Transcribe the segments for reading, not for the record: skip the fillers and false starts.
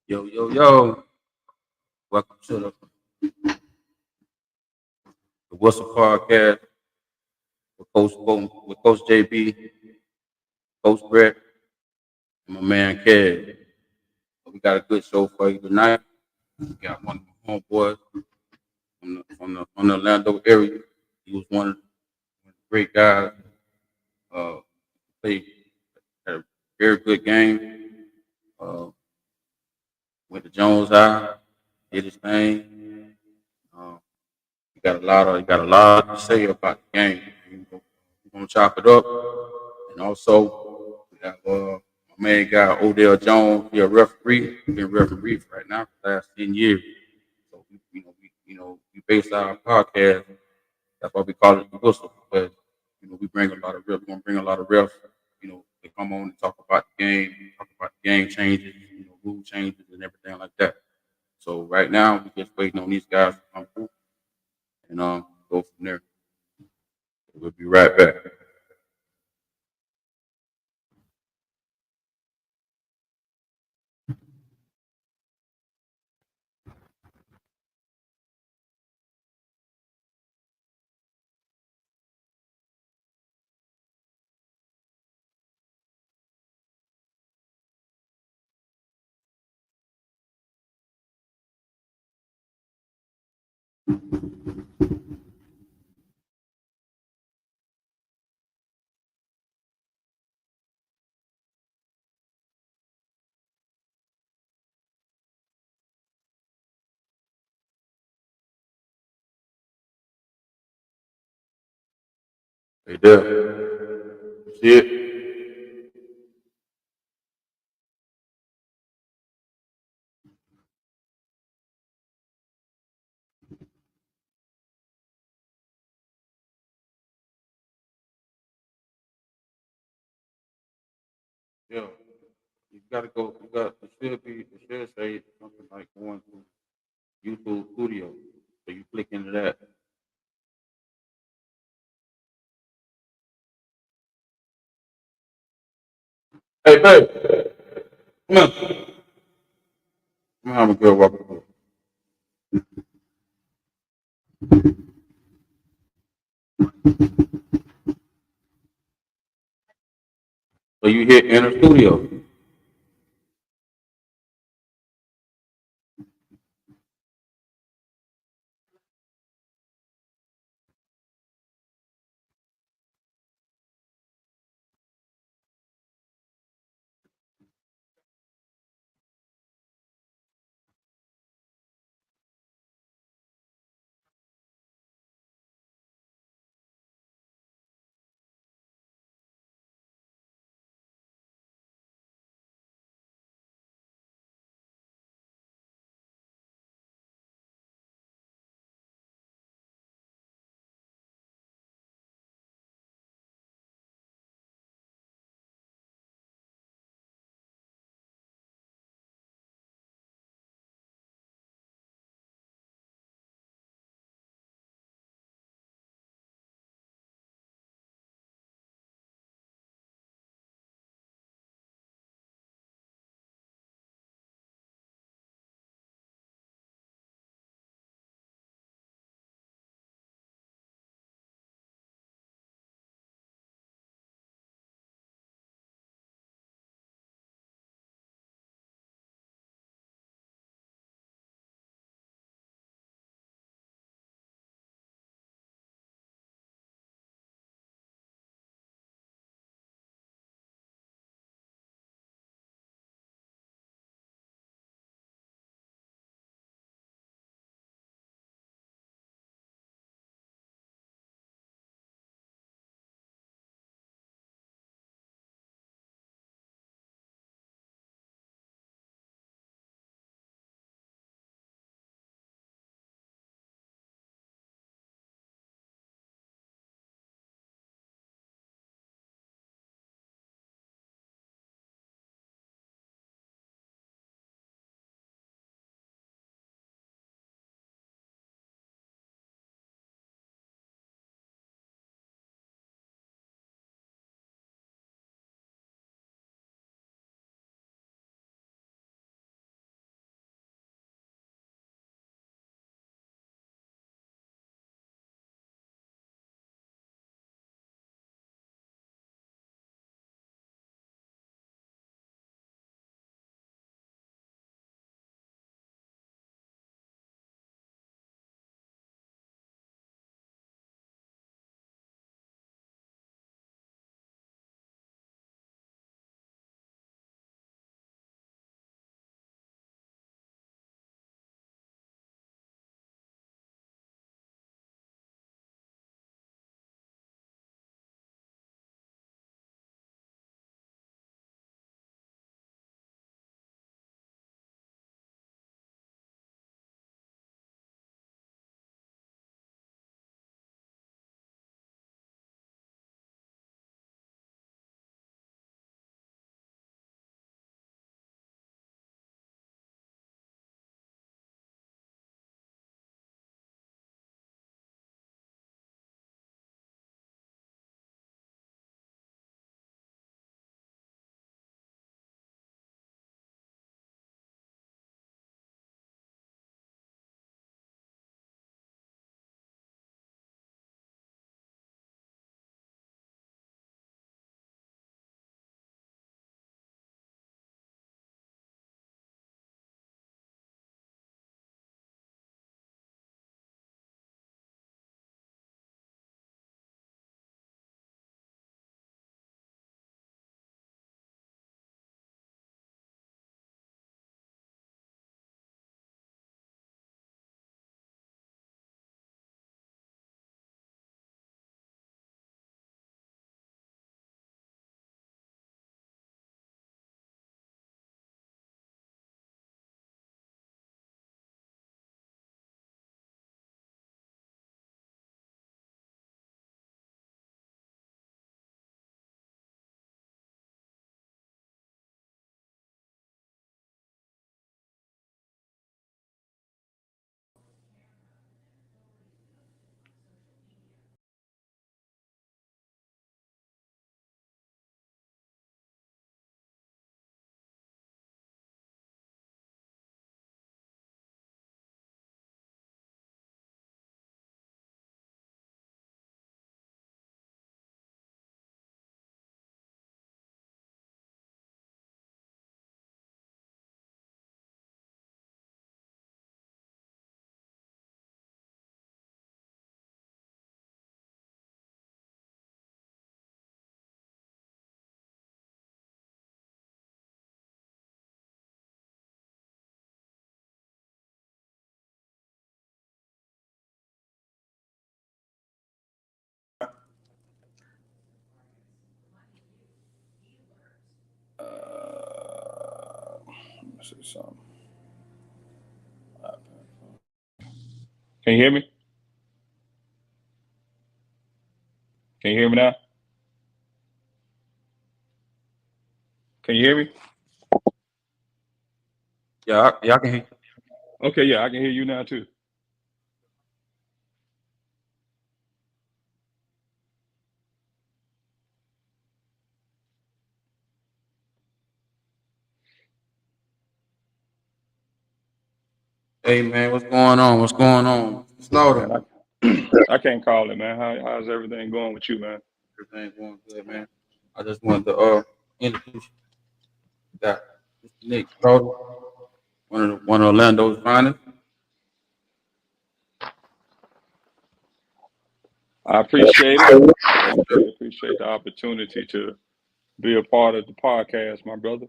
Yo, yo, yo. Welcome to the Whistle Podcast with Coach JB, Coach Brett, and my man Kev. We got a good show for you tonight. We got one of my homeboys from the Orlando area. He was one of the great guys. Uh, played had a very good game. Uh, went to Jones High, did his thing. Uh, he got a lot to say about the game. We're gonna chop it up. And also, we got my main guy, Odell Jones. He's a referee. He's been referee for right now for the last 10 years. So, we base our podcast. That's why we call it the whistle. Because, we bring a lot of refs. We're going to bring a lot of refs, to come on and talk about the game, talk about the game changes, rule changes and everything like that. So right now, we're just waiting on these guys to come through and go from there. We'll be right back. Hey there. See it? Yeah. You gotta go. It should say something like going to YouTube Studio. So you click into that. Hey, babe, come on. Come on, have a good walk. So you hit enter studio. see something. Can you hear me? Can you hear me now? Can you hear me? Yeah, I can hear you. Okay, yeah, I can hear you now too. Hey man, what's going on? What's going on? Man, Slaughter. I can't call it, man. How's everything going with you, man? Everything going good, man. I just wanted to introduce that Mr. Nick Slaughter, one of Orlando's finest. I appreciate it. Yes, sir. Definitely appreciate the opportunity to be a part of the podcast, my brother.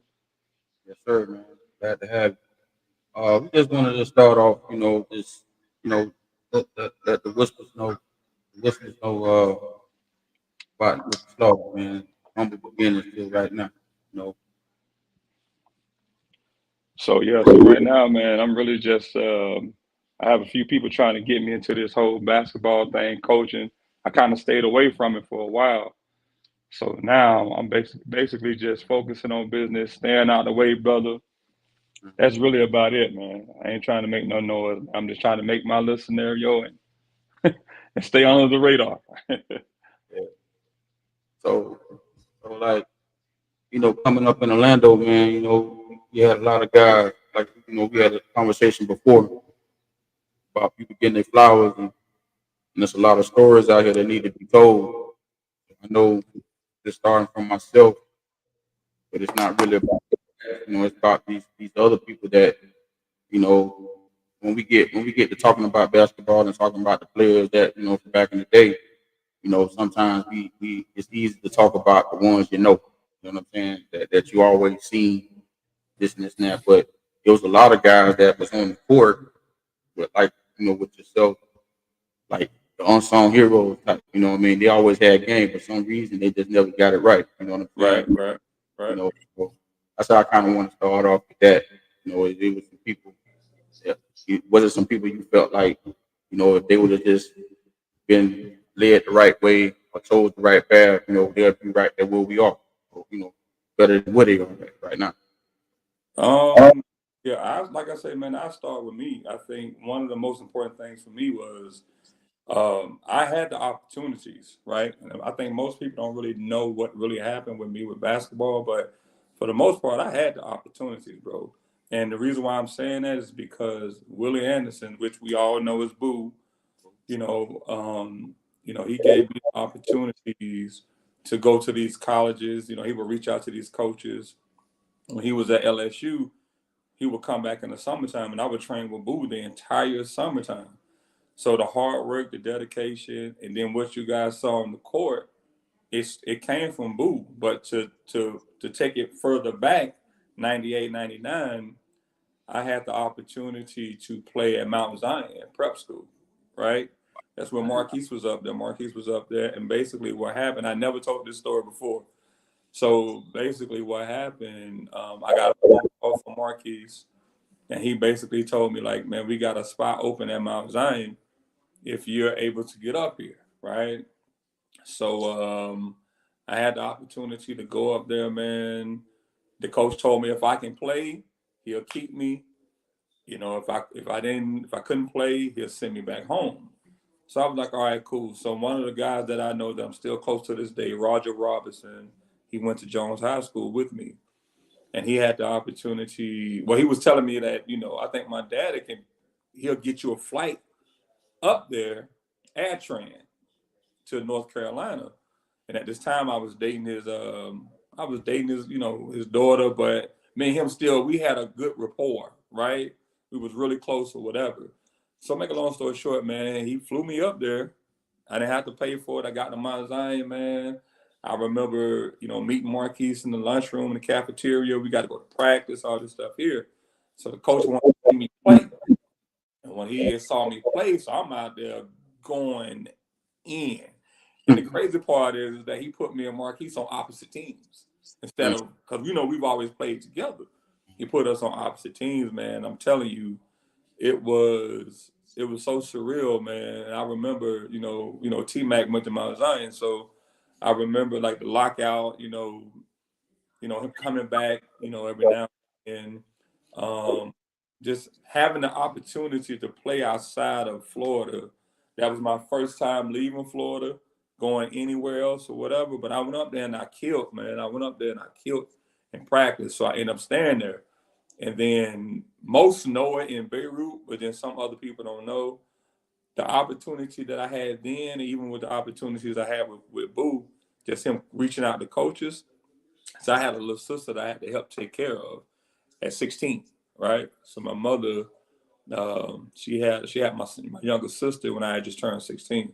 Yes, sir, man. Glad to have you. We just wanted to start off, just you know, let the whispers know about Mr. Slaughter, man. Humble beginnings still right now. You know, So yeah, so right now, man, I'm really just I have a few people trying to get me into this whole basketball thing, coaching. I kind of stayed away from it for a while. So now I'm basically just focusing on business, staying out the way, brother. That's really about it, man. I ain't trying to make no noise. I'm just trying to make my little scenario and stay under the radar. yeah. So, like, coming up in Orlando, man, you had a lot of guys. Like, we had a conversation before about people getting their flowers, and there's a lot of stories out here that need to be told. I know, just starting from myself, but it's not really about it's about these other people that you know when we get to talking about basketball and talking about the players that from back in the day. Sometimes we it's easy to talk about the ones you know what I'm saying, that you always seen this and this and that. But there was a lot of guys that was on the court, but like with yourself, like the unsung heroes type. What I mean? They always had game, for some reason they just never got it right. You know what I'm Right, saying? right, right. So that's how I kind of want to start off with that. It was some people. That, was it some people you felt like, if they would have just been led the right way or told the right path, they'll be right there where we are. So, better than where they are right now. Um, yeah, like I say, man, I start with me. I think one of the most important things for me was I had the opportunities, right? And I think most people don't really know what really happened with me with basketball, but for the most part, I had the opportunities, bro. And the reason why I'm saying that is because Willie Anderson, which we all know is Boo, you know, he gave me opportunities to go to these colleges. He would reach out to these coaches. When he was at LSU, he would come back in the summertime, and I would train with Boo the entire summertime. So the hard work, the dedication, and then what you guys saw on the court, it came from Boo. But to take it further back, 98, 99, I had the opportunity to play at Mount Zion prep school, right? That's where Marquise was up there. Marquise was up there, and basically what happened, I never told this story before. So basically what happened, I got a phone call from Marquise, and he basically told me, like, man, we got a spot open at Mount Zion if you're able to get up here, right? So I had the opportunity to go up there, man. The coach told me if I can play, he'll keep me. If I couldn't play, he'll send me back home. So I was like, all right, cool. So one of the guys that I know that I'm still close to this day, Roger Robinson, he went to Jones High School with me. And he had the opportunity. Well, he was telling me that, I think my dad he'll get you a flight up there, AirTran, to North Carolina. And at this time I was dating his, his daughter, but me and him still, we had a good rapport, right? We was really close or whatever. So make a long story short, man, he flew me up there. I didn't have to pay for it. I got to Mount Zion, man. I remember, meeting Marquise in the lunchroom in the cafeteria. We got to go to practice, all this stuff here. So the coach wanted to see me play. And when he saw me play, so I'm out there going in. And the crazy part is that he put me and Marquise on opposite teams instead of, because we've always played together. he put us on opposite teams, man. I'm telling you, it was so surreal, man. And I remember, T Mac went to Mount Zion, so I remember like the lockout, him coming back, every now and then, just having the opportunity to play outside of Florida. That was my first time leaving Florida, going anywhere else or whatever. But I went up there and I killed, man. I went up there and I killed in practice, so I ended up staying there. And then most know it in Beirut, but then some other people don't know the opportunity that I had then, even with the opportunities I had with Boo, just him reaching out to coaches. So I had a little sister that I had to help take care of at 16, right? So my mother, she had my younger sister when I had just turned 16.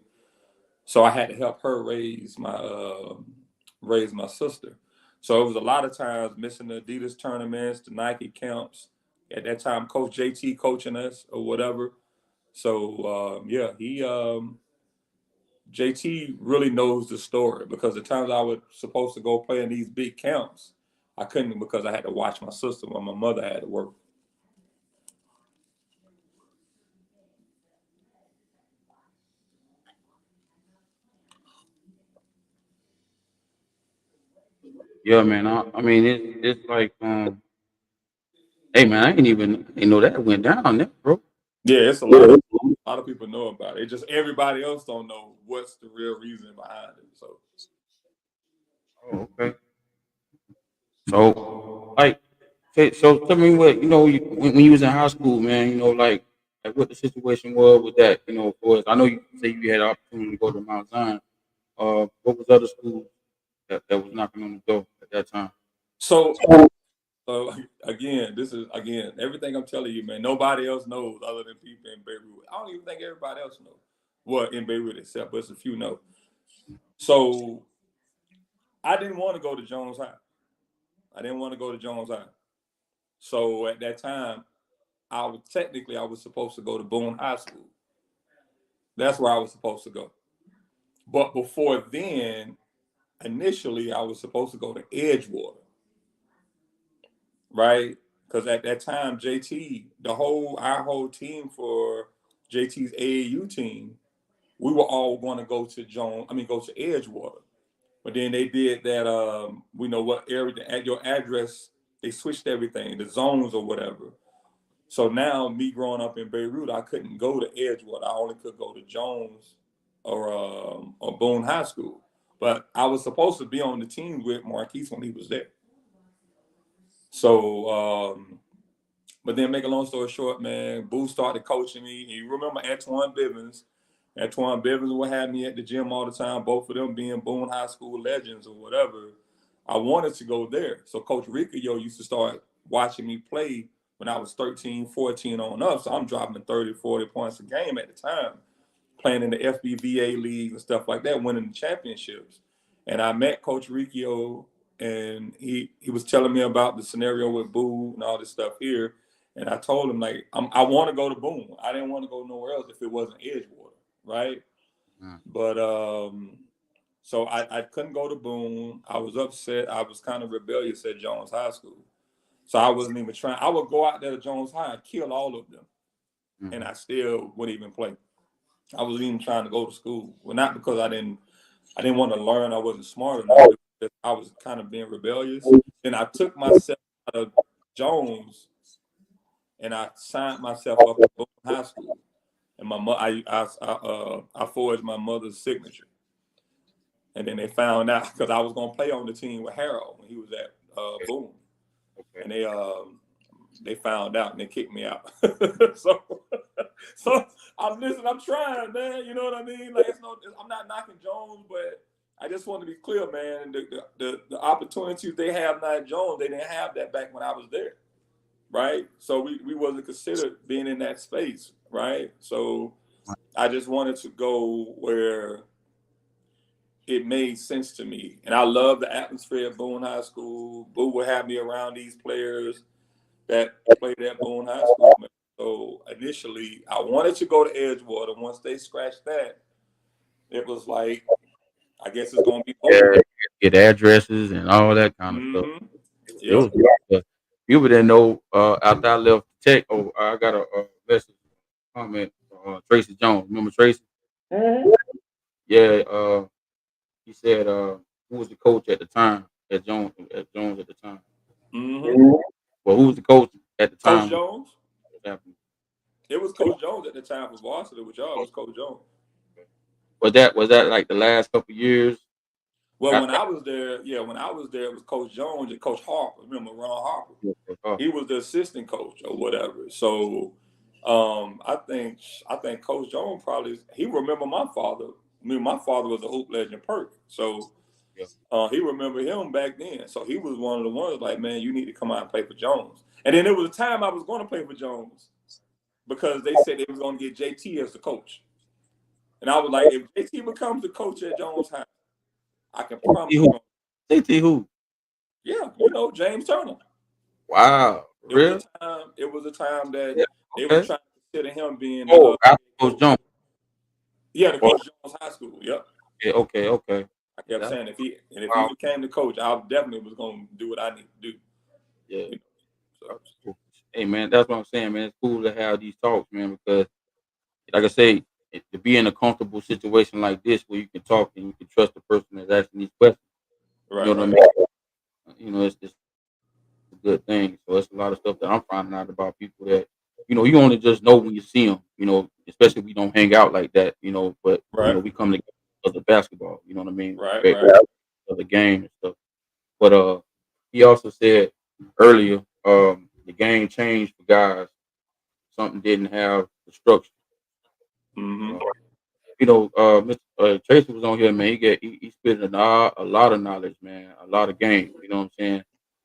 So I had to help her raise my sister. So it was a lot of times missing the Adidas tournaments, the Nike camps. At that time, Coach JT coaching us or whatever. So yeah, he JT really knows the story because the times I was supposed to go play in these big camps, I couldn't because I had to watch my sister while my mother had to work. Yeah, man. I mean, it's like, hey, man, I ain't know that went down there, bro. Yeah, it's a lot of people know about it. It's just everybody else don't know what's the real reason behind it. So Oh, okay. So, like, so tell me what when you was in high school, man. Like what the situation was with that. For I know you say you had the opportunity to go to Mount Zion. What was other schools that was knocking on the door at that time? so so again, this is again everything I'm telling you, man. Nobody else knows other than people in Beirut. I don't even think everybody else knows. Well, in Beirut itself, but it's a few know. So I didn't want to go to Jones High. I didn't want to go to Jones High. So at that time, I was supposed to go to Boone High School. That's where I was supposed to go. But before then, initially I was supposed to go to Edgewater, right? Because at that time, JT, our whole team for JT's AAU team, we were all going to go to Edgewater. But then they did that. We know what area at your address. They switched everything, the zones or whatever. So now, me growing up in Beirut, I couldn't go to Edgewater. I only could go to Jones or Boone High School. But I was supposed to be on the team with Marquise when he was there. So, but then make a long story short, man, Boo started coaching me. You remember Antoine Bivens? Antoine Bivens would have me at the gym all the time, both of them being Boone High School legends or whatever. I wanted to go there. So Coach Riccio used to start watching me play when I was 13, 14 on up. So I'm dropping 30, 40 points a game at the time, playing in the FBVA league and stuff like that, winning the championships. And I met Coach Riccio, and he was telling me about the scenario with Boo and all this stuff here. And I told him, like, I want to go to Boone. I didn't want to go nowhere else if it wasn't Edgewater, right? But so I couldn't go to Boone. I was upset. I was kind of rebellious at Jones High School. So I wasn't even trying. I would go out there to Jones High and kill all of them, and I still wouldn't even play. I wasn't even trying to go to school. Well, not because I didn't want to learn. I wasn't smart enough. I was kind of being rebellious. Then I took myself out of Jones and I signed myself up at Boone High School. And I forged my mother's signature. And then they found out because I was gonna play on the team with Harold when he was at Boone, Okay. and they found out and they kicked me out. so so I'm trying, man. You know what I mean? Like I'm not knocking Jones, but I just want to be clear, man. The opportunities they have now at Jones, they didn't have that back when I was there, right? So we wasn't considered being in that space, right? So I just wanted to go where it made sense to me. And I love the atmosphere at Boone High School. Boo would have me around these players that played at Boone High School. Man. So initially, I wanted to go to Edgewater. Once they scratched that, it was like, I guess it's going to be Yeah, Boone. get addresses and all that kind of stuff. Mm-hmm. It Yep. was, but, people didn't know after I left Tech. Oh, I got a message comment. Tracy Jones, remember Tracy? Mm-hmm. Yeah. He said, who was the coach at the time at Jones at the time? Mm-hmm. Well, who was the coach at the Coach time? Jones. What happened? It was Coach Jones at the time for varsity with y'all. It was Coach Jones. Was that like the last couple years? Well, when After, I was there, yeah, when I was there, it was Coach Jones and Coach Harper. Remember Ron Harper? oh, He was the assistant coach or whatever. So I think Coach Jones probably he remember my father. I mean, my father was a hoop legend Perk. So yeah, he remembered him back then. So he was one of the ones like, man, you need to come out and play for Jones. And then there was a time I was going to play for Jones because they said they was going to get JT as the coach. And I was like, if JT becomes the coach at Jones High, I can promise JT you. who? JT who? Yeah, James Turner. Wow, It was real? a time. It was a time that Yeah, they was okay. trying to consider him being the Oh, after head Coach coach. Jones. Yeah, the Oh, Coach Jones High School. Yep. yeah, okay. I kept That's saying if he wow. became the coach, I definitely was going to do what I need to do. Yeah, You know, so that's cool. Hey man, that's what I'm saying, man. It's cool to have these talks, man, because like I say, to be in a comfortable situation like this where you can talk and you can trust the person that's asking these questions. You know right, what I right, mean? It's a good thing. So it's a lot of stuff that I'm finding out about people that you only just know when you see them. Especially if we don't hang out like that. But right, we come together because of basketball. You know what I mean? right, Respect right. of the game and stuff. But he also said earlier, the game changed for guys. Something didn't have the structure. Mm-hmm. Uh, Mr. Tracy was on here, man. He spit a lot of knowledge, man. A lot of game. You know what I'm saying?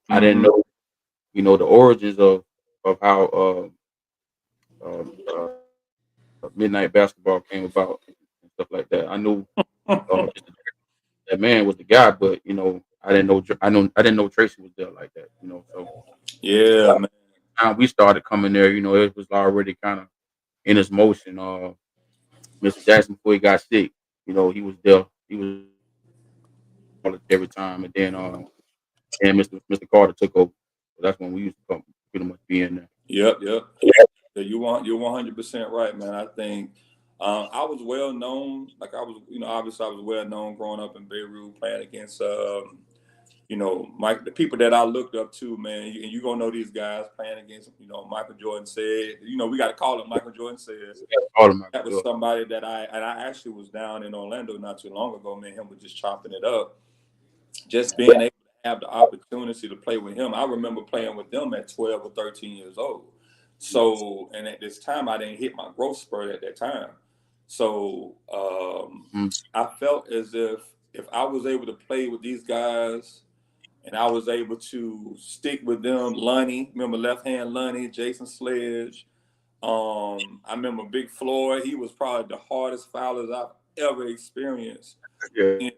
I didn't Mm-hmm. know, the origins of how midnight basketball came about and stuff like that. I knew Mr. that man was the guy, but I didn't know Tracy was there like that. So Yeah, man. time we started coming there, it was already kind of in its motion. Mr. Jackson before he got sick, he was there. He was all every time, and Mr. Carter took over. So that's when we used to come pretty much be in there. Yep, yep. Yeah, you're 100% right, man. I think I was well known. Like I was, obviously I was well known growing up in Beirut, playing against Mike, the people that I looked up to, man. And you gonna know these guys playing against, Michael Jordan said. We got to call him Michael Jordan said. All of my That was somebody that I actually was down in Orlando not too long ago. Man, him was just chopping it up, just being able to have the opportunity to play with him. I remember playing with them at 12 or 13 years old. So, and at this time, I didn't hit my growth spurt at that time. So, mm, I felt as if I was able to play with these guys and I was able to stick with them, Lonnie, remember left hand Lonnie, Jason Sledge. I remember Big Floyd. He was probably the hardest foulers I've ever experienced yeah, in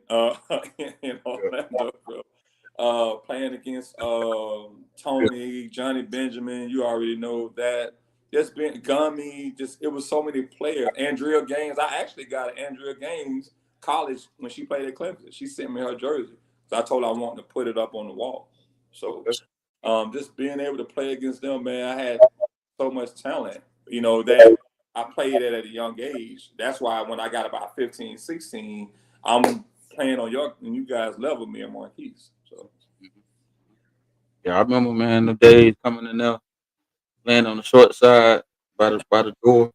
in Orlando, bro. Playing against yeah, Tony, Johnny Benjamin, you already know that. Just been Gummy, just it was so many players. Andrea Gaines, I actually got an Andrea Gaines college when she played at Clemson. She sent me her jersey. So I told her I wanted to put it up on the wall. So okay. just being able to play against them, man, I had so much talent, that I played at a young age. That's why when I got about 15, 16, I'm playing on you guys level, me and Marquise. So Mhm. Yeah, I remember, man, the days coming in there, playing on the short side by the door,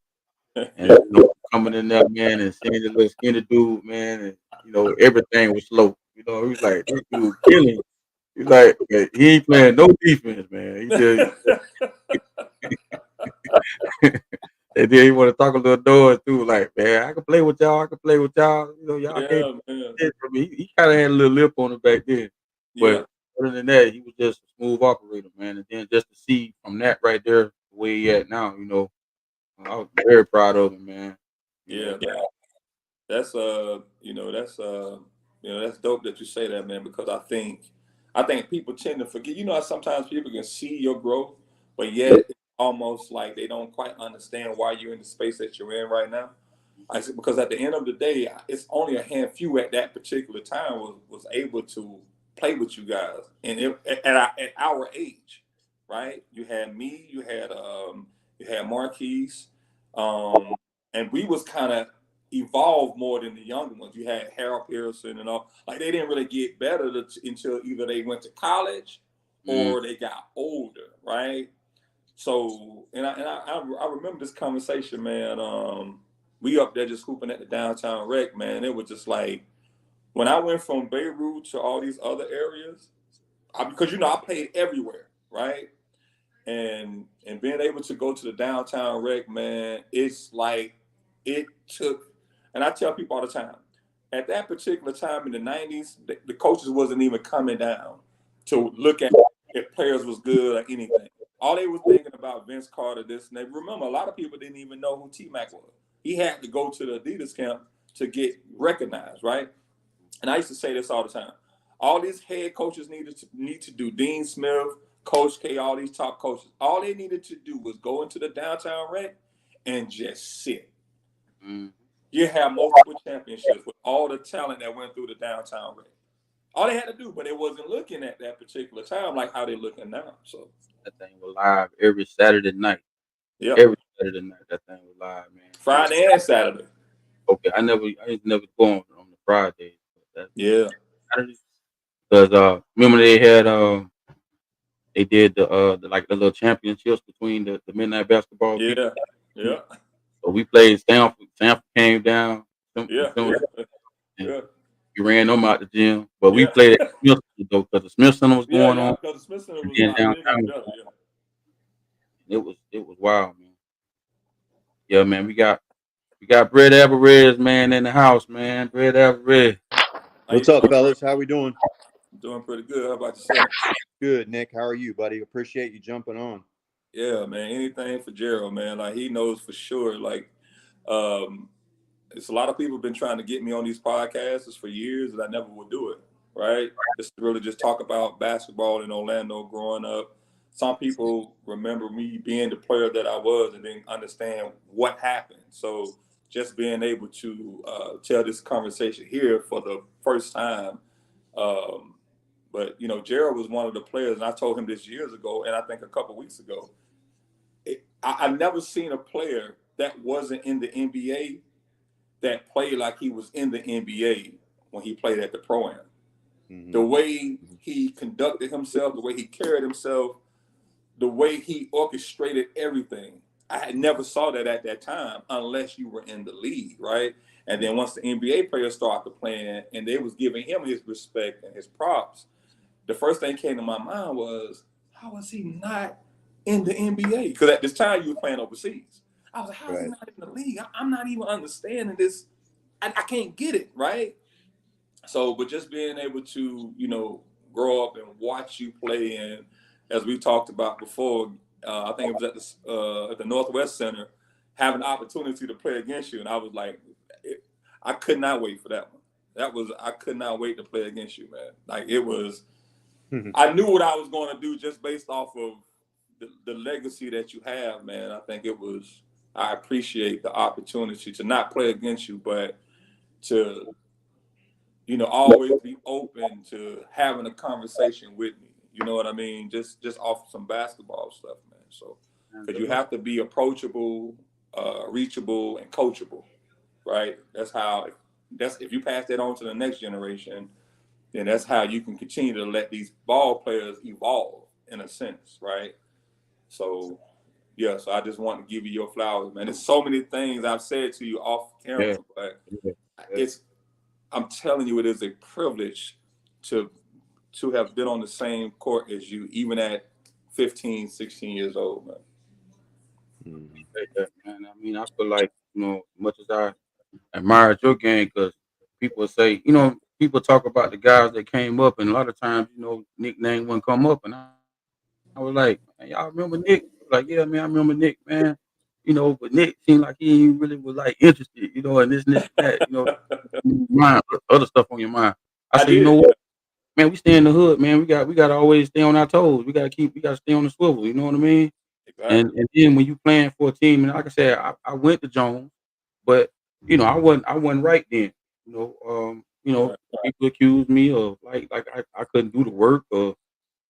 and yeah, coming in there, man, and seeing the little skinny dude, man, and everything was slow. He was like, this dude killing. He's like, man, he ain't playing no defense, man. He just and then he want to talk a little noise too, like, man, I can play with y'all. I can play with y'all. Y'all can't yeah, man, play for me. He kind of had a little lip on him back then, yeah, but other than that, he was just a smooth operator, man. And then just to see from that right there, the way he at now, I was very proud of him, man. You yeah, know, man. That's that's dope that you say that, man, because I think people tend to forget. Sometimes people can see your growth, but yeah, yet it's almost like they don't quite understand why you're in the space that you're in right now. I said because at the end of the day, it's only a handful at that particular time was able to play with you guys, and at our age. right? You had me, you had Marquise, um, and we was kind of evolved more than the younger ones. You had Harold Pearson and all. Like they didn't really get better until either they went to college Mm, or they got older, right? So, I remember this conversation, man. We up there just hooping at the downtown rec, man. It was just like when I went from Beirut to all these other areas, because I played everywhere, right? And being able to go to the downtown rec, man, it's like it took. And I tell people all the time, at that particular time in the '90s, the coaches wasn't even coming down to look at if players was good or anything. All they was thinking about Vince Carter, this and that. Remember, a lot of people didn't even know who T Mac was. He had to go to the Adidas camp to get recognized, right? And I used to say this all the time. All these head coaches need to do, Dean Smith, Coach K, all these top coaches. All they needed to do was go into the downtown rec and just sit. mm. You have multiple championships with all the talent that went through the downtown rec. All they had to do, but it wasn't looking at that particular time like how they're looking now. So, That thing was live every Saturday night. yep. Every Saturday night, that thing was live, man. Friday and Saturday. Okay, I used to never go on the Fridays. But that Yeah. Saturday, because remember they had they did the like the little championships between the midnight basketball people. Yeah. Yeah. So we played Stanford. Stanford came down. Yeah. Some, and Yeah. we ran them out the gym. But we Yeah. played at Smith though because the Smith Center was Yeah. going Yeah. on, Because the Smith Center and was a then lot bigger and downtown better. Yeah. it was wild, man. Yeah, man. We got Brett Alvarez, man, in the house, man. Brett Alvarez. How you What's up, doing, bro? fellas? How we doing? Doing pretty good. How about yourself? Good, Nick. How are you, buddy? Appreciate you jumping on. Yeah, man. Anything for Gerald, man. Like he knows for sure. Like, um, it's a lot of people been trying to get me on these podcasts for years, and I never would do it. Right? Just to really just talk about basketball in Orlando growing up. Some people remember me being the player that I was, and didn't understand what happened. So just being able to tell this conversation here for the first time. Um, but Gerald was one of the players, and I told him this years ago, and I think a couple weeks ago. I've never seen a player that wasn't in the NBA that played like he was in the NBA when he played at the Pro Am. The Mm-hmm. way he conducted himself, the way he carried himself, the way he orchestrated everything. I had never saw that at that time unless you were in the league, right? And then once the NBA players started playing and they was giving him his respect and his props, the first thing came to my mind was, how is he not in the NBA? Because at this time you were playing overseas. I was like, how is he Right. not in the league? I'm not even understanding this. I can't get it, right? So, but just being able to, grow up and watch you play, and as we talked about before, I think it was at the Northwest Center, having the opportunity to play against you, and I was like, I could not wait for that one. I could not wait to play against you, man. Like it was, I knew what I was going to do just based off of the legacy that you have, man. I think it was. I appreciate the opportunity to not play against you, but to always be open to having a conversation with me. You know what I mean? Just off some basketball stuff, man. So, because you have to be approachable, reachable, and coachable, right? That's if you pass that on to the next generation, then that's how you can continue to let these ball players evolve in a sense, right? So yeah, so I just want to give you your flowers, man. There's so many things I've said to you off Yeah, camera, but yeah, yeah. it's I'm telling you, it is a privilege to have been on the same court as you, even at 15, 16 years old, man. Mm-hmm. Appreciate that, man. I mean, I feel like much as I admired your game, because people say, people talk about the guys that came up, and a lot of times, nickname wouldn't come up, and I was like, man, y'all remember Nick? Like, yeah, man, I remember Nick, man. But Nick seemed like he ain't really was like interested, and this and that, mind other stuff on your mind. I I said, you did, know yeah, what, man, we stay in the hood, man. We gotta always stay on our toes. We gotta stay on the swivel. You know what I mean? And exactly. and then when you playing for a team, and like I said, I went to Jones, but I wasn't right then. Right. People accused me of like I couldn't do the work, or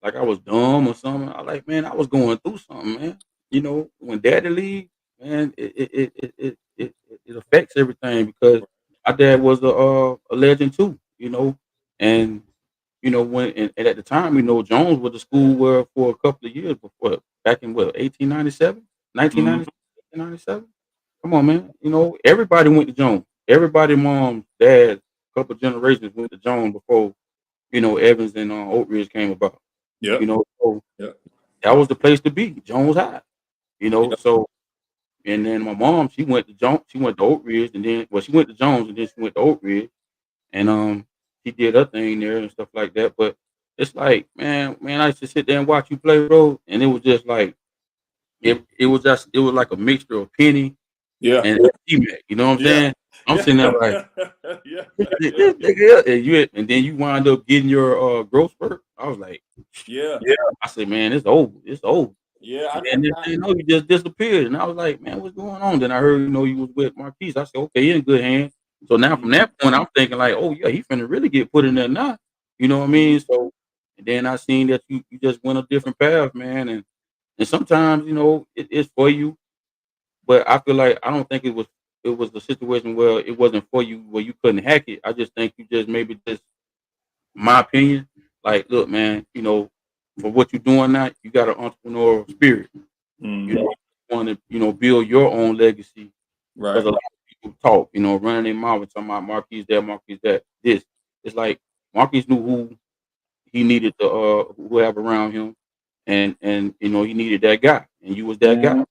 like I was dumb or something. I like, man, I was going through something, man. You know, when daddy leaves, man, it affects everything because my dad was a legend too, you know, and you know when and at the time, you know, Jones was the school where for a couple of years before back in what 1897, Mhm. 1997. Come on, man. You know, everybody went to Jones. Everybody, mom, dad, couple generations went to Jones before you know Evans and Oak Ridge came about. You Yep. know, so Yep. that was the place to be, Jones High. You know, Yep. so and then my mom, she went to Jones, she went to Oak Ridge, and then well, she went to Jones, and then she went to Oak Ridge, and she did her thing there and stuff like that. But it's like, man, I used to sit there and watch you play, bro, and it was just like it was like a mixture of Penny Yeah. and T-Mac. You know what I'm Yeah. saying? I'm Yeah. sitting there like, Yeah. Yeah. this nigga, and then you wind up getting your growth spurt. I was like, Yeah. yeah. I said, man, it's over. It's over. Yeah. And then next thing you know, you just disappeared. And I was like, man, what's going on? Then I heard, you know, you was with Marquise. I said, okay, he in good hands. So now from that point, I'm thinking like, oh yeah, he finna really get put in there now. You know what I mean? So and then I seen that you just went a different path, man. And sometimes, you know, it's for you, but I feel like I don't think it was the situation where it wasn't for you where you couldn't hack it. I just think you just maybe just my opinion, like, look, man, you know, for what you're doing now, you got an entrepreneurial spirit. You Mhm. know, you want to, you know, build your own legacy because Right. a lot of people talk, you know, running their mouth and talking about Marquise that, Marquise that. This, it's like Marquise knew who he needed to, who have around him, and you know, he needed that guy, and you was that guy.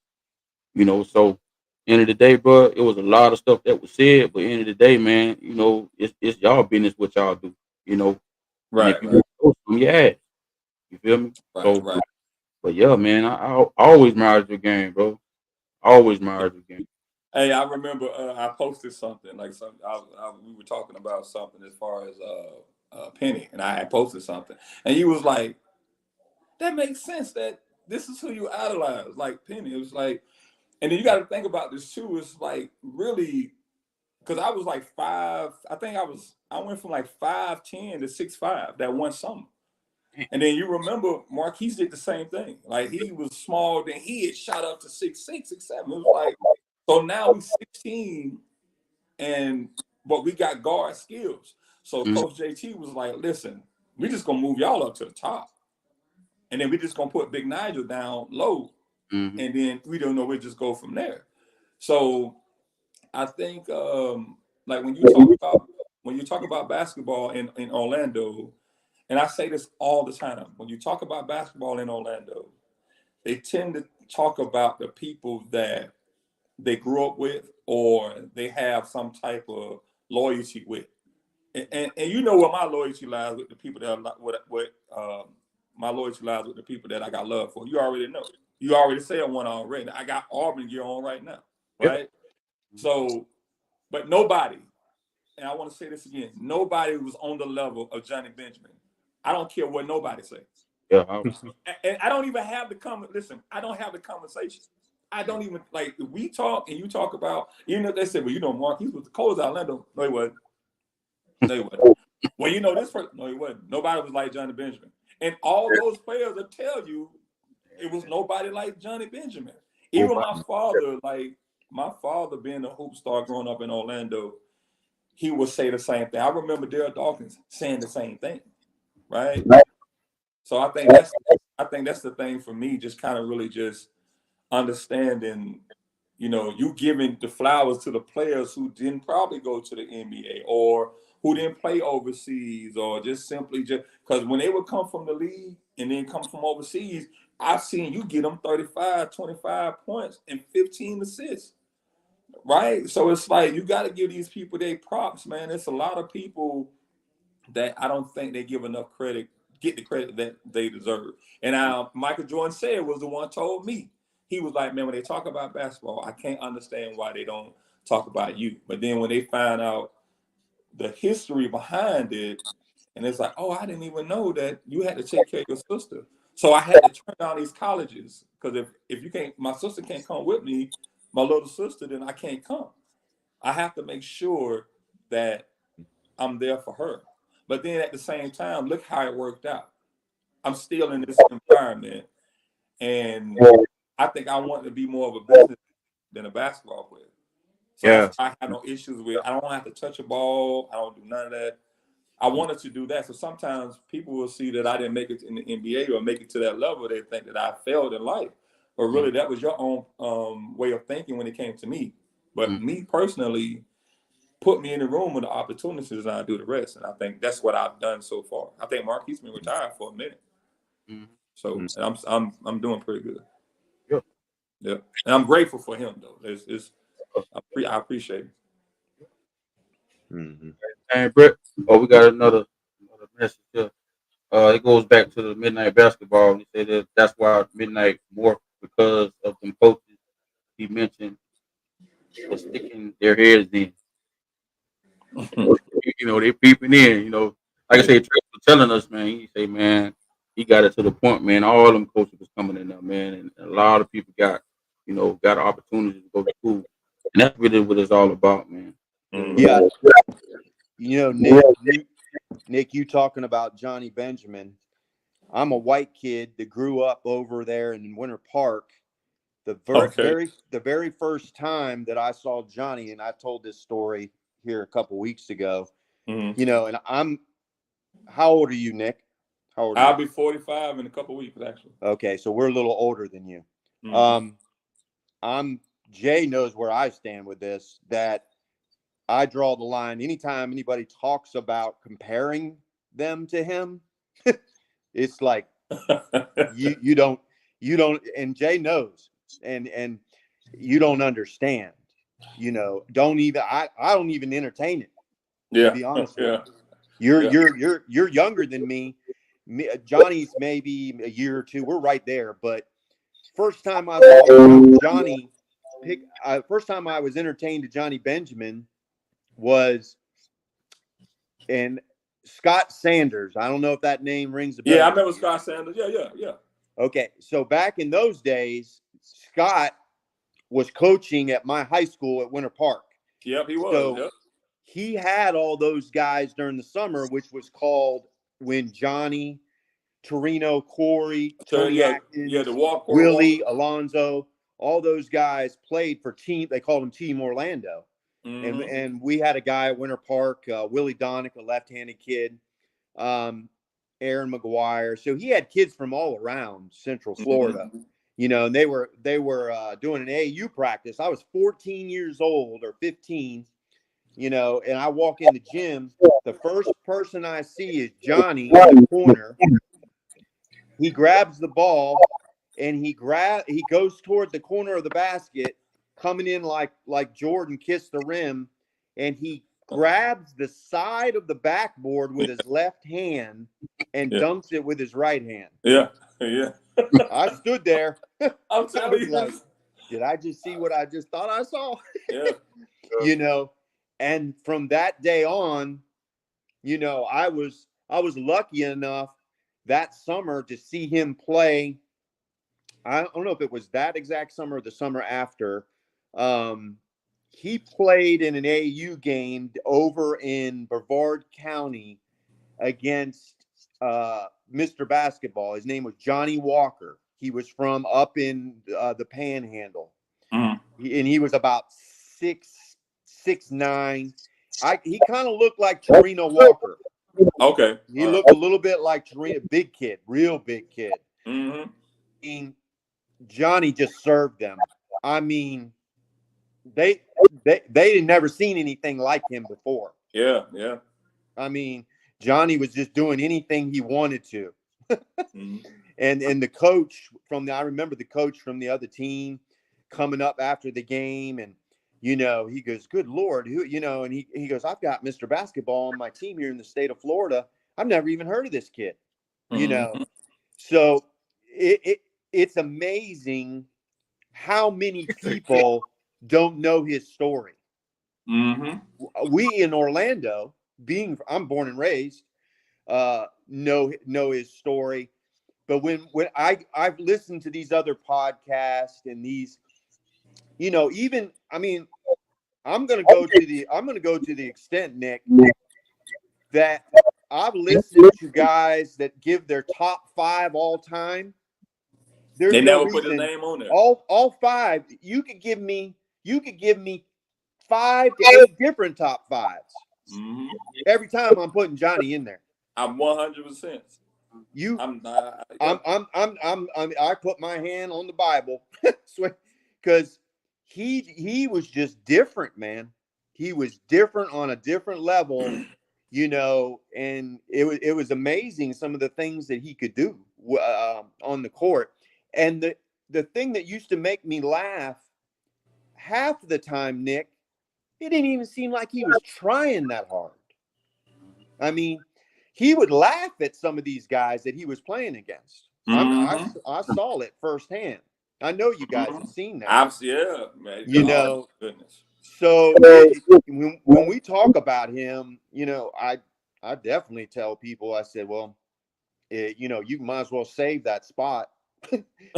You know, so end of the day, bro, it was a lot of stuff that was said, but end of the day, man, you know, it's y'all business what y'all do. You know, and if Right. you Right. want to go from your ass, you feel me? Right. So, Right. but yeah, man, I always admired your game, bro. Always admired your game. Hey, I remember I posted something like some. We were talking about something as far as Penny, and I had posted something, and he was like, "That makes sense. That this is who you idolize, like Penny." It was like, and then you got to think about this too. It's like really because I was like five. I think I went from like 5'10" to 6'5" that one summer. And then you remember Marquise did the same thing. Like he was small, then he had shot up to 6'6", 6'7". It was like so now he's 16 and but we got guard skills. So Mhm, Coach JT was like, listen, we just gonna move y'all up to the top. And then we just gonna put Big Nigel down low. mhm, And then we don't know where just go from there. So I think like when you talk about basketball in Orlando, and I say this all the time, when you talk about basketball in Orlando, they tend to talk about the people that they grew up with or they have some type of loyalty with. And you know where my loyalty lies with the people that are what my loyalty lies with the people that I got love for. You already know. You already said one already. I got Auburn gear on right now, yeah, right? So, but nobody, and I want to say this again, nobody was on the level of Johnny Benjamin. I don't care what nobody says. yeah, And I don't even have the listen, I don't have the conversation. I don't even like if we talk and you talk about, even if they say, well, you know, Mark, he's with the Coles Orlando. No, he wasn't. No, he wasn't. Well, you know, this person, no, he wasn't. Nobody was like Johnny Benjamin. And all those players will tell you it was nobody like Johnny Benjamin. Even my father being a hoop star growing up in Orlando, he would say the same thing. I remember Daryl Dawkins saying the same thing, right? So I think that's the thing for me, just kind of really just understanding, you know, you giving the flowers to the players who didn't probably go to the NBA or who didn't play overseas or just simply just because when they would come from the league and then come from overseas, I've seen you get them 35, 25 points and 15 assists. Right. So it's like you got to give these people their props, man. It's a lot of people that I don't think they give enough credit, get the credit that they deserve. And Michael Jordan said was the one told me. He was like, man, when they talk about basketball, I can't understand why they don't talk about you. But then when they find out the history behind it, and it's like, oh, I didn't even know that you had to take care of your sister. So I had to turn down these colleges because if you can't, my sister can't come with me, my little sister, then I can't come. I have to make sure that I'm there for her. But then at the same time, look how it worked out. I'm still in this environment, and I think I want to be more of a business than a basketball player. So Yeah. that's why I have no issues with. I don't have to touch a ball. I don't do none of that. I wanted to do that. So sometimes people will see that I didn't make it in the NBA or make it to that level. They think that I failed in life. But really, that was your own way of thinking when it came to me. But me personally, put me in the room with the opportunities and I do the rest. And I think that's what I've done so far. I think Marquise been retired for a minute. So and I'm doing pretty good. Yeah. Yeah. And I'm grateful for him though. I appreciate it. And Brett, we got another message here. It goes back to the midnight basketball. He said that that's why midnight more because of them coaches he mentioned was sticking their heads in. They peeping in. Like I say, Trey was telling us, man. He say, man, he got it to the point, man. All them coaches was coming in there, man, and a lot of people got an opportunity to go to school, and that's really what it's all about, man. Yeah. Nick, you talking about Johnny Benjamin. I'm a white kid that grew up over there in Winter Park. The very first time that I saw Johnny, and I told this story here a couple weeks ago, and how old are you, Nick? How old are I'll be 45 in a couple weeks, actually. Okay, so we're a little older than you. Jay knows where I stand with this, that I draw the line. Anytime anybody talks about comparing them to him, it's like you don't, and Jay knows, and you don't understand. Don't even I don't even entertain it. Yeah. To be honest with you. You're younger than me. Johnny's maybe a year or two. We're right there, but first time I saw Johnny first time I was entertained to Johnny Benjamin was in Scott Sanders. I don't know if that name rings a bell. Yeah, I remember Scott Sanders. Yeah. Okay, so back in those days, Scott was coaching at my high school at Winter Park. Yep, he was. So he had all those guys during the summer, which was called when Johnny, Torino, Corey, Tony Atkins, Willie, Alonzo, all those guys played for team. They called them Team Orlando. And we had a guy at Winter Park, Willie Donick, a left-handed kid, Aaron McGuire. So he had kids from all around Central Florida, and they were doing an AAU practice. I was 14 years old or 15, and I walk in the gym. The first person I see is Johnny in the corner. He grabs the ball and he goes toward the corner of the basket, coming in like Jordan kissed the rim, and he grabs the side of the backboard with his left hand and dunks it with his right hand. Yeah. I stood there. I'm telling you, like, did I just see what I just thought I saw? Yeah. And from that day on, I was lucky enough that summer to see him play. I don't know if it was that exact summer or the summer after. He played in an AAU game over in Brevard County against Mr. Basketball. His name was Johnny Walker. He was from up in the Panhandle. And he was about 6'9". He kind of looked like Torino Walker. Okay. He looked a little bit like Torino, big kid, real big kid. And Johnny just served them. I mean, they had never seen anything like him before. Yeah. I mean, Johnny was just doing anything he wanted to. And the coach I remember the coach from the other team coming up after the game, and he goes, "Good Lord, who?" And he goes, "I've got Mr. Basketball on my team here in the state of Florida. I've never even heard of this kid." So it's amazing how many people don't know his story. We in Orlando, I'm born and raised, know his story. But when I've listened to these other podcasts and these, I'm going to go to the extent, Nick, that I've listened to guys that give their top 5 all time. There's They no never put his reason. name on there. All 5. You could give me 5 to 8 different top 5s. Mm-hmm. Every time I'm putting Johnny in there. I'm 100%. I put my hand on the Bible because he was just different, man. He was different on a different level, you know, and it was amazing some of the things that he could do on the court. And the thing that used to make me laugh half the time, Nick, it didn't even seem like he was trying that hard. I mean, he would laugh at some of these guys that he was playing against. Mm-hmm. I saw it firsthand. I know you guys have seen that. Man. You know, goodness. So when we talk about him, you know, I definitely tell people, I said, well, you know, you might as well save that spot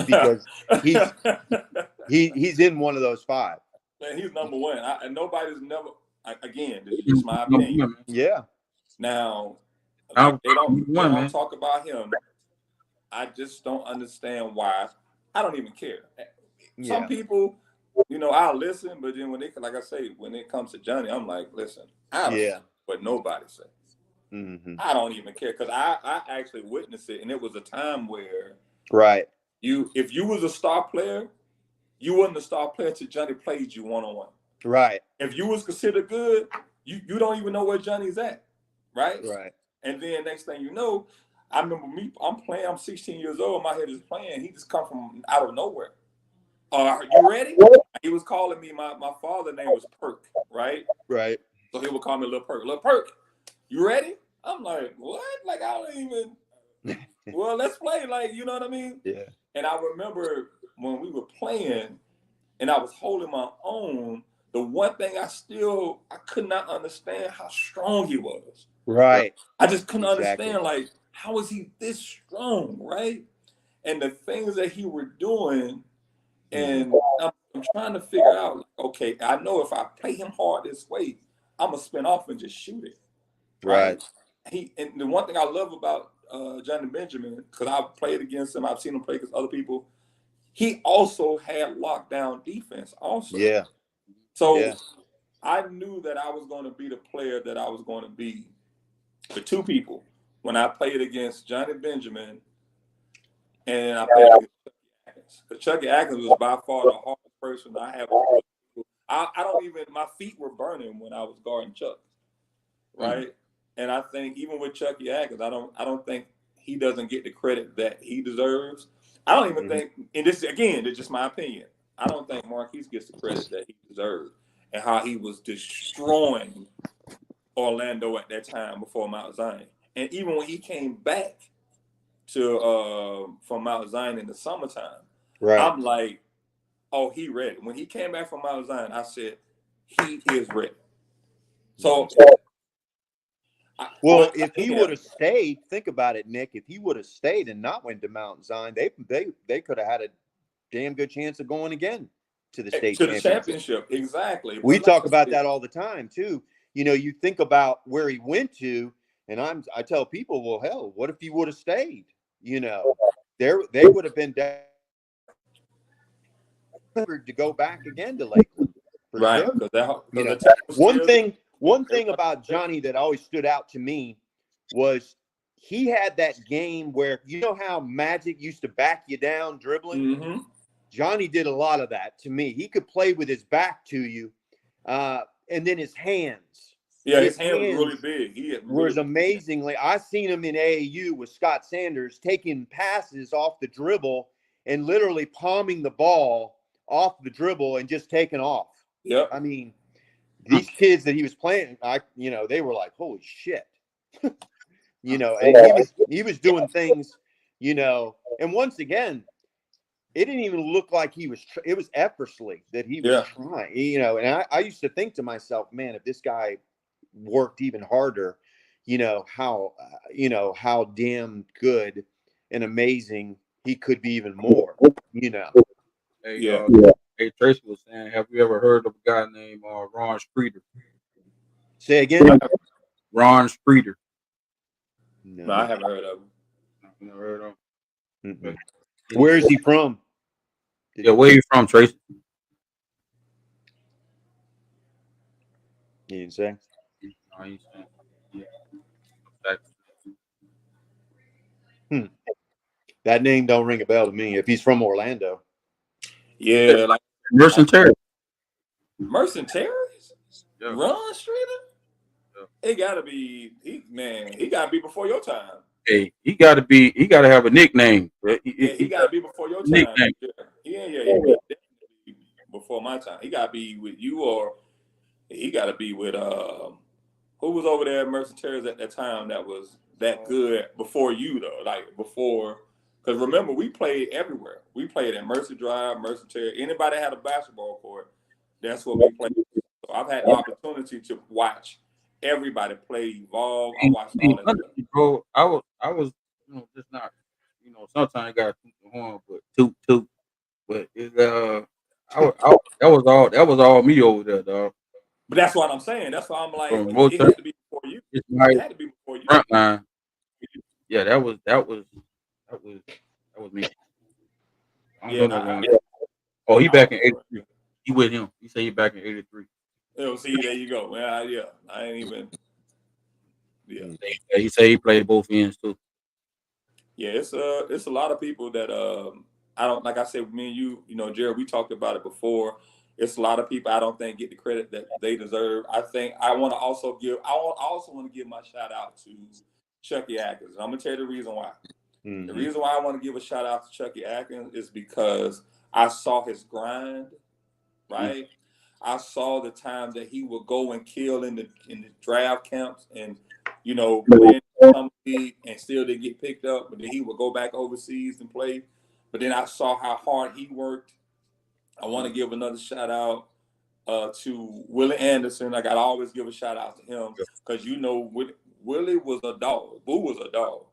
because he's in one of those 5. Man, he's number 1. And nobody's never. Again, this is just my opinion. Yeah. Now, like, they don't talk about him. I just don't understand why. I don't even care. Yeah. Some people, you know, I'll listen, but then when like I say, when it comes to Johnny, I'm like, listen, I don't care what nobody says. Mm-hmm. I don't even care because I actually witnessed it, and it was a time where if you was a star player, you wasn't a star player till Johnny played you one-on-one. Right. If you was considered good, you don't even know where Johnny's at. Right? Right. And then next thing you know, I remember I'm 16 years old, my head is playing. He just come from out of nowhere. Are you ready? He was calling me, my father's name was Perk, right? Right. So he would call me Little Perk. Little Perk, you ready? I'm like, what? Like, I don't even, well, let's play. Like, you know what I mean? Yeah. And I remember when we were playing and I was holding my own, the one thing I could not understand how strong he was. Right. I just couldn't understand, like, how is he this strong, right? And the things that he were doing, and I'm trying to figure out, like, okay, I know if I play him hard this way, I'm gonna spin off and just shoot it. Right. And the one thing I love about Johnny Benjamin, because I've played against him, I've seen him play against other people, he also had lockdown defense also. Yeah. So I knew that I was going to be the player that I was going to be for 2 people when I played against Johnny Benjamin and I played against Chucky Atkins. Because Chucky Atkins was by far the hardest person I have. I don't even, my feet were burning when I was guarding Chuck, right? And I think even with Chucky Atkins, I don't think he doesn't get the credit that he deserves. I don't even think, and this again, it's just my opinion, I don't think Marquise gets the credit that he deserves and how he was destroying Orlando at that time before Mount Zion. And even when he came back to from Mount Zion in the summertime, I'm like, oh, he ready. When he came back from Mount Zion, I said, he is ready. So, if he would have stayed, think about it, Nick. If he would have stayed and not went to Mount Zion, they could have had a damn good chance of going again to the state championship. Exactly. We talk about that all the time too. You know, you think about where he went to, and I tell people, well, hell, what if he would have stayed? You know, they would have been down to go back again to Lakeland. Right. Sure. One thing about Johnny that always stood out to me was he had that game where, you know how Magic used to back you down dribbling? Mm-hmm. Johnny did a lot of that to me. He could play with his back to you, and then his hands. Yeah, his hands was really big. He was amazingly. I seen him in AAU with Scott Sanders taking passes off the dribble and literally palming the ball off the dribble and just taking off. Yep. I mean, these kids that he was playing, they were like, holy shit. And he was doing things, and once again, it didn't even look like it was effortlessly that he was trying, and I used to think to myself, man, if this guy worked even harder, how damn good and amazing he could be even more, Hey, Tracy was saying, have you ever heard of a guy named Ron Streeter? Say again? Ron Streeter. No, I haven't heard of him. Never heard of him. Mm-hmm. Where is he from? Where you from, Tracy? You didn't say? No, he said, That name don't ring a bell to me. If he's from Orlando. Yeah, like Mercenary. Mercenaries? Yeah. Ron Streeter? Yeah. It gotta be he gotta be before your time. Hey, he gotta have a nickname. He gotta be before your time. Nickname. He definitely before my time. He gotta be with you, or he gotta be with who was over there at Mercenaries at that time that was that good before you though, like before. Because remember, we played everywhere. We played at Mercer Drive, Mercenary. Anybody had a basketball court, that's what we played. So I've had the opportunity to watch everybody play evolve. I watched all that stuff. Bro, I was, just not, sometimes you gotta toot the horn, but toot. But it, that was all me over there, dog. But that's what I'm saying. That's why I'm like, it had to be before you. It had to be before you. Front line. Yeah, that was me. I don't know no one. Oh, he back in 83. He with him. He said he back in 83. See, there you go. Yeah, I ain't even. Yeah, he said he played both ends too. Yeah, it's a lot of people that I don't, like I said, me and you, Jared, we talked about it before. It's a lot of people I don't think get the credit that they deserve. I think I also want to give my shout out to Chucky Atkins. And I'm gonna tell you the reason why. Mm-hmm. The reason why I want to give a shout out to Chucky Atkins is because I saw his grind, right? Mm-hmm. I saw the time that he would go and kill in the draft camps and play in some league and still didn't get picked up, but then he would go back overseas and play. But then I saw how hard he worked. I want to give another shout out to Willie Anderson. Like I always give a shout out to him because Willie was a dog. Boo was a dog.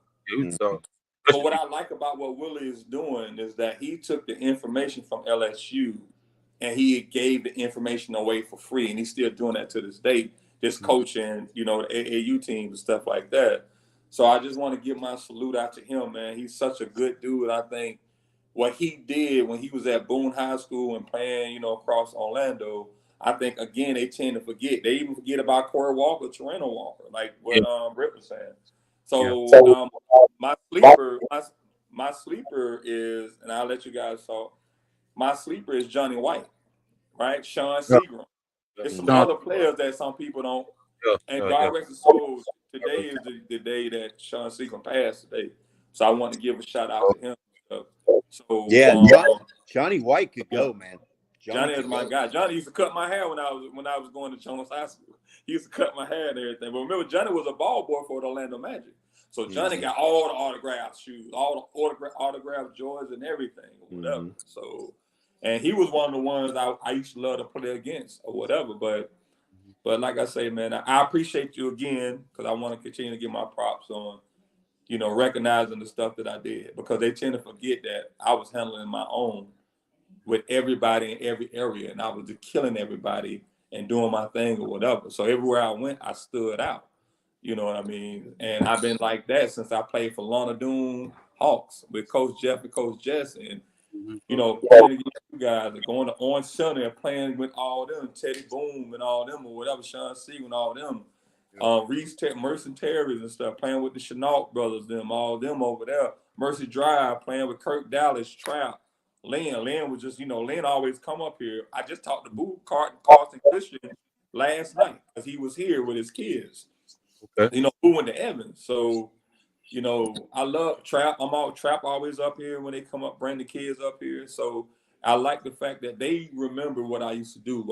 So, but what I like about what Willie is doing is that he took the information from LSU and he gave the information away for free, and he's still doing that to this day. Just coaching, the AAU teams and stuff like that. So I just want to give my salute out to him, man. He's such a good dude. I think what he did when he was at Boone High School and playing, across Orlando, I think, again, they tend to forget. They even forget about Corey Walker, Torreno Walker, like what Britt was saying. So my sleeper is, and I'll let you guys talk, my sleeper is Johnny White, right? Sean Seagram. There's some other players that some people don't. And God rest his soul, today is the day that Sean Seagram passed today. So I want to give a shout out to him. So Johnny White could go, man. Johnny is my guy. Johnny used to cut my hair when I was going to Jones High School. He used to cut my hair and everything. But remember, Johnny was a ball boy for the Orlando Magic. So Johnny got all the autograph shoes, all the autograph Jordans and everything, or whatever. So, and he was one of the ones I used to love to play against or whatever. But like I say, man, I appreciate you again because I want to continue to get my props on, recognizing the stuff that I did, because they tend to forget that I was handling my own with everybody in every area, and I was just killing everybody and doing my thing or whatever. So everywhere I went, I stood out. You know what I mean? And I've been like that since I played for Lorna Doone Hawks with Coach Jeff and Coach Jess, and playing against you guys and going to Orange Center and playing with all them, Teddy Boom and all them or whatever, Sean C and all them, Reese Mercenaries and stuff, playing with the Chenault brothers, all them over there. Mercy Drive, playing with Kirk Dallas, Trap. Lynn was just, Lynn always come up here. I just talked to Boo Carson Christian last night because he was here with his kids. Okay. Boo went to Evans. So, I love Trap. Trap always up here when they come up, bring the kids up here. So I like the fact that they remember what I used to do.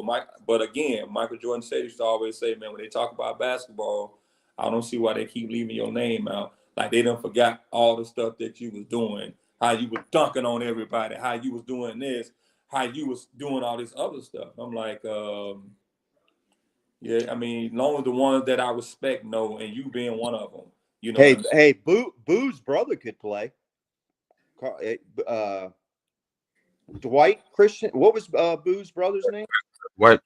But again, Michael Jordan said, used to always say, man, when they talk about basketball, I don't see why they keep leaving your name out. Like they done forgot all the stuff that you was doing, how you was dunking on everybody, how you was doing this, how you was doing all this other stuff. I'm like, yeah, I mean, long as the ones that I respect know, and you being one of them. Hey, Boo's brother could play. Dwight Christian. What was Boo's brother's name? Dwight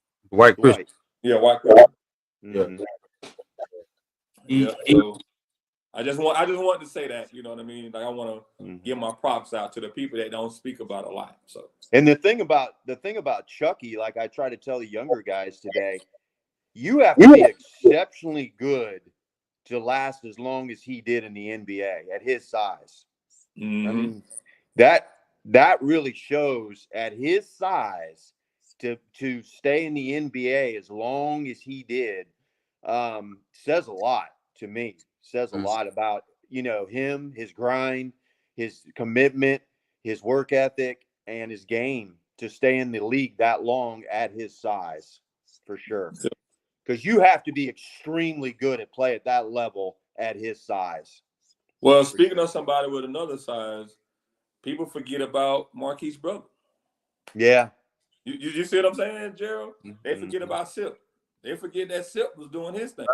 Christian. Yeah, White Christian. Mm-hmm. I just wanted to say that, you know what I mean? Like I want to give my props out to the people that don't speak about a lot. So, and the thing about Chucky, like I try to tell the younger guys today, you have to be exceptionally good to last as long as he did in the NBA at his size. I mean, that really shows at his size to stay in the NBA as long as he did, says a lot to me. Says a lot about, him, his grind, his commitment, his work ethic, and his game to stay in the league that long at his size, for sure. Because you have to be extremely good at play at that level at his size. Well, speaking of somebody with another size, people forget about Marquise' brother. Yeah. You see what I'm saying, Gerald? They forget about Sip. They forget that Sip was doing his thing.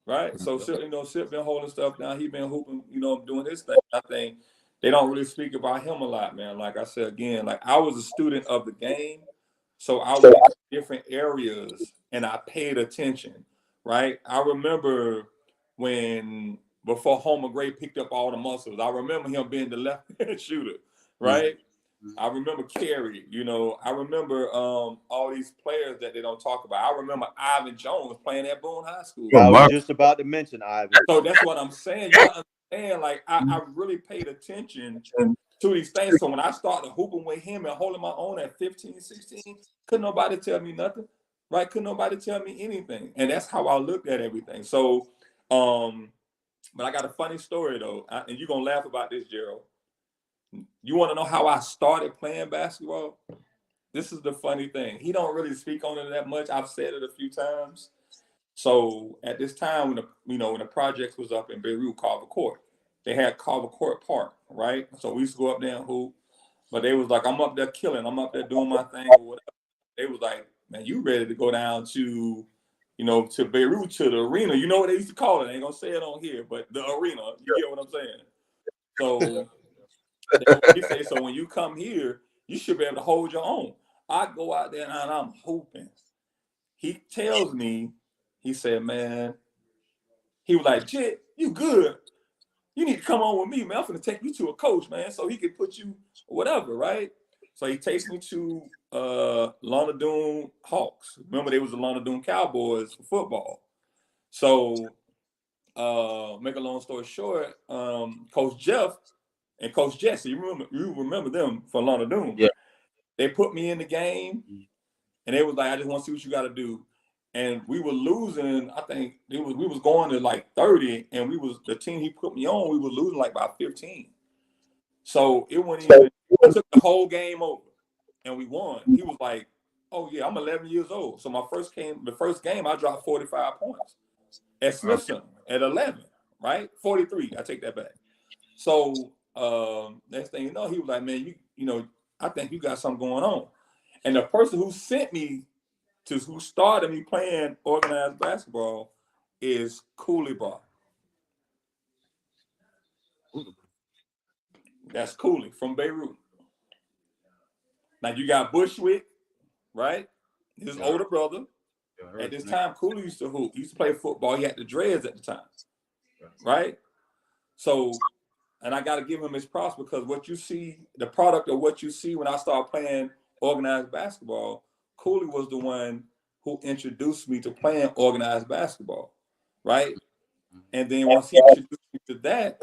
Right? So Sip been holding stuff down. He been hooping, doing his thing. I think they don't really speak about him a lot, man. Like I said again, like I was a student of the game, so I went to different areas and I paid attention. Right? I remember before Homer Gray picked up all the muscles, I remember him being the left-hand shooter, right? I remember Carey, I remember all these players that they don't talk about. I remember Ivan Jones playing at Boone High School. I was just about to mention Ivan. So that's what I'm saying. You gotta understand, like I really paid attention to these things. So when I started hooping with him and holding my own at 15, 16, couldn't nobody tell me nothing, right? Couldn't nobody tell me anything. And that's how I looked at everything. So, but I got a funny story though, and you're gonna laugh about this, Gerald. You want to know how I started playing basketball? This is the funny thing. He don't really speak on it that much. I've said it a few times. So at this time, when the projects was up in Beirut, Carver Court, they had Carver Court Park, right? So we used to go up there and hoop. But they was like, I'm up there killing. I'm up there doing my thing or whatever. They was like, man, you ready to go down to, to Beirut, to the arena. You know what they used to call it? I ain't going to say it on here, but the arena. You get what I'm saying? So he said, so when you come here, you should be able to hold your own. I go out there and I'm hooping. He tells me, he said, man, he was like, Jit, you good. You need to come on with me, man. I'm going to take you to a coach, man, so he can put you whatever, right? So he takes me to Lona Doone Hawks. Remember, they was the Lona Doone Cowboys for football. So make a long story short, Coach Jeff and Coach Jesse, you remember them from Lona Doone. Yeah. They put me in the game, and they was like, I just want to see what you got to do. And we were losing, I think we was going to like 30, and the team he put me on, we were losing like about 15. So it went even, I took the whole game over, and we won. He was like, oh yeah, I'm 11 years old. So the first game, I dropped 45 points at Smithson at 11, right? 43, I take that back. So next thing you know, he was like, man, I think you got something going on. And the person who sent me who started me playing organized basketball is Cooley Bar. That's Cooley from Beirut. Now you got Bushwick, right? His older brother. At this time, Cooley used to hoop. He used to play football. He had the dreads at the time, right? So, and I got to give him his props because what you see, the product of what you see when I started playing organized basketball, Cooley was the one who introduced me to playing organized basketball, right? And then once he introduced me to that,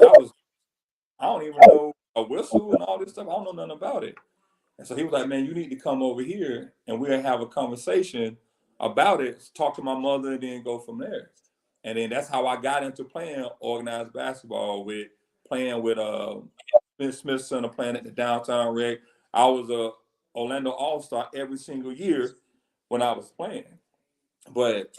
I don't even know a whistle and all this stuff. I don't know nothing about it. And so he was like, man, you need to come over here and we'll have a conversation about it, talk to my mother, and then go from there. And then that's how I got into playing organized basketball playing with Smith Center, playing at the downtown rec. I was a Orlando All-Star every single year when I was playing. But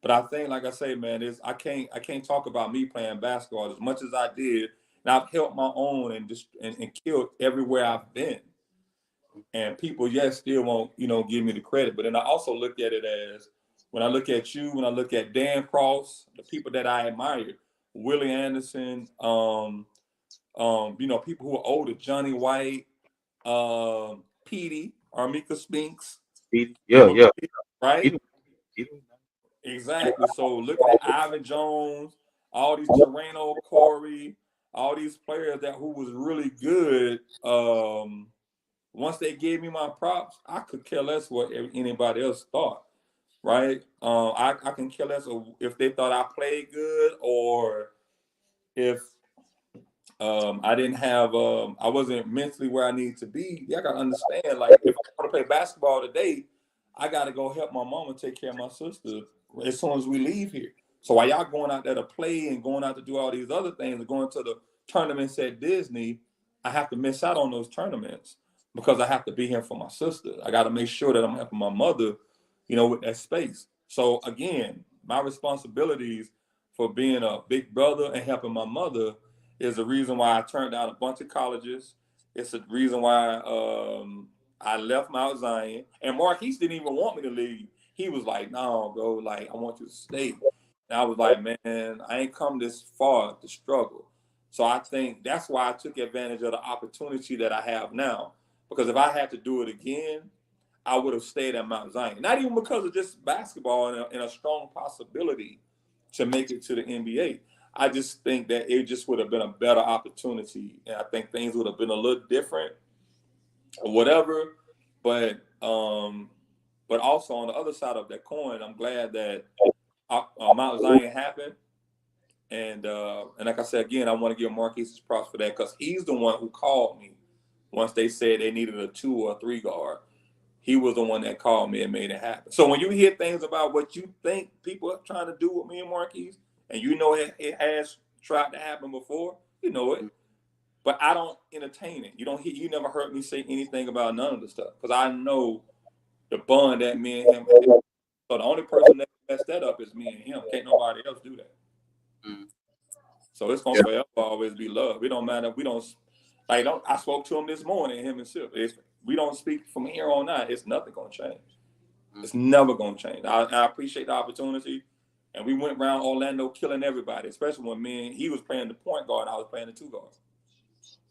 I think, like I say, man, I can't talk about me playing basketball as much as I did. And I've held my own and killed everywhere I've been. And people, yes, still won't, give me the credit. But then I also look at it as when I look at you, when I look at Dan Cross, the people that I admire, Willie Anderson, people who are older, Johnny White, Petey, Armika Spinks. Yeah. Right? Exactly. So looking at Ivan Jones, all these Torreno, Corey, all these players who was really good. Once they gave me my props, I could care less what anybody else thought. Right? I can care less if they thought I played good or if I didn't have I wasn't mentally where I needed to be. I gotta understand, like, if I want to play basketball today, I gotta go help my mom and take care of my sister as soon as we leave here. So while y'all going out there to play and going out to do all these other things and going to the tournaments at Disney, I have to miss out on those tournaments because I have to be here for my sister. I gotta make sure that I'm helping my mother, with that space. So again, my responsibilities for being a big brother and helping my mother is the reason why I turned down a bunch of colleges. It's the reason why I left Mount Zion. And Marquise didn't even want me to leave. He was like, no, bro, like, I want you to stay. And I was like, man, I ain't come this far to struggle. So I think that's why I took advantage of the opportunity that I have now. Because if I had to do it again, I would have stayed at Mount Zion. Not even because of just basketball and a strong possibility to make it to the NBA. I just think that it just would have been a better opportunity, and I think things would have been a little different, or whatever. But also on the other side of that coin, I'm glad that Mount Zion happened, and like I said again, I want to give Marquise his props for that because he's the one who called me once they said they needed a 2 or 3 guard. He was the one that called me and made it happen. So when you hear things about what you think people are trying to do with me and Marquise, and it has tried to happen before, it. But I don't entertain it. You never heard me say anything about none of the stuff because I know the bond that me and him have. So the only person that messed that up is me and him. Can't nobody else do that. So it's gonna forever always be love. It don't matter. We don't like. I spoke to him this morning. Him and Sip. We don't speak from here on out. It's nothing gonna change. It's never gonna change. I appreciate the opportunity. And we went around Orlando killing everybody, especially when he was playing the point guard, I was playing the 2 guard.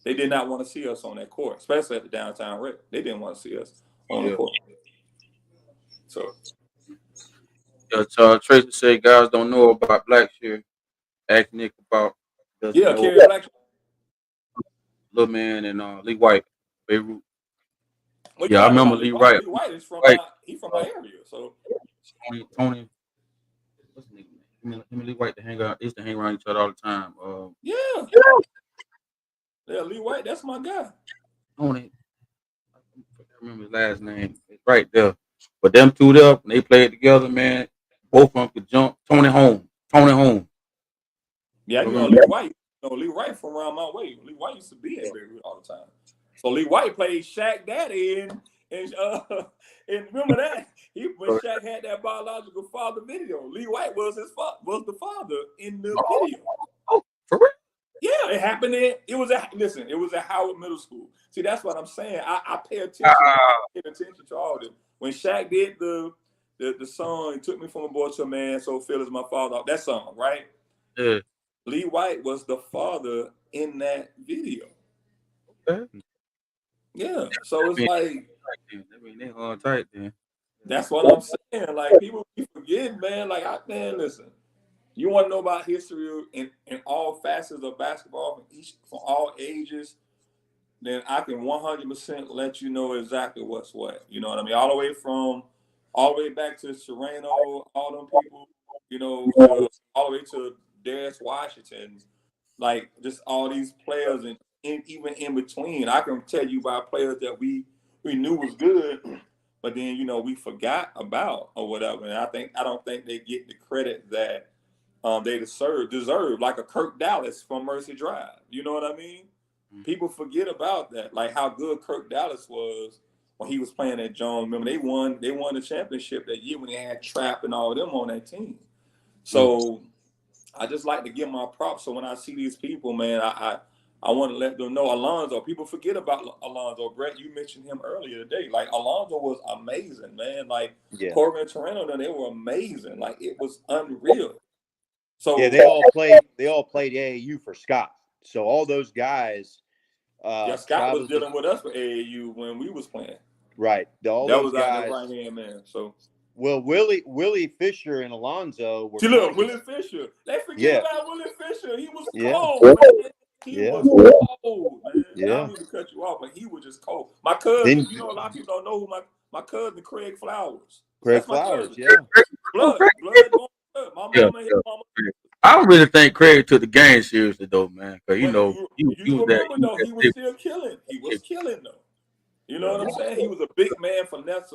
They did not want to see us on that court, especially at the downtown Rec. They didn't want to see us on the court. So, Tracy said guys don't know about Blackshear. Ask Nick about Kerry Blackshear. Little Man and Lee White, Beirut. Well, I remember Lee White. Lee White is from he's from my area, so Tony. What's his name? Him and Lee White they used to hang around each other all the time. Yeah, Lee White, that's my guy. Tony, I can't remember his last name. It's right there. But them two there, when they played together, man, both of them could jump. Tony Holmes. Yeah, Lee White. Lee White from around my way. Lee White used to be in Beirut all the time. So Lee White played Shaq Daddy and remember that when Shaq had that biological father video, Lee White was the father in the video. Oh, for real? Yeah, it happened. It was at Howard Middle School. See, that's what I'm saying. I pay attention. I pay attention to all this. When Shaq did the song, "Took Me From a Boy to a Man," so Phil is my father. That song, right? Yeah. Lee White was the father in that video. Okay. Yeah, so it's like they all tight then. That's what I'm saying. Like, people be forgetting, man. Like, listen. You want to know about history in all facets of basketball from all ages, then I can 100% let you know exactly what's what. You know what I mean? All the way back to Serrano, all them people, all the way to Darius Washington, like just all these players, and even in between, I can tell you about players that we knew was good, but then we forgot about or whatever. And I don't think they get the credit that they deserve, like a Kirk Dallas from Mercy Drive. You know what I mean? Mm-hmm. People forget about that, like how good Kirk Dallas was when he was playing at Jones. Remember, they won the championship that year when they had Trap and all of them on that team. So I just like to give my props. So when I see these people, man, I want to let them know. Alonzo, people forget about Alonzo. Brett, you mentioned him earlier today. Like, Alonzo was amazing, man. Like, Corbin and Toronto, they were amazing. Like, it was unreal. So yeah, they all played AAU for Scott. So all those guys. Scott was dealing with us for AAU when we was playing. Right. That was guys, out there right hand man. So Well, Willie Fisher and Alonzo were. See, look, Willie Fisher. They forget about Willie Fisher. He was cold, man. He was cold, man. I don't mean to cut you off, but he was just cold. My cousin, a lot of people don't know who my cousin Craig Flowers. That's my cousin. Blood. My mama, his mama. I don't really think Craig took the game seriously though, man. Because you remember though, he was still killing. He was killing though. You know what I'm saying? He was a big man, finesse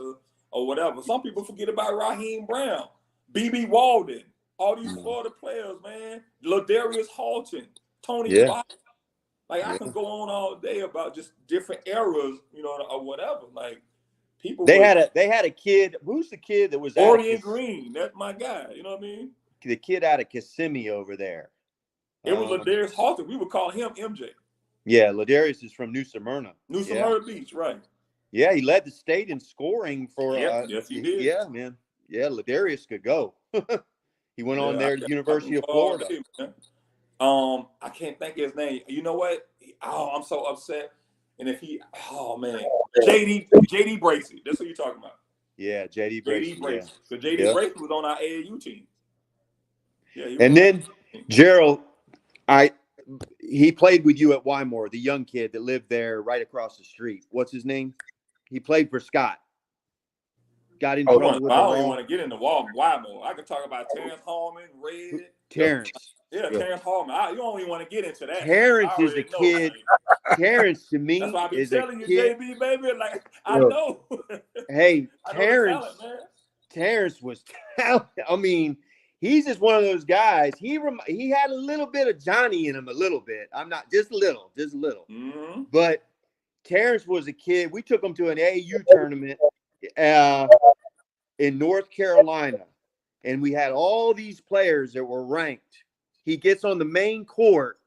or whatever. Some people forget about Raheem Brown, B.B. Walden, all these Florida players, man. Ladarius Halton, Tony Fox. Like I can go on all day about just different eras, or whatever. Like people. They had a kid. Who's the kid that was Orion Green? That's my guy. You know what I mean? The kid out of Kissimmee over there. It was Ladarius Halton. We would call him MJ. Yeah, Ladarius is from New Smyrna. New Smyrna Beach, right? Yeah, he led the state in scoring for. Yes, he did. Yeah, man. Yeah, Ladarius could go. He went on there to University of Florida. I can't think of his name. You know what? Oh, I'm so upset. And if JD Bracey. That's what you're talking about. Yeah, JD Bracey. So JD Bracey was on our AAU team. Yeah, and then Gerald, he played with you at Wymore, the young kid that lived there right across the street. What's his name? He played for Scott. Got in trouble with the I don't even want to get into Wymore. I can talk about Terrence Hallman, Red. Terrence. Terrence Hallman. You don't even want to get into that. Terrence is a kid. Terrence to me That's why I be is telling a you, kid. JB, baby. Like I know. Hey, Terrence. Terrence was talented. I mean, he's just one of those guys. He had a little bit of Johnny in him, a little bit. I'm not just a little. Mm-hmm. But Terrence was a kid. We took him to an AAU tournament in North Carolina, and we had all these players that were ranked. He gets on the main court.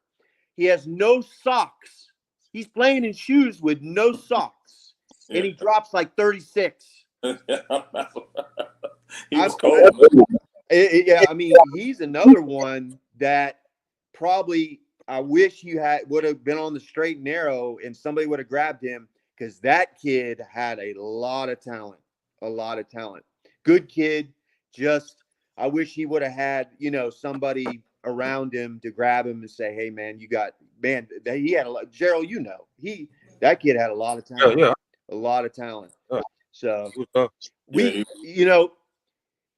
He has no socks. He's playing in shoes with no socks, and he drops like 36. He was cold. Yeah, I mean, he's another one that probably I wish would have been on the straight and narrow, and somebody would have grabbed him, because that kid had a lot of talent. Good kid. Just I wish he would have had somebody around him to grab him and say, "Hey, man, he had a lot." Gerald, that kid had a lot of talent. A lot of talent. So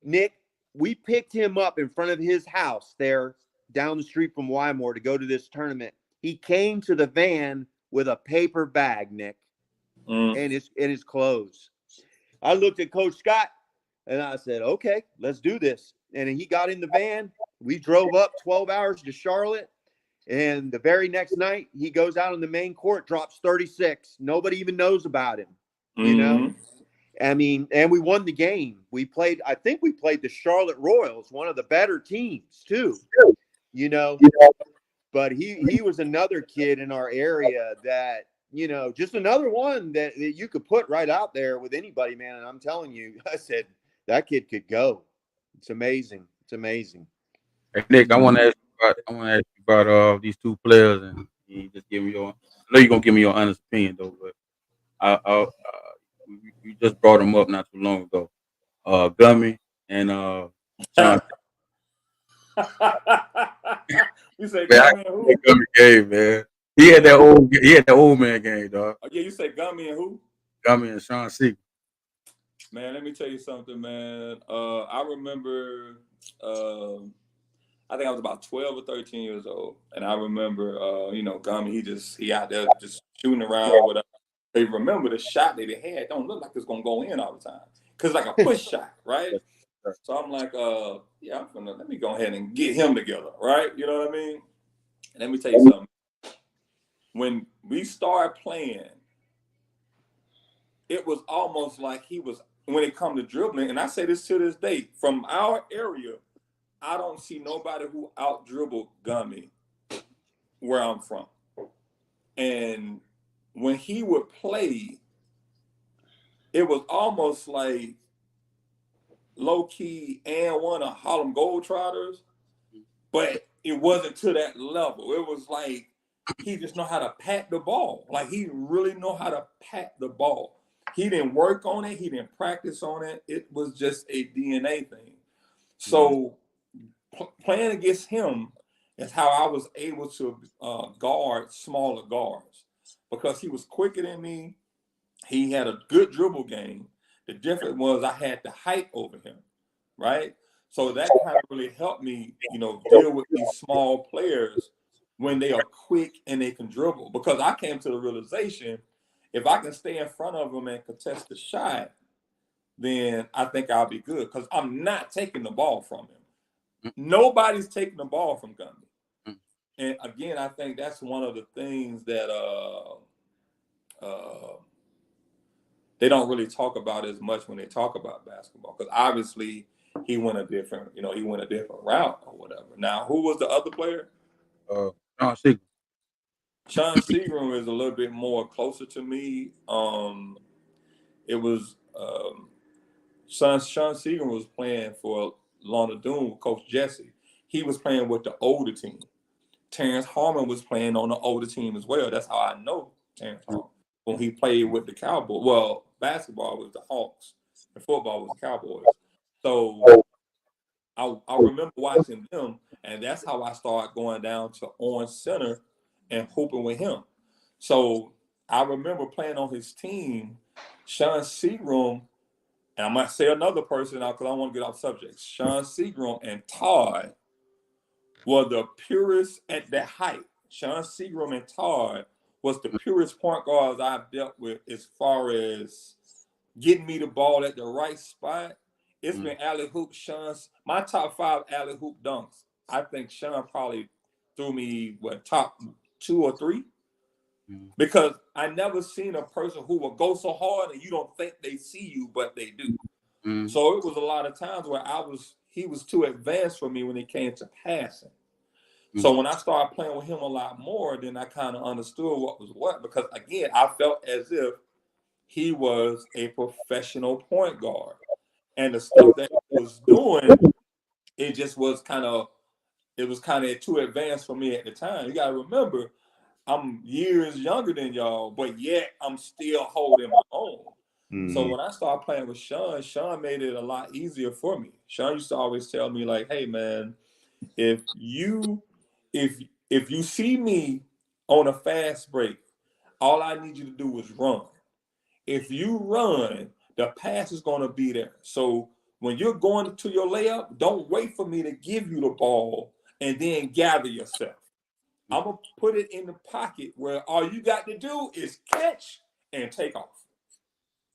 Nick, we picked him up in front of his house there down the street from Wymore to go to this tournament. He came to the van with a paper bag, Nick, and his clothes. I looked at Coach Scott and I said, "Okay, let's do this." And he got in the van. We drove up 12 hours to Charlotte. And the very next night, he goes out on the main court, drops 36. Nobody even knows about him, I mean, and we won the game. I think we played the Charlotte Royals, one of the better teams too, But he was another kid in our area that, just another one that you could put right out there with anybody, man. And I'm telling you, I said, that kid could go. It's amazing. Hey, Nick, I want to ask you about these two players, and you just give me I know you're gonna give me your honest opinion though, but you just brought them up not too long ago. Gummy and Sean. You say Gummy and who? Gummy game, man. He had that old man game, dog. Oh, yeah, you say Gummy and who? Gummy and Sean Seager. Man, let me tell you something, man. I remember, I think I was about 12 or 13 years old, and I remember, Gummy, he out there just shooting around or whatever. They remember the shot that he had don't look like it's gonna go in all the time, cause like a push shot, right? So I'm like, let me go ahead and get him together, right? You know what I mean? And let me tell you something. When we started playing, it was almost like he was, when it come to dribbling, and I say this to this day, from our area, I don't see nobody who out dribbled Gummy where I'm from. And when he would play, it was almost like low-key and one of Harlem Globetrotters, but it wasn't to that level. It was like he just know how to pat the ball. Like he really know how to pat the ball. He didn't work on it. He didn't practice on it. It was just a DNA thing. So playing against him is how I was able to guard smaller guards because he was quicker than me. He had a good dribble game. The difference was I had the height over him, right? So that kind of really helped me, deal with these small players when they are quick and they can dribble. Because I came to the realization, if I can stay in front of them and contest the shot, then I think I'll be good. Because I'm not taking the ball from him. Nobody's taking the ball from Gundy. And again, I think that's one of the things that they don't really talk about as much when they talk about basketball. Because obviously he went a different route or whatever. Now, who was the other player? Sean Seagram. Sean Seagram is a little bit more closer to me. It was Sean Seagram was playing for Lorna Doone with Coach Jesse. He was playing with the older team. Terrence Harmon was playing on the older team as well. That's how I know Terrence Harmon. When he played with the Cowboys. Well, basketball was the Hawks and football was the Cowboys. So I remember watching them, and that's how I started going down to Orange Center and hooping with him. So I remember playing on his team, Sean Seagram, and I might say another person now because I want to get off subject. Sean Seagram and Todd were the purest at that height. Sean Seagram and Todd was the purest point guards I've dealt with as far as getting me the ball at the right spot. It's been alley hoop, Sean's my top 5 alley hoop dunks. I think Sean probably threw me top 2 or 3 because I never seen a person who will go so hard and you don't think they see you, but they do. So it was a lot of times where he was too advanced for me when it came to passing. So when I started playing with him a lot more, then I kind of understood what was what, because again, I felt as if he was a professional point guard. And the stuff that he was doing, it just was kind of too advanced for me at the time. You got to remember, I'm years younger than y'all, but yet I'm still holding my own. So when I started playing with Sean made it a lot easier for me. Sean used to always tell me like, hey man, if you see me on a fast break, all I need you to do is run. If you run, the pass is going to be there. So when you're going to your layup, don't wait for me to give you the ball and then gather yourself. I'm going to put it in the pocket where all you got to do is catch and take off.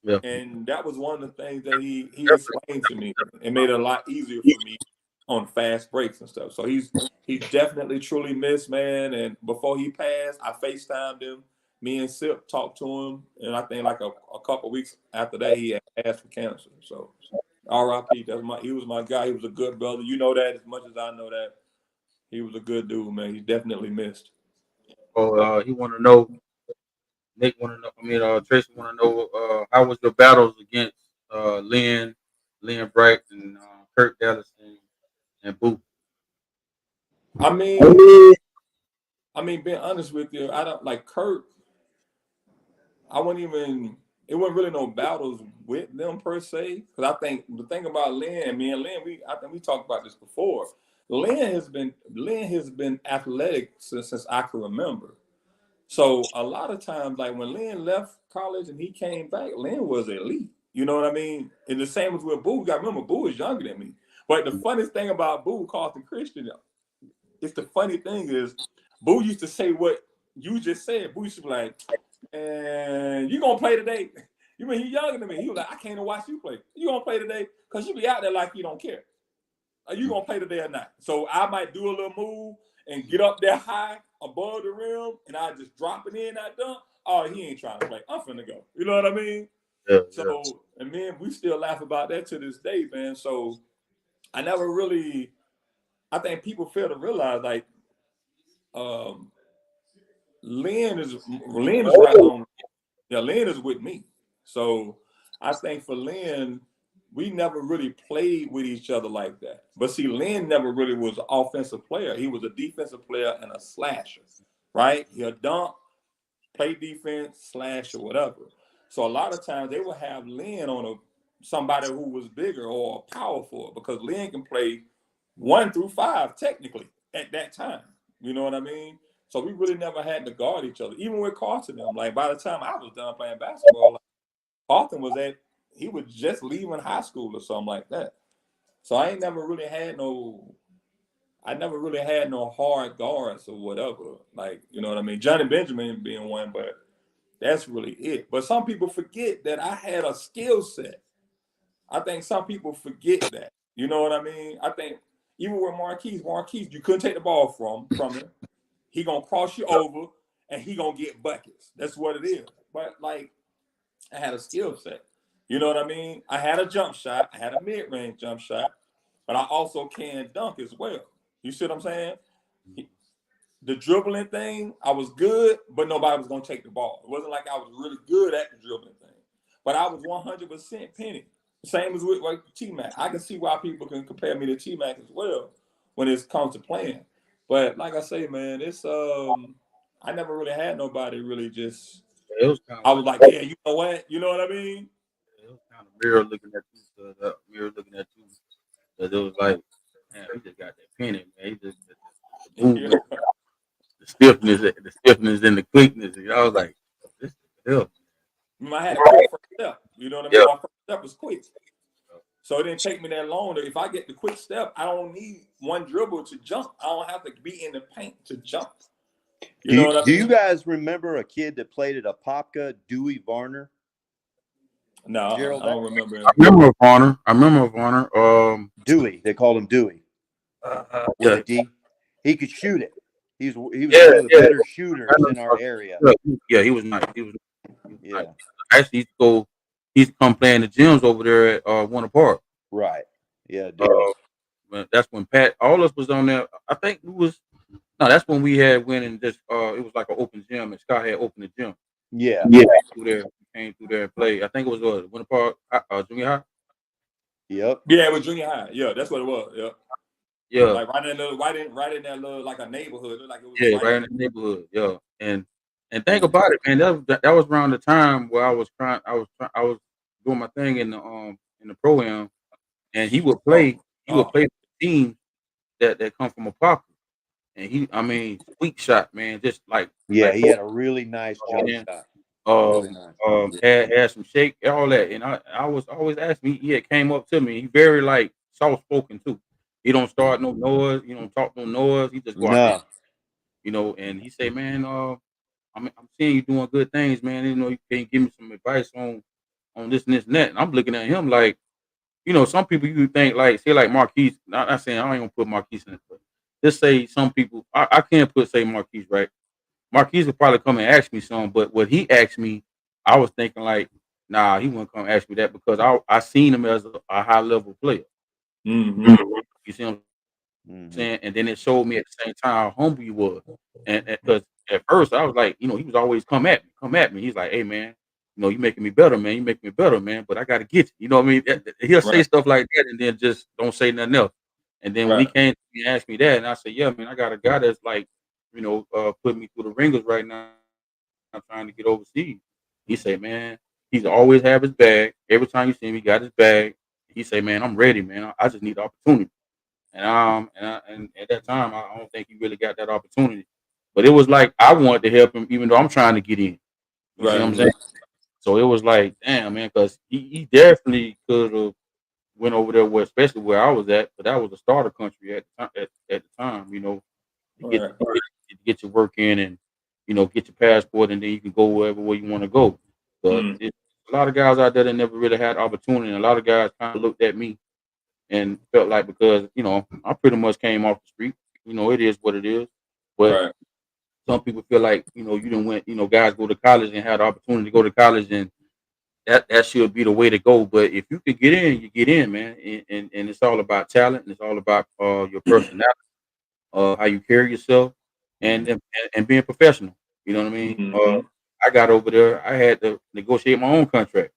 Yeah. And that was one of the things that he explained to me. It made it a lot easier for me on fast breaks and stuff. So he's definitely truly missed, man. And before he passed, I FaceTimed him. Me and Sip talked to him, and I think like a couple weeks after that, he had passed for cancer. So R.I.P. He was my guy. He was a good brother. You know that as much as I know that. He was a good dude, man. He's definitely missed. Oh, he want to know. Nick want to know. Tracy want to know how was your battles against Lynn Bright, and Kurt Dallas and Boo. I mean, being honest with you, I don't like Kurt. It wasn't really no battles with them per se. Because I think the thing about Lynn, me and Lynn, I think we talked about this before. Lynn has been athletic since I can remember. So a lot of times, like when Lynn left college and he came back, Lynn was elite. You know what I mean? And the same as with Boo. You got to remember, Boo is younger than me. But the funniest thing about Boo, Carlton Christian, the funny thing is, Boo used to say what you just said. Boo used to be like, and you gonna play today? You mean he younger than me? He was like, I can't watch you play. You gonna play today? Because you be out there like you don't care. Are you gonna play today or not? So I might do a little move and get up there high above the rim, and I just drop it in that dunk. Oh, he ain't trying to play. I'm finna go. You know what I mean? Yeah. So, and man, we still laugh about that to this day, man. So I never really. I think people fail to realize like, Lynn is right on. Yeah, Lynn is with me. So I think for Lynn, we never really played with each other like that. But see, Lynn never really was an offensive player. He was a defensive player and a slasher, right? He'll dunk, play defense, slash, or whatever. So a lot of times they will have Lynn on somebody who was bigger or powerful, because Lynn can play 1 through 5 technically at that time. You know what I mean? So we really never had to guard each other. Even with Carson, them, like by the time I was done playing basketball, like, Carson he was just leaving high school or something like that. So I never really had no hard guards or whatever. Like, you know what I mean? Johnny Benjamin being one, but that's really it. But some people forget that I had a skill set. I think some people forget that. You know what I mean? I think even with Marquise, you couldn't take the ball from him. He gonna cross you over and he gonna get buckets. That's what it is. But like, I had a skill set. You know what I mean? I had a jump shot. I had a mid-range jump shot, but I also can dunk as well. You see what I'm saying? The dribbling thing, I was good, but nobody was gonna take the ball. It wasn't like I was really good at the dribbling thing, but I was 100% Penny. Same as with like T-Mac. I can see why people can compare me to T-Mac as well when it comes to playing. But like I say, man, it's I never really had nobody really just. It was kind I of was like, like, yeah, you know what? You know what I mean? it was kind of mirror looking at you. Mirror looking at you. Because it was like, man, he just got that penny, man. He just the movement, Yeah. the stiffness and the quickness. And I was like, this is hell. I had a quick first step. You know what I mean? Yeah. My first step was quick. So it didn't take me that long. If I get the quick step, I don't need one dribble to jump. I don't have to be in the paint to jump. You know what I mean? Do you guys remember a kid that played at Apopka, Dewey Varner? No, Gerald, I don't remember him. I remember Varner. Dewey. They called him Dewey with Yeah, a D. He could shoot it. He was yeah, one of the yeah. better shooters in our area. Yeah, he was nice. He was Yeah. nice. Actually, he used to come play in the gyms over there at Warner Park. Right. Yeah, dude. That's when Pat, all of us was on there. I think we was, no, that's when we had went and just, it was like an open gym, and Scott had opened the gym. Yeah. Yeah. Came through there and played. I think it was Winter Park Junior High. Yep. Yeah, it was junior high. Yeah, that's what it was. Yeah. Yeah. Like right in that little like a neighborhood. Like it was Right in the neighborhood. Yeah. And think about it, man. That was around the time where I was doing my thing in the pro-am, and he would play for the team that come from a pocket. And sweet shot, man. Just like, yeah, he had a really nice jump shot. Really nice. Had some shake, all that. And I was always asking, he had came up to me. He very like soft spoken too. He don't start no noise, he don't talk no noise. He just go out there, and he say, man, I'm seeing you doing good things, man. You can give me some advice on this and this and that. And I'm looking at him like, some people you think like, say like Marquise. Not saying I ain't gonna put Marquise in it, but just say some people. I can't say Marquise, right? Marquise would probably come and ask me something, but what he asked me, I was thinking like, nah, he wouldn't come ask me that because I seen him as a high level player. Mm-hmm. You see what I'm saying? And then it showed me at the same time how humble he was. And because at first I was like, he was always come at me. He's like, hey man, you making me better, man. You making me better, man. But I got to get you. You know what I mean? He'll say stuff like that and then just don't say nothing else. And then when he came to me and asked me that, and I said, yeah, man, I got a guy that's like, putting me through the ringers right now. I'm trying to get overseas. He said, man, he's always have his bag. Every time you see him, he got his bag. He said, man, I'm ready, man. I just need the opportunity. And at that time, I don't think he really got that opportunity. But it was like I wanted to help him, even though I'm trying to get in. You see what I'm saying? So it was like, damn, man, because he definitely could have went over there, especially where I was at. But that was a starter country at the time. To get your work in and get your passport, and then you can go wherever way you want to go. But a lot of guys out there that never really had opportunity, and a lot of guys kind of looked at me and felt like because I pretty much came off the street. It is what it is. But some people feel like you didn't went. Guys go to college and had the opportunity to go to college, and that should be the way to go. But if you could get in, you get in, man. And it's all about talent, and it's all about your personality, how you carry yourself, and being professional. You know what I mean? Mm-hmm. I got over there. I had to negotiate my own contract.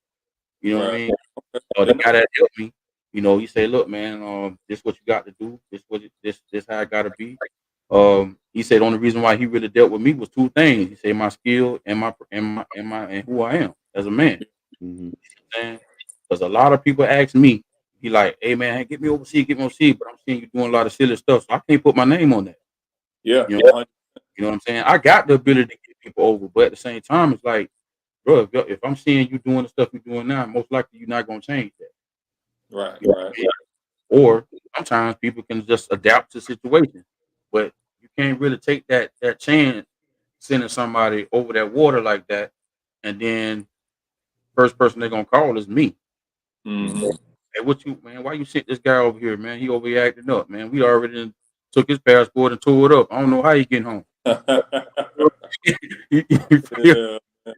You know what I mean? The guy that helped me, he said, "Look, man, this what you got to do. This how I got to be." He said the only reason why he really dealt with me was two things. He said my skill and who I am. as a man. Mm-hmm. Because a lot of people ask me, he like, hey man, get me overseas, but I'm seeing you doing a lot of silly stuff, so I can't put my name on that. Yeah, you know, you know what I'm saying? I got the ability to get people over, but at the same time, it's like, bro, if I'm seeing you doing the stuff you're doing now, most likely you're not gonna change that. right, You know right. what I mean? Or sometimes people can just adapt to situations, but you can't really take that chance sending somebody over that water like that, and then first person they're gonna call is me. Mm-hmm. Hey, what you man? Why you sent this guy over here, man? He over here acting up, man. We already took his passport and tore it up. I don't know how he getting home. Yeah.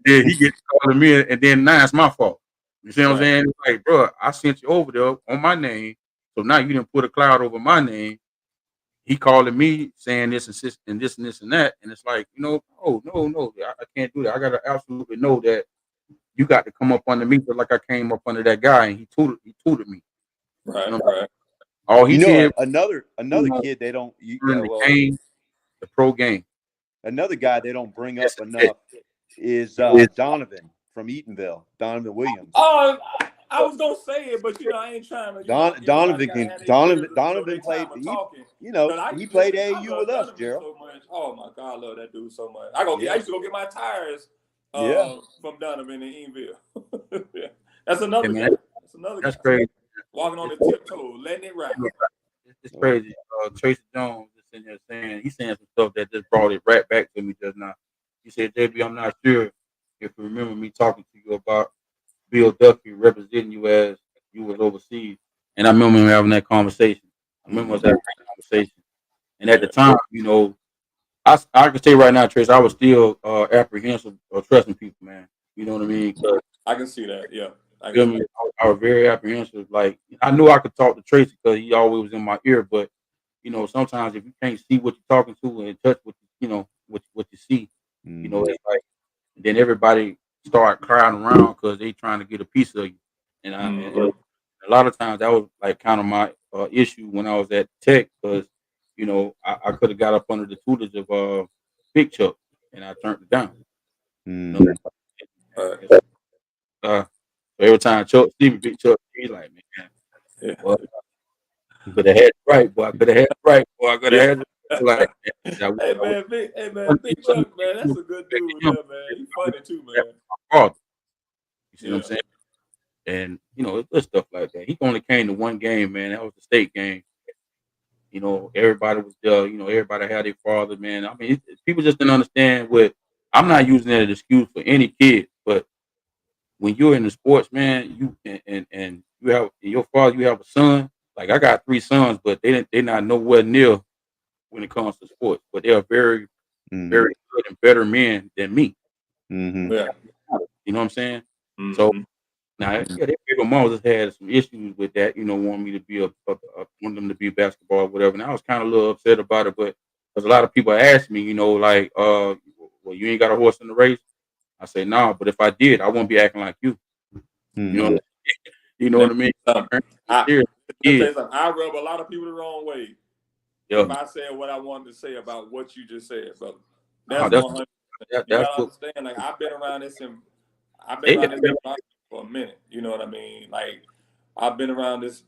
Then he gets calling me, and then now it's my fault. You see what I'm Right. saying? It's like, bro, I sent you over there on my name, so now you didn't put a cloud over my name. He calling me saying this and this and this and that, and it's like, oh no, I can't do that. I gotta absolutely know that you got to come up under me, just like I came up under that guy, and he tutored me. Right. You know, Right. all he did, Another was kid they don't. learn the game, the pro game. Another guy they don't bring up That's it. enough is Donovan from Eatonville. Donovan Williams. Oh, I was gonna say it, but I ain't trying to. Everybody gotta have their Donovan played. talking. He played I AAU love with us, Donovan Gerald. so much. Oh my God, I love that dude so much. Yeah. I used to go get my tires Yeah. from Donovan in Eatonville. Yeah. That's another man, guy. That's another That's guy. crazy. Walking on the tiptoe, letting it ride. It's crazy. Tracy Jones is in there he's saying some stuff that just brought it right back to me just now. He said, JB, I'm not sure if you remember me talking to you about Bill Duffy representing you as you was overseas. And I remember him having that conversation. I remember us having that conversation. And at the time, I can say right now, Trace, I was still apprehensive of trusting people, man. You know what I mean? I can see that. Yeah. Feel me? I was very apprehensive. Like I knew I could talk to Tracy because he always was in my ear, but sometimes if you can't see what you're talking to and touch what you see, it's like then everybody start crowding around because they trying to get a piece of you. And a lot of times that was like kind of my issue when I was at Tech because I could have got up under the tutelage of Big Chuck and I turned it down. So every time Chuck see me, Big Chuck, he's like, man, well, could have had it right, boy. I could have had it right, boy. I could have had it like. Big Chuck, man, that's a good dude. Yeah, man, he's funny too, man. You see what I'm saying? And it's stuff like that. He only came to one game, man. That was the state game. Everybody was there. Everybody had their father, man. I mean, people just didn't understand what. I'm not using that as an excuse for any kid, but when you're in the sports, man, you and you have your father, you have a son. Like I got 3 sons, but they're not nowhere near when it comes to sports. But they are very, very good and better men than me. Mm-hmm. Yeah. You know what I'm saying? Mm-hmm. So now, their baby mama just had some issues with that. Want me to be want them to be basketball or whatever. And I was kind of a little upset about it, but because a lot of people asked me, like, well, you ain't got a horse in the race. I say no, but if I did, I wouldn't be acting like you. Mm-hmm. You know what I mean? Let me tell you something. I rub a lot of people the wrong way if I said what I wanted to say about what you just said, brother. That's 100%. You gotta understand. Like I've been around this for a minute. You know what I mean? Like I've been around this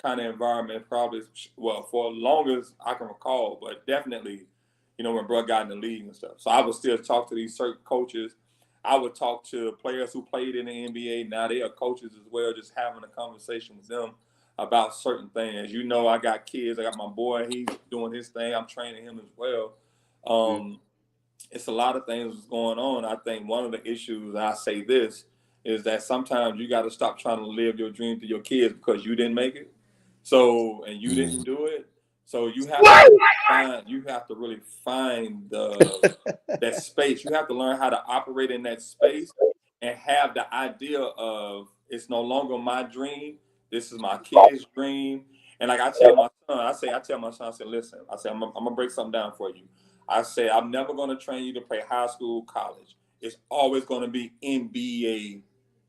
kind of environment probably for as long as I can recall, but definitely, when bro got in the league and stuff. So I would still talk to these certain coaches. I would talk to players who played in the NBA. Now they are coaches as well, just having a conversation with them about certain things. I got kids. I got my boy. He's doing his thing. I'm training him as well. It's a lot of things that's going on. I think one of the issues, I say this, is that sometimes you got to stop trying to live your dream to your kids because you didn't make it. And you didn't do it. So you have to really find that space. You have to learn how to operate in that space and have the idea of it's no longer my dream. This is my kid's dream. And like I tell my son, listen, I'm gonna break something down for you. I say I'm never gonna train you to play high school, college. It's always gonna be NBA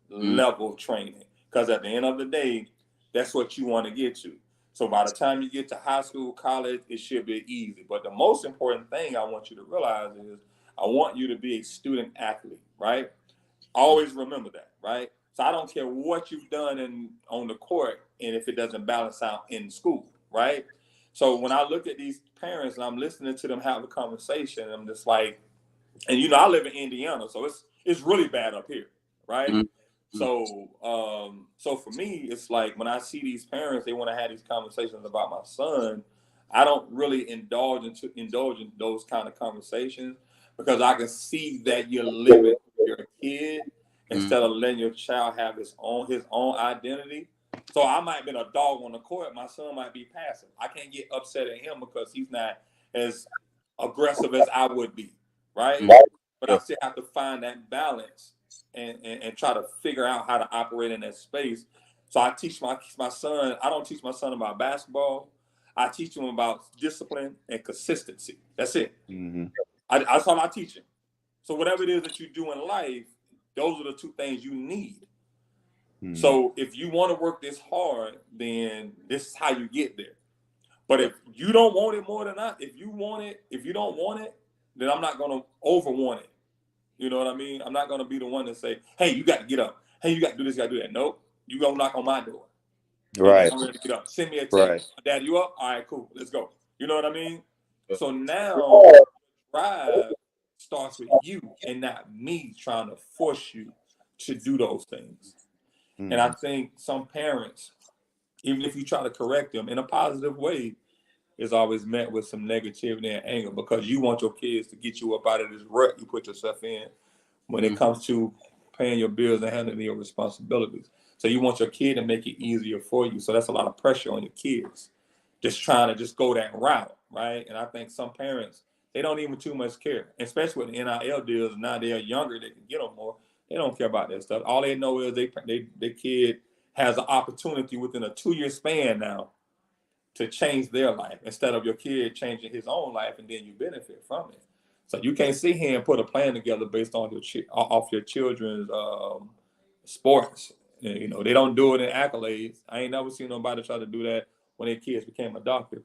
level training. Because at the end of the day, that's what you want to get to. So by the time you get to high school, college, it should be easy. But the most important thing I want you to realize is I want you to be a student athlete, right? Always remember that, right? So I don't care what you've done on the court, and if it doesn't balance out in school, right? So when I look at these parents and I'm listening to them have a conversation, I'm just like, and I live in Indiana, so it's really bad up here, right? Mm-hmm. So for me, it's like when I see these parents, they want to have these conversations about my son. I don't really indulge in those kind of conversations because I can see that you're living your kid instead of letting your child have his own identity. So I might have been a dog on the court. My son might be passive. I can't get upset at him because he's not as aggressive as I would be, right? But I still have to find that balance and try to figure out how to operate in that space. So I teach my son. I don't teach my son about basketball. I teach him about discipline and consistency. That's it. Mm-hmm. That's all I teach him. So whatever it is that you do in life, those are the two things you need. Mm-hmm. So if you want to work this hard, then this is how you get there. But if you don't want it more than if you don't want it, then I'm not going to over want it. You know what I mean? I'm not going to be the one to say, hey, you got to get up. Hey, you got to do this, you got to do that. Nope. You go knock on my door. Right. I'm ready to get up. Send me a text. Right. Dad, you up? All right, cool. Let's go. You know what I mean? So now drive starts with you and not me trying to force you to do those things. Mm-hmm. And I think some parents, even if you try to correct them in a positive way, is always met with some negativity and anger because you want your kids to get you up out of this rut you put yourself in when it comes to paying your bills and handling your responsibilities. So you want your kid to make it easier for you. So that's a lot of pressure on your kids. Just trying to just go that route, right? And I think some parents, they don't even too much care, especially with the NIL deals. Now they're younger, they can get them more. They don't care about that stuff. All they know is their kid has an opportunity within a 2-year span now to change their life instead of your kid changing his own life and then you benefit from it. So you can't sit here and put a plan together based on off your children's sports. And, they don't do it in accolades. I ain't never seen nobody try to do that when their kids became a doctor.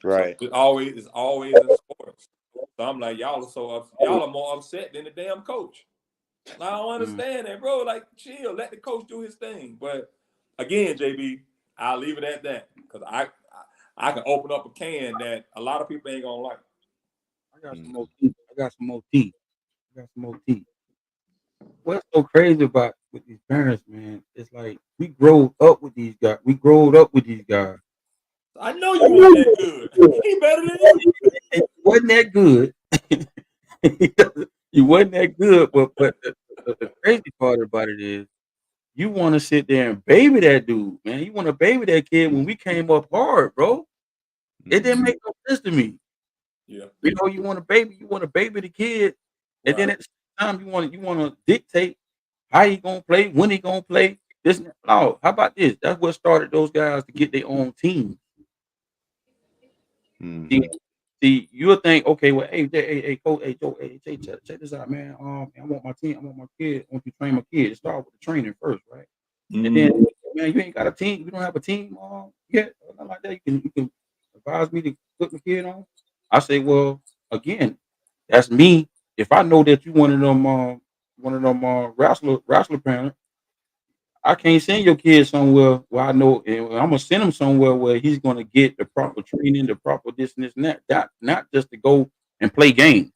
Right. So it's always in sports. So I'm like, y'all are more upset than the damn coach. I don't understand that, bro. Like, chill, let the coach do his thing. But again, JB, I'll leave it at that because I can open up a can that a lot of people ain't gonna like. I got some more tea. What's so crazy about with these parents, man? It's like we growed up with these guys. I know you weren't that good. He better than you. He wasn't that good. He wasn't that good. But the crazy part about it is you want to sit there and baby that dude, man. You want to baby that kid when we came up hard, bro. It didn't make no sense to me. Yeah. You want to baby the kid, and then at the same time you want to dictate how he gonna play, when he gonna play. This no, how about this? That's what started those guys to get their own team. Mm-hmm. See, you'll think, okay, well, hey, coach, hey, Joe, hey, check this out, man. I want my team, I want my kid, I want you to train my kid. Start with the training first, right? Mm-hmm. And then, man, you ain't got a team, you don't have a team, yet, nothing like that. You can advise me to put my kid on. I say, well, again, that's me. If I know that you one of them wrestler parents, I can't send your kid somewhere where I know, and I'm gonna send him somewhere where he's gonna get the proper training, the proper this and this and that. Not just to go and play games.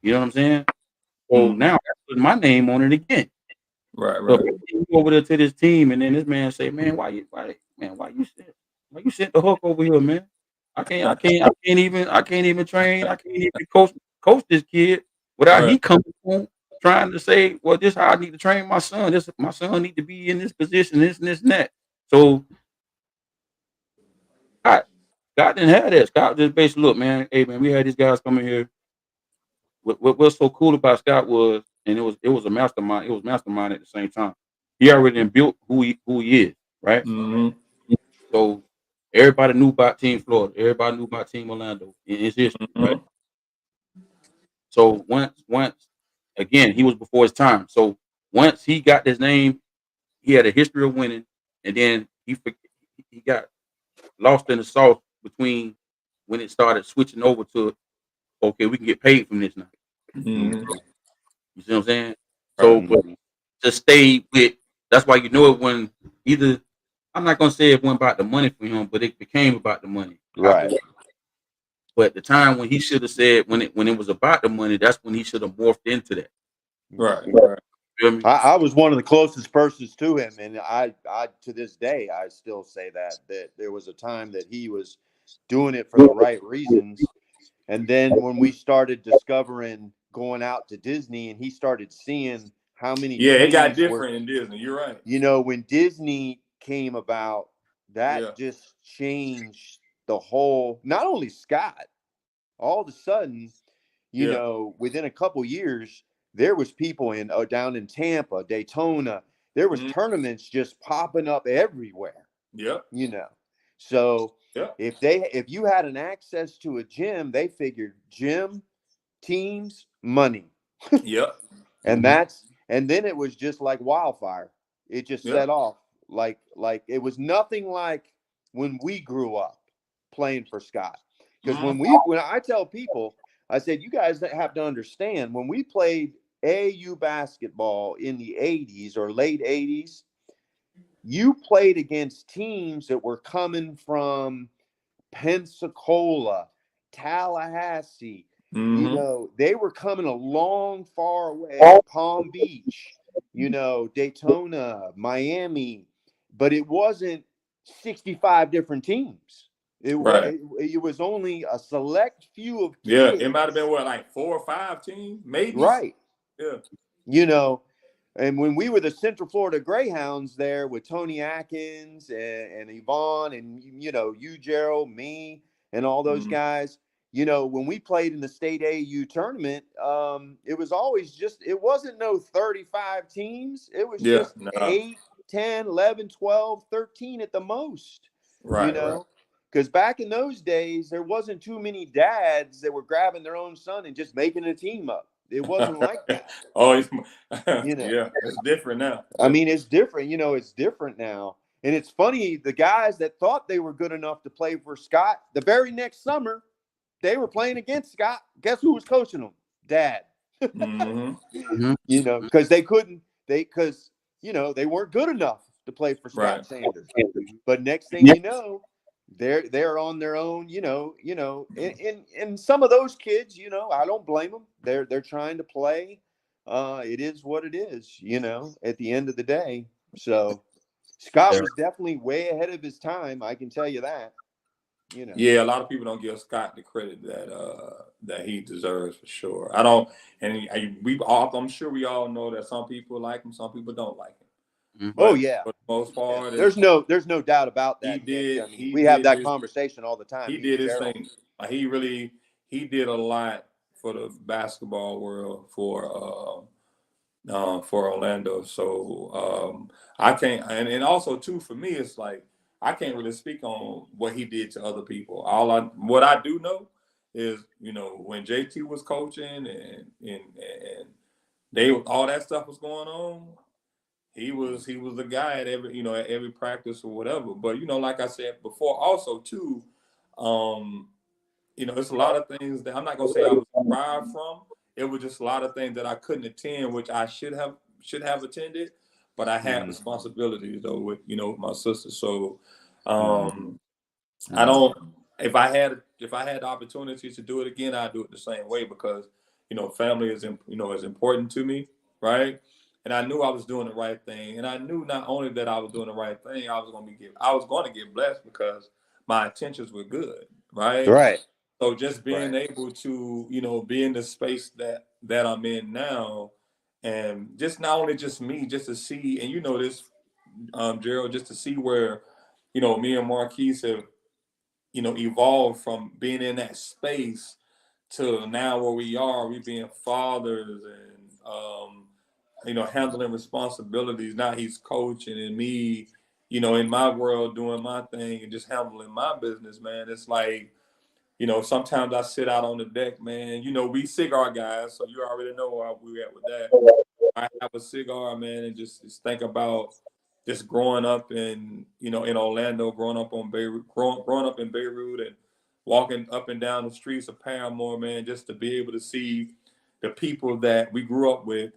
You know what I'm saying? So now I put my name on it again. Right. So you go over there to this team, and then this man say, "Man, why you sent the hook over here, man? I can't even train. I can't even coach this kid without he coming home trying to say, well, this is how I need to train my son. My son need to be in this position, this and this and that. So Scott didn't have that. Scott just basically, look, man, hey man, we had these guys coming here. What's so cool about Scott was, and it was a mastermind. It was mastermind at the same time. He already built who he is, right? Mm-hmm. So everybody knew about Team Florida. Everybody knew about Team Orlando. It's history, right? So once again, he was before his time. So once he got his name, he had a history of winning, and then he got lost in the sauce between when it started switching over to, okay, we can get paid from this now. Mm-hmm. You see what I'm saying? So, just stayed with. That's why you know it when either. I'm not gonna say it went about the money for him, but it became about the money. Right. But the time when he should have said when it was about the money, that's when he should have morphed into that. Right. You feel me? I was one of the closest persons to him, and I to this day I still say that there was a time that he was doing it for the right reasons, and then when we started discovering going out to Disney, and he started seeing how many it got teams different in Disney. You're right. You know, when Disney came about, that just changed the whole. Not only Scott, all of a sudden, you know, within a couple years, there was people down in Tampa, Daytona. There was tournaments just popping up everywhere. Yep. You know, so if you had an access to a gym, they figured gym, teams, money. Yep. And then it was just like wildfire. It just set off like it was nothing like when we grew up playing for Scott. Because when I tell people, I said, you guys have to understand, when we played AAU basketball in the 80s or late 80s, you played against teams that were coming from Pensacola, Tallahassee. You know, they were coming a long, far away. Palm Beach, you know, Daytona, Miami, but it wasn't 65 different teams. It was only a select few of kids. Yeah, it might have been like 4 or 5 teams, maybe. Right. Yeah. You know, and when we were the Central Florida Greyhounds there with Tony Atkins and Yvonne and, you know, you, Gerald, me, and all those guys, you know, when we played in the state AU tournament, it was always just, it wasn't no 35 teams. It was just 8, 10, 11, 12, 13 at the most, you know, because back in those days, there wasn't too many dads that were grabbing their own son and just making a team up. It wasn't like that. You know, it's different now. I mean, it's different. You know, it's different now. And it's funny, the guys that thought they were good enough to play for Scott, the very next summer, they were playing against Scott. Guess who was coaching them? Dad. You know, because you know, they weren't good enough to play for Scott Sanders. But next thing you know, they're on their own, you know, and some of those kids, you know, I don't blame them. They're trying to play. It is what it is, you know, at the end of the day. So Scott was definitely way ahead of his time. I can tell you that. You know. Yeah, a lot of people don't give Scott the credit that he deserves for sure. I don't, and I'm sure we all know that some people like him, some people don't like him. Oh yeah, for the most part, there's no doubt about that. We have that conversation all the time. He did his thing. He did a lot for the basketball world for Orlando. So I can't, and also too for me, it's like I can't really speak on what he did to other people. What I do know is, you know, when JT was coaching and they all that stuff was going on, he was the guy at every practice or whatever. But you know, like I said before, also too, you know, it's a lot of things that I'm not gonna say I was deprived from. It was just a lot of things that I couldn't attend, which I should have attended, but I had responsibilities though with my sister. So I don't. If I had the opportunity to do it again, I'd do it the same way because family is important to me, right? And I knew I was doing the right thing, and I knew not only that I was doing the right thing, I was going to get blessed because my intentions were good, right? Right. So just being able to, be in the space that I'm in now, and just not only just me, just to see, and this, Gerald, just to see where, me and Marquise have, evolved from being in that space to now where we are, we being fathers and, handling responsibilities. Now he's coaching and me, in my world doing my thing and just handling my business, man. It's like, sometimes I sit out on the deck, man. We cigar guys, so you already know where we at with that. I have a cigar, man, and just think about just growing up in Orlando, growing up in Beirut, and walking up and down the streets of Paramore, man, just to be able to see the people that we grew up with,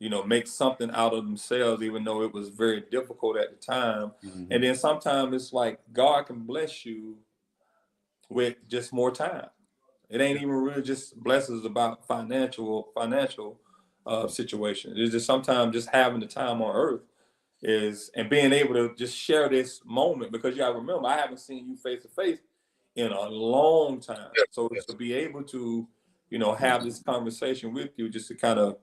make something out of themselves, even though it was very difficult at the time. Mm-hmm. And then sometimes it's like God can bless you with just more time. It ain't even really just blessings about financial situation. It's just sometimes just having the time on earth and being able to just share this moment, because you gotta remember, I haven't seen you face to face in a long time. So to be able to, have this conversation with you, just to kind of,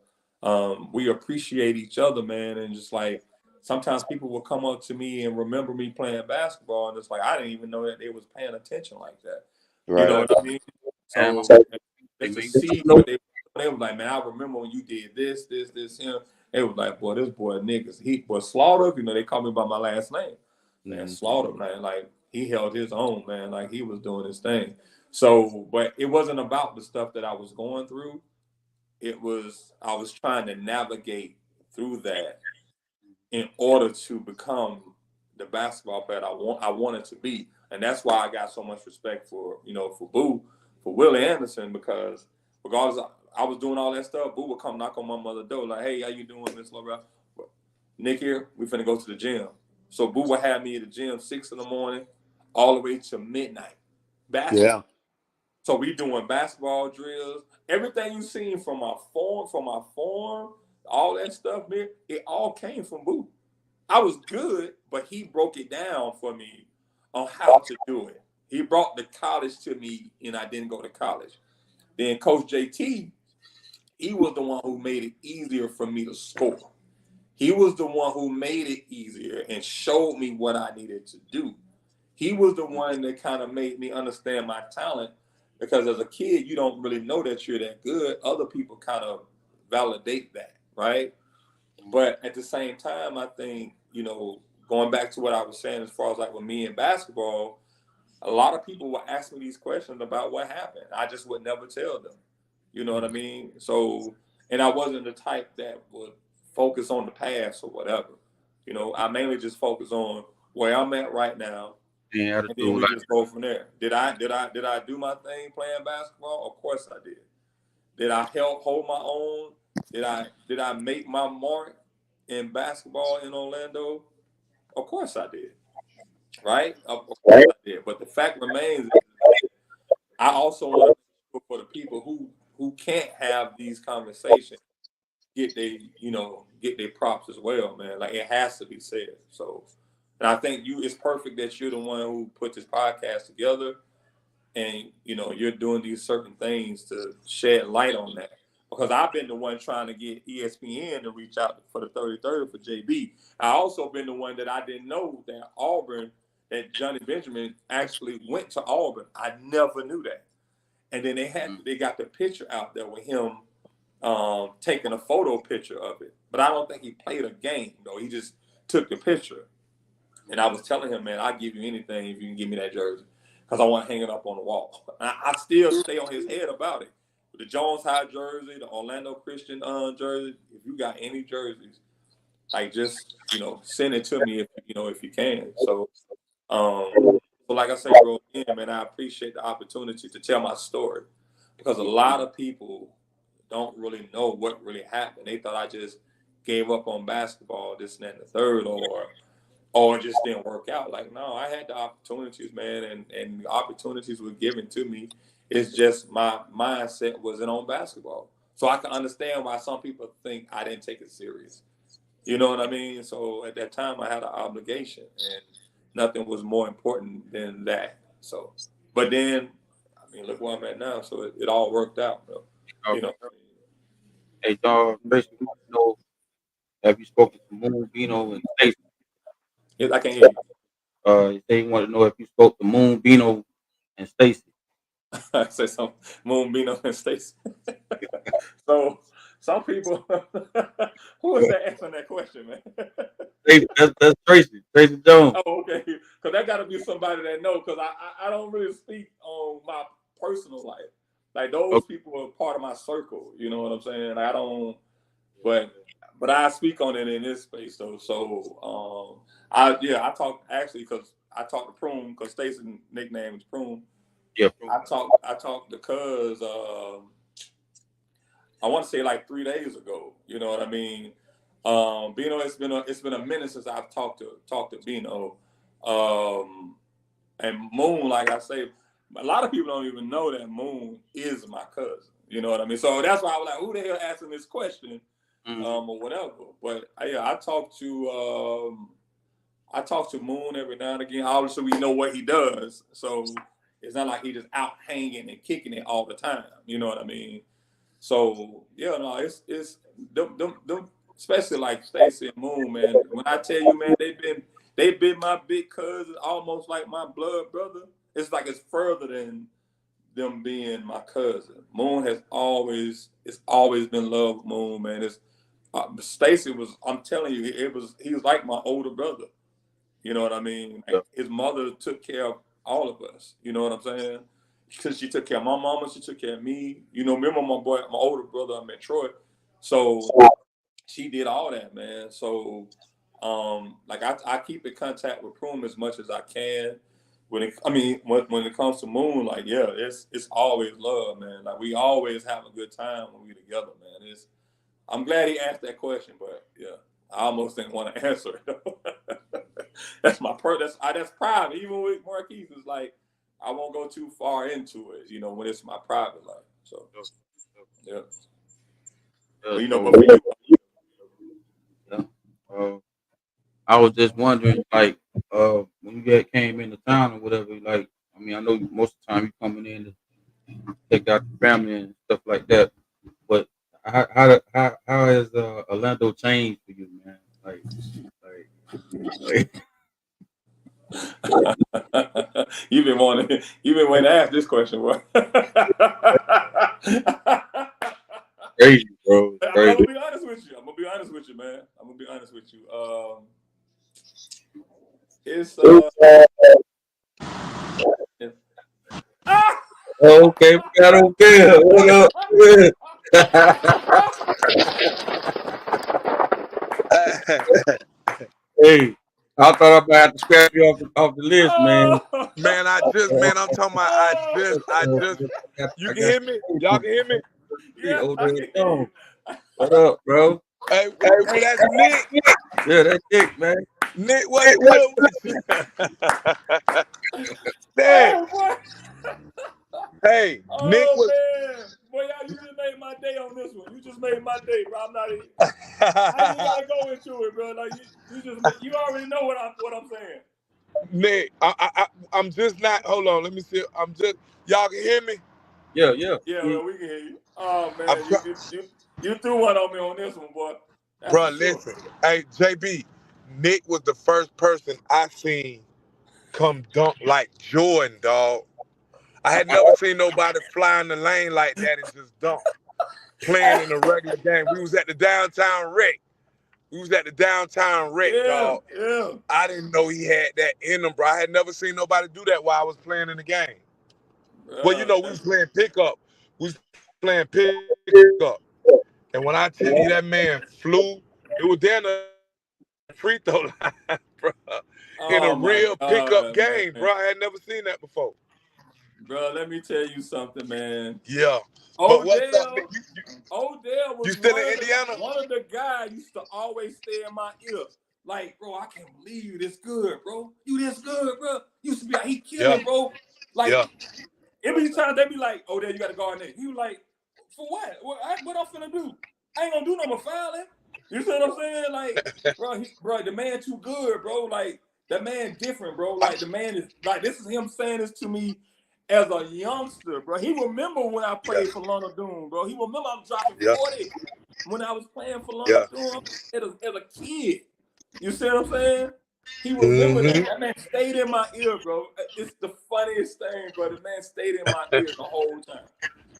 we appreciate each other, man. And just like, sometimes people will come up to me and remember me playing basketball, and it's like, I didn't even know that they was paying attention like that. Right. You know what I mean? And So they just to make see what they was like, man, I remember when you did this, him. They was like, boy, this boy niggas, he was Slaughter. They call me by my last name. Man, Slaughter, man, like he held his own, man, like he was doing his thing. So, but it wasn't about the stuff that I was going through. I was trying to navigate through that in order to become the basketball player I wanted to be. And that's why I got so much respect for Boo, for Willie Anderson, because regardless I was doing all that stuff, Boo would come knock on my mother's door like, hey, how you doing, Miss Lorel? Nick here, we finna go to the gym. So Boo would have me at the gym 6 a.m. all the way to midnight. Basketball. Yeah. So we doing basketball drills. Everything you seen from my form, all that stuff, man, it all came from Boo. I was good, but he broke it down for me on how to do it. He brought the college to me, and I didn't go to college. Then Coach JT, he was the one who made it easier for me to score. He was the one who made it easier and showed me what I needed to do. He was the one that kind of made me understand my talent, because as a kid, you don't really know that you're that good. Other people kind of validate that, right? But at the same time, I think, going back to what I was saying, as far as like with me in basketball, a lot of people will ask me these questions about what happened. I just would never tell them. You know what I mean? So, and I wasn't the type that would focus on the past or whatever. I mainly just focus on where I'm at right now, and then we just go from there. Did I do my thing playing basketball? Of course I did. Did I help hold my own? Did I make my mark in basketball in Orlando? Of course I did. Right? Of course I did. But the fact remains, I also want to for the people who can't have these conversations get their props as well, man. Like, it has to be said. So, and I think it's perfect that you're the one who put this podcast together, and you're doing these certain things to shed light on that, because I've been the one trying to get ESPN to reach out for the 33rd for JB. I also been the one that I didn't know that Johnny Benjamin actually went to Auburn. I never knew that. And then they got the picture out there with him taking a photo picture of it, but I don't think he played a game though. He just took the picture. And I was telling him, man, I'll give you anything if you can give me that jersey, because I want to hang it up on the wall. And I still stay on his head about it. The Jones High jersey, the Orlando Christian jersey, if you got any jerseys, like, just send it to me if you can. So like I say, bro, again, man, I appreciate the opportunity to tell my story, because a lot of people don't really know what really happened. They thought I just gave up on basketball, this and that and the third, or it just didn't work out. Like, no, I had the opportunities, man, and the opportunities were given to me. It's just my mindset wasn't on basketball. So I can understand why some people think I didn't take it serious. You know what I mean? So at that time, I had an obligation, and nothing was more important than that. So, but then, I mean, look where I'm at now. So it all worked out, bro. You know. Hey, dog, basically, want to know, have you spoken to Moon, Bino, and Stacy? I can't hear you. They want to know if you spoke to Moon, Bino, and Stacy. I say some Moonbino and Stacy. So some people, who is that asking that question, man? That's Tracy Jones. Oh, okay. Because that got to be somebody that know. Because I don't really speak on my personal life. Like, those people are part of my circle. You know what I'm saying? I don't. But I speak on it in this space though. So I talk actually, because I talked to Prune, because Stacy's nickname is Prune. Yeah. I talked to Cuz I want to say like 3 days ago. You know what I mean? Bino, it's been a minute since I've talked to Bino. And Moon, like I say, a lot of people don't even know that Moon is my cousin. You know what I mean? So that's why I was like, who the hell asking this question? Or whatever. But I talk to Moon every now and again. Obviously, we know what he does, so it's not like he just out hanging and kicking it all the time. You know what I mean? So yeah, no, it's them especially like Stacy and Moon, man. When I tell you, man, they've been my big cousins, almost like my blood brother. It's like it's further than them being my cousin. Moon it's always been love with Moon, man. It's Stacy was, I'm telling you, he was like my older brother. You know what I mean? Like, his mother took care of all of us. You know what I'm saying? Because she took care of my mama, she took care of me. You know, remember my older brother, I met Troy. So she did all that, man. So like I keep in contact with Prune as much as I can. When it comes to Moon, like it's always love, man. Like we always have a good time when we together, man. I'm glad he asked that question, but yeah, I almost didn't want to answer it. That's that's private. Even with Marquise, it's like I won't go too far into it, you know, when it's my private life. So yeah. But, you know, but for you, yeah. I was just wondering, like, when you came into town or whatever, like, I mean, I know most of the time you coming in to take out the family and stuff like that, but how has Orlando changed for you, man? Like you've been waiting to ask this question, boy. crazy, bro. I'm Crazy. gonna be honest with you, man. I'm gonna be honest with you. It's Okay, we got Odell. What up? Hey, I thought I might have to scrap you off the list, man. Man, I'm talking about, I just. You can hear me? Y'all can hear me? Yeah, Odell Jones. What up, bro? Hey, that's Nick. Yeah, that's Dick, man. Nick, what's good with you? Nick. Hey, Nick was. Man. Boy, y'all, you just made my day on this one. You just made my day, bro. I'm not even. I ain't gotta go into it, bro. Like you already know what I'm saying. Nick, I'm just not. Hold on, let me see. Y'all can hear me? Yeah. Yeah, well, we can hear you. Oh man, you threw one on me on this one, boy. That's bro, for sure. listen. Hey, JB, Nick was the first person I seen come dunk like Jordan, dog. I had never seen nobody fly in the lane like that and just dunk. Playing in a regular game. We was at the downtown rec. Dog. Yeah. I didn't know he had that in him, bro. I had never seen nobody do that while I was playing in the game. Well, you know, we was playing pickup. And when I tell you that man flew, it was down the free throw line, bro. In a real pickup game, bro. I had never seen that before. Bro, let me tell you something, man. Yeah. Odell, but what's up, Odell was you still in Indiana? One of the guys used to always stay in my ear. Like, bro, I can't believe you this good, bro. You this good, bro. Used to be like, he killing, bro. Like, every time they be like, Odell, you got to guard Nick. He was like, for what? What I'm finna do? I ain't gonna do no more fouling. You see what I'm saying? Like, bro, the man too good, bro. Like, that man different, bro. Like, the man is, like, this is him saying this to me as a youngster, bro. He remember when I played for Lona Doom, bro. He remember I'm dropping 40 when I was playing for Lona Doom as a kid. You see what I'm saying? He remember that. That man stayed in my ear, bro. It's the funniest thing, bro. The man stayed in my ear the whole time.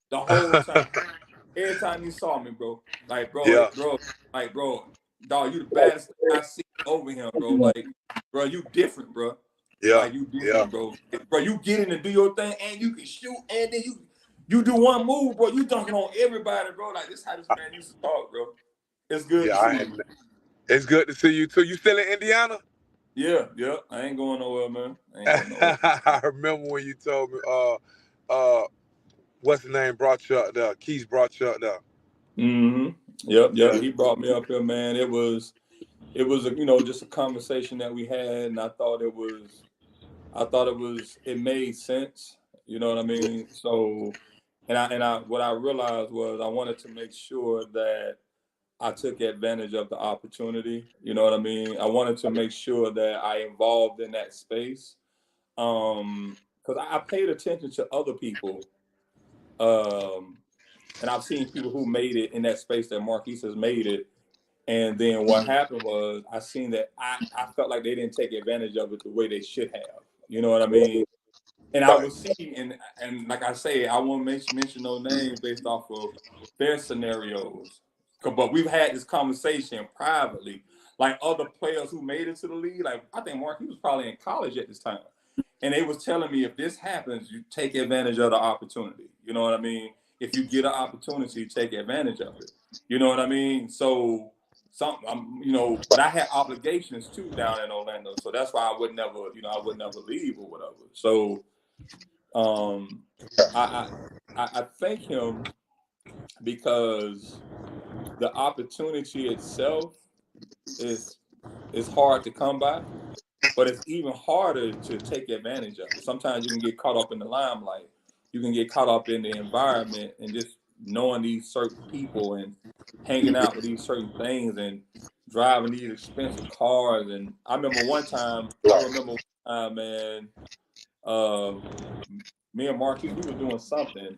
The whole time. Every time he saw me, bro. Like, bro, dog, you the baddest thing I see over him, bro. Like, bro, you different, bro. Like, you different, bro. Bro, you get in and do your thing, and you can shoot, and then you do one move, bro. You dunking on everybody, bro. Like, this is how this man used to talk, bro. It's good to see you. It's good to see you, too. You still in Indiana? Yeah. I ain't going nowhere, man. I remember when you told me, what's the name brought you up there? Keys brought you up there. Yep. He brought me up here, man. It was just a conversation that we had, and I thought it made sense. You know what I mean? So, what I realized was I wanted to make sure that I took advantage of the opportunity. You know what I mean? I wanted to make sure that I involved in that space. Because I paid attention to other people. And I've seen people who made it in that space that Marquise has made it. And then what happened was I seen that I felt like they didn't take advantage of it the way they should have. You know what I mean? And I was seeing, and like I say, I won't mention no names based off of their scenarios. But we've had this conversation privately. Like other players who made it to the league, like I think Mark, he was probably in college at this time. And they was telling me if this happens, you take advantage of the opportunity. You know what I mean? If you get an opportunity, take advantage of it. You know what I mean? So but I had obligations too down in Orlando. So that's why I would never leave or whatever. So I thank him because the opportunity itself is hard to come by, but it's even harder to take advantage of it. Sometimes you can get caught up in the limelight. You can get caught up in the environment and just knowing these certain people and hanging out with these certain things and driving these expensive cars. And I remember one time, man, me and Marquise, we were doing something,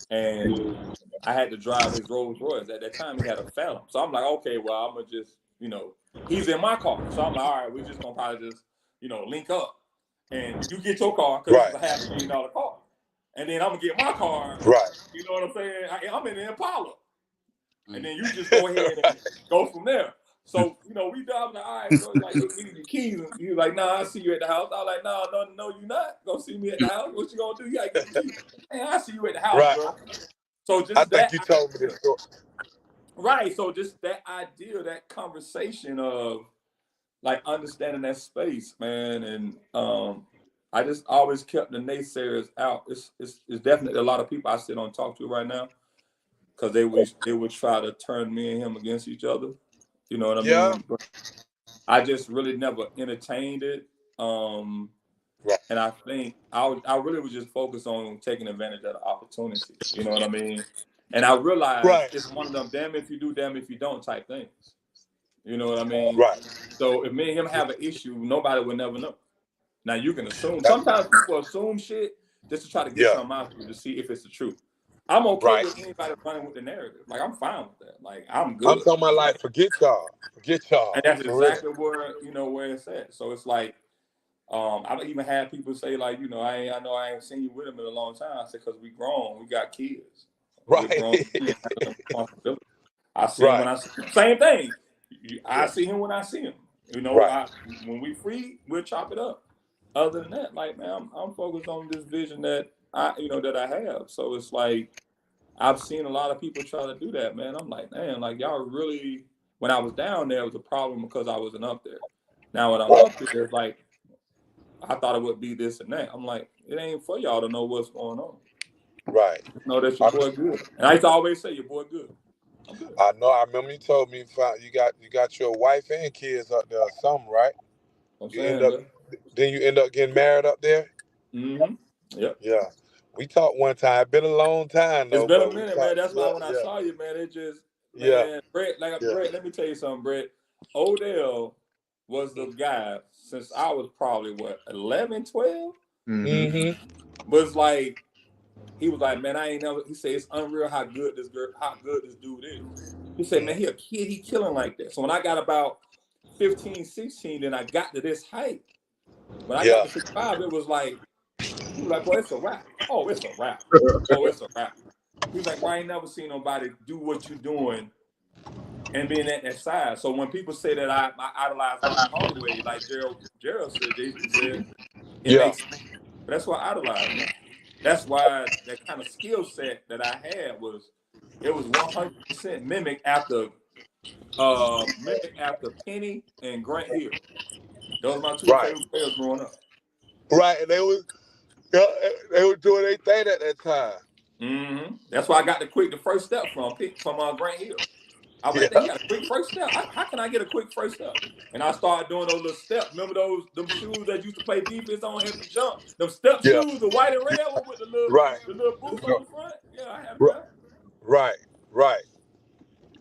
and I had to drive his Rolls Royce. At that time, he had a Phantom. So I'm like, okay, well, I'm going to just, he's in my car. So I'm like, all right, we're just going to probably just, link up. And you get your car because it's a $500,000 car. And then I'm going to get my car. Right. You know what I'm saying? I'm in the Impala. And then you just go ahead and go from there. So, we driving, all right, bro, like, give me the keys. And he was like, nah, I'll see you at the house. I was like, no, you're not. Go see me at the house. What you gonna do? You gotta get the keys. Hey, I'll see you at the house, bro. So just I think you told me this story. Right. So just that idea, that conversation of like understanding that space, man. And I just always kept the naysayers out. It's definitely a lot of people I still don't talk to right now because they would try to turn me and him against each other. You know what I mean? But I just really never entertained it. And I think I really was just focused on taking advantage of the opportunity. You know what I mean? And I realized it's one of them damn if you do, damn if you don't type things. You know what I mean? Right. So if me and him have an issue, nobody will never know. Now you can assume. Sometimes people assume shit just to try to get something out of you to see if it's the truth. I'm okay with anybody running with the narrative. Like I'm fine with that. Like I'm good. I'm talking about like forget y'all. And that's exactly where it's at. So it's like I even had people say like, I know I ain't seen you with him in a long time. I said, because we grown, we got kids. Right. We're grown. I see him when I see him. Same thing. I see him when I see him. When we free, we'll chop it up. Other than that, like man, I'm focused on this vision that I have. So it's like I've seen a lot of people try to do that, man. I'm like, man, like y'all really. When I was down there, it was a problem because I wasn't up there. Now when I'm up there, it's like I thought it would be this and that. I'm like, it ain't for y'all to know what's going on. Right. Know that your boy good. And I used to always say your boy good. I'm good. I know. I remember you told me you got your wife and kids up there or something, right? Then you end up getting married up there? Mm-hmm. Yep. Yeah. We talked one time. It's been a long time though. It's been a minute, man. That's why when I saw you, man, it just Brett, Brett, let me tell you something, Brett. Odell was the guy since I was probably 11, 12? Mm-hmm. Was like he was like, man, I ain't never. He said it's unreal how good this dude is. He said, man, he a kid, he killing like that. So when I got about 15, 16, then I got to this height. When I got to 65, it was like, he was like, boy, it's a wrap. Oh, it's a wrap. Oh, it's a wrap. He was like, well, I ain't never seen nobody do what you doing and being at that size. So when people say that I idolize my own way, like Gerald said, Jason said, it makes sense. But that's why I idolize him. That's why that kind of skill set that I had was 100% mimic after Penny and Grant Hill. Those were my two favorite players growing up. Right, and they were doing their thing at that time. Mm-hmm. That's why I got the first step from Grant Hill. I was like, "Dang, you got a quick first step. How can I get a quick first step?" And I started doing those little steps. Remember them shoes that used to play defense on at the jump? Them step shoes, the white and red one with the Right. little boots on the front. Yeah, I had a Right. pair. Right. Right.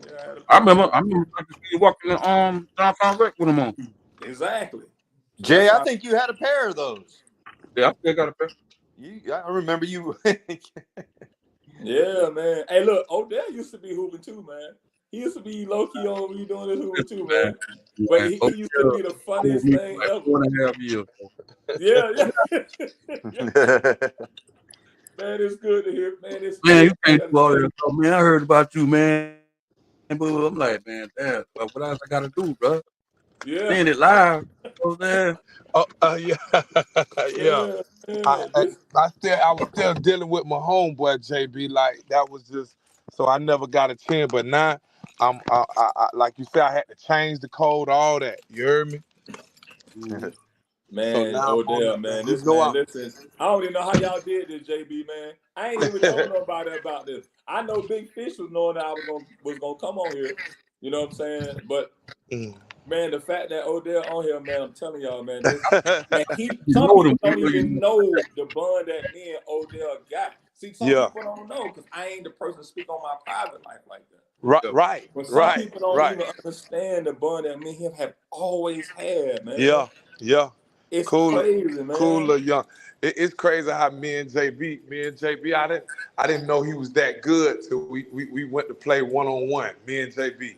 Yeah, I had a I pair. remember I could see you walking the downtown wreck with them on. Exactly. So Jay, that's I how. think you had a pair of those. Yeah, I still got a pair. I remember you. Yeah, man. Hey, look, Odell used to be hooping too, man. He used to be low key on me doing this hooping too, man. But he used to be the funniest Me thing for like ever. 4.5 years. Yeah. Man, it's good to hear. Man, Man, you I can't gotta do all tell that you. stuff, man. I heard about you, man. But I'm like, man, damn, what else I gotta do, bro? Yeah. Seeing it live, you know what Yeah. Yeah. Yeah, I, man. I I was still dealing with my homeboy JB. Like that was just so I never got a chance. But now I like you said, I had to change the code, all that. You heard me? I'm So Man, now I'm on Odell, the man. man. We This go man, out. listen. I don't even know how y'all did this, JB, man. I ain't even told nobody about this. I know Big Fish was knowing that I was gonna come on here. You know what I'm saying? But Mm. man, the fact that Odell on here, man, I'm telling y'all, man, You some know people them, don't you even know. know the bond that me and Odell got. See, some Yeah. people don't know because I ain't the person to speak on my private life like that. Right. Right. But some Right. people don't Right. even understand the bond that me and him have always had, man. Yeah. Yeah. It's Cool. crazy, Cool man. little young. It's crazy how me and JB, I didn't know he was that good till we went to play one-on-one. Me and JB.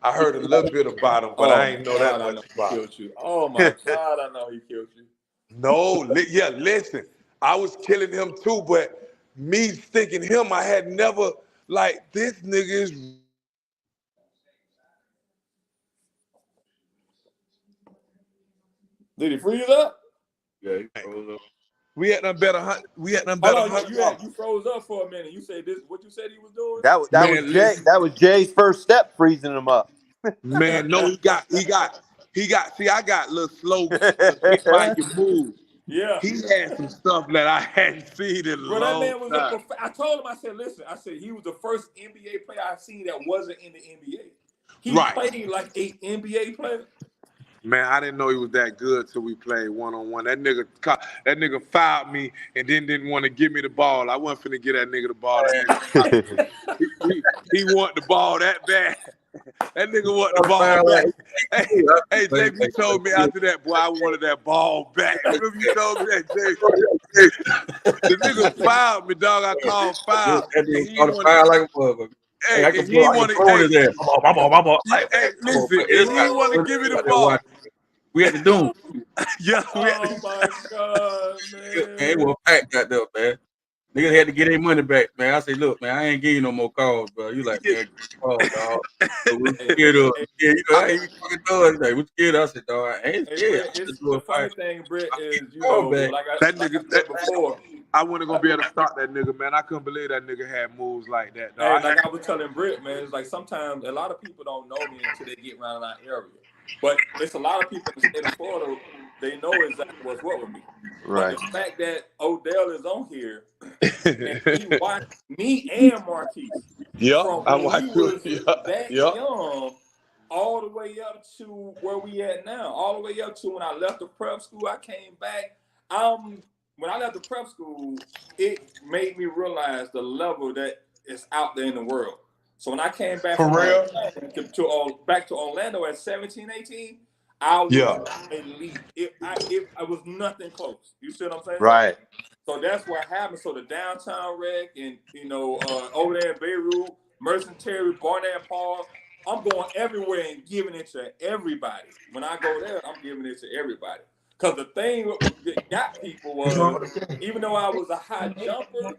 I heard a little bit about him, but Oh I my ain't know that God, I much know he about killed you. Oh my God, I know he killed you. him. No, yeah, listen. I was killing him too, but me sticking him, I had never like this nigga is. Did he freeze up? Yeah, he froze up. We had done better. We had done Hold better on, you $100. froze up for a minute. You said this. What you said he was doing? that was Man, Jay. listen. That was Jay's first step, freezing him up. Man, no, he got. See, I got little slow, get by your move. Yeah, He had some stuff that I hadn't seen in a bro. That long man was time. I told him. I said, listen. I said he was the first NBA player I've seen that wasn't in the NBA. He Right. played like a NBA player. Man, I didn't know he was that good till we played one-on-one. That nigga fouled me and then didn't want to give me the ball. I wasn't finna get that nigga the ball. That nigga fouled me. He want the ball that bad. That nigga want the ball back. Hey, JB told me after that, boy, I wanted that ball back. Remember you told me that, JB? The nigga fouled me, dog. I called foul. That And dude he started wanted, fire like a motherfucker. Hey, hey, and he I can wanted, throw hey, it in there. Like, hey, man, come on, listen, man. and This he guy didn't want to was give me the out there ball. watching. We had to do him. Yeah, we had Oh my God, Man, it man. was packed out there, man. Niggas had to get their money back, man. I said, look, man, I ain't giving you no more calls, bro. You like, man, call, dog. So we Hey, scared of, hey, yeah, you know, I ain't even fucking doing it. Like, we scared. I said, dog, I ain't hey, scared. Brett. I just It's do the a fight. funny thing, Brett, is Call back. that like I nigga. said before. I wasn't gonna be able to stop that nigga, man. I couldn't believe that nigga had moves like that, Hey, dog. like I was telling Britt, man, it's like sometimes a lot of people don't know me until they get around our area. But it's a lot of people in the state of Florida, they know exactly what's what with me. But Right. the fact that Odell is on here and he watched me and Marquise Yep, from I when we watched you. was Yeah, that yep. young all the way up to where we at now. All the way up to when I left the prep school, I came back. When I left the prep school, it made me realize the level that is out there in the world. So when I came back For from real? back to Orlando at 17, 18, I was Yeah. elite. I was nothing close. You see what I'm saying? Right. So that's what happened. So the downtown wreck and over there in Beirut, Merchant Terry, Barnett Paul, I'm going everywhere and giving it to everybody. When I go there, I'm giving it to everybody. Because the thing that got people was, even though I was a high jumper,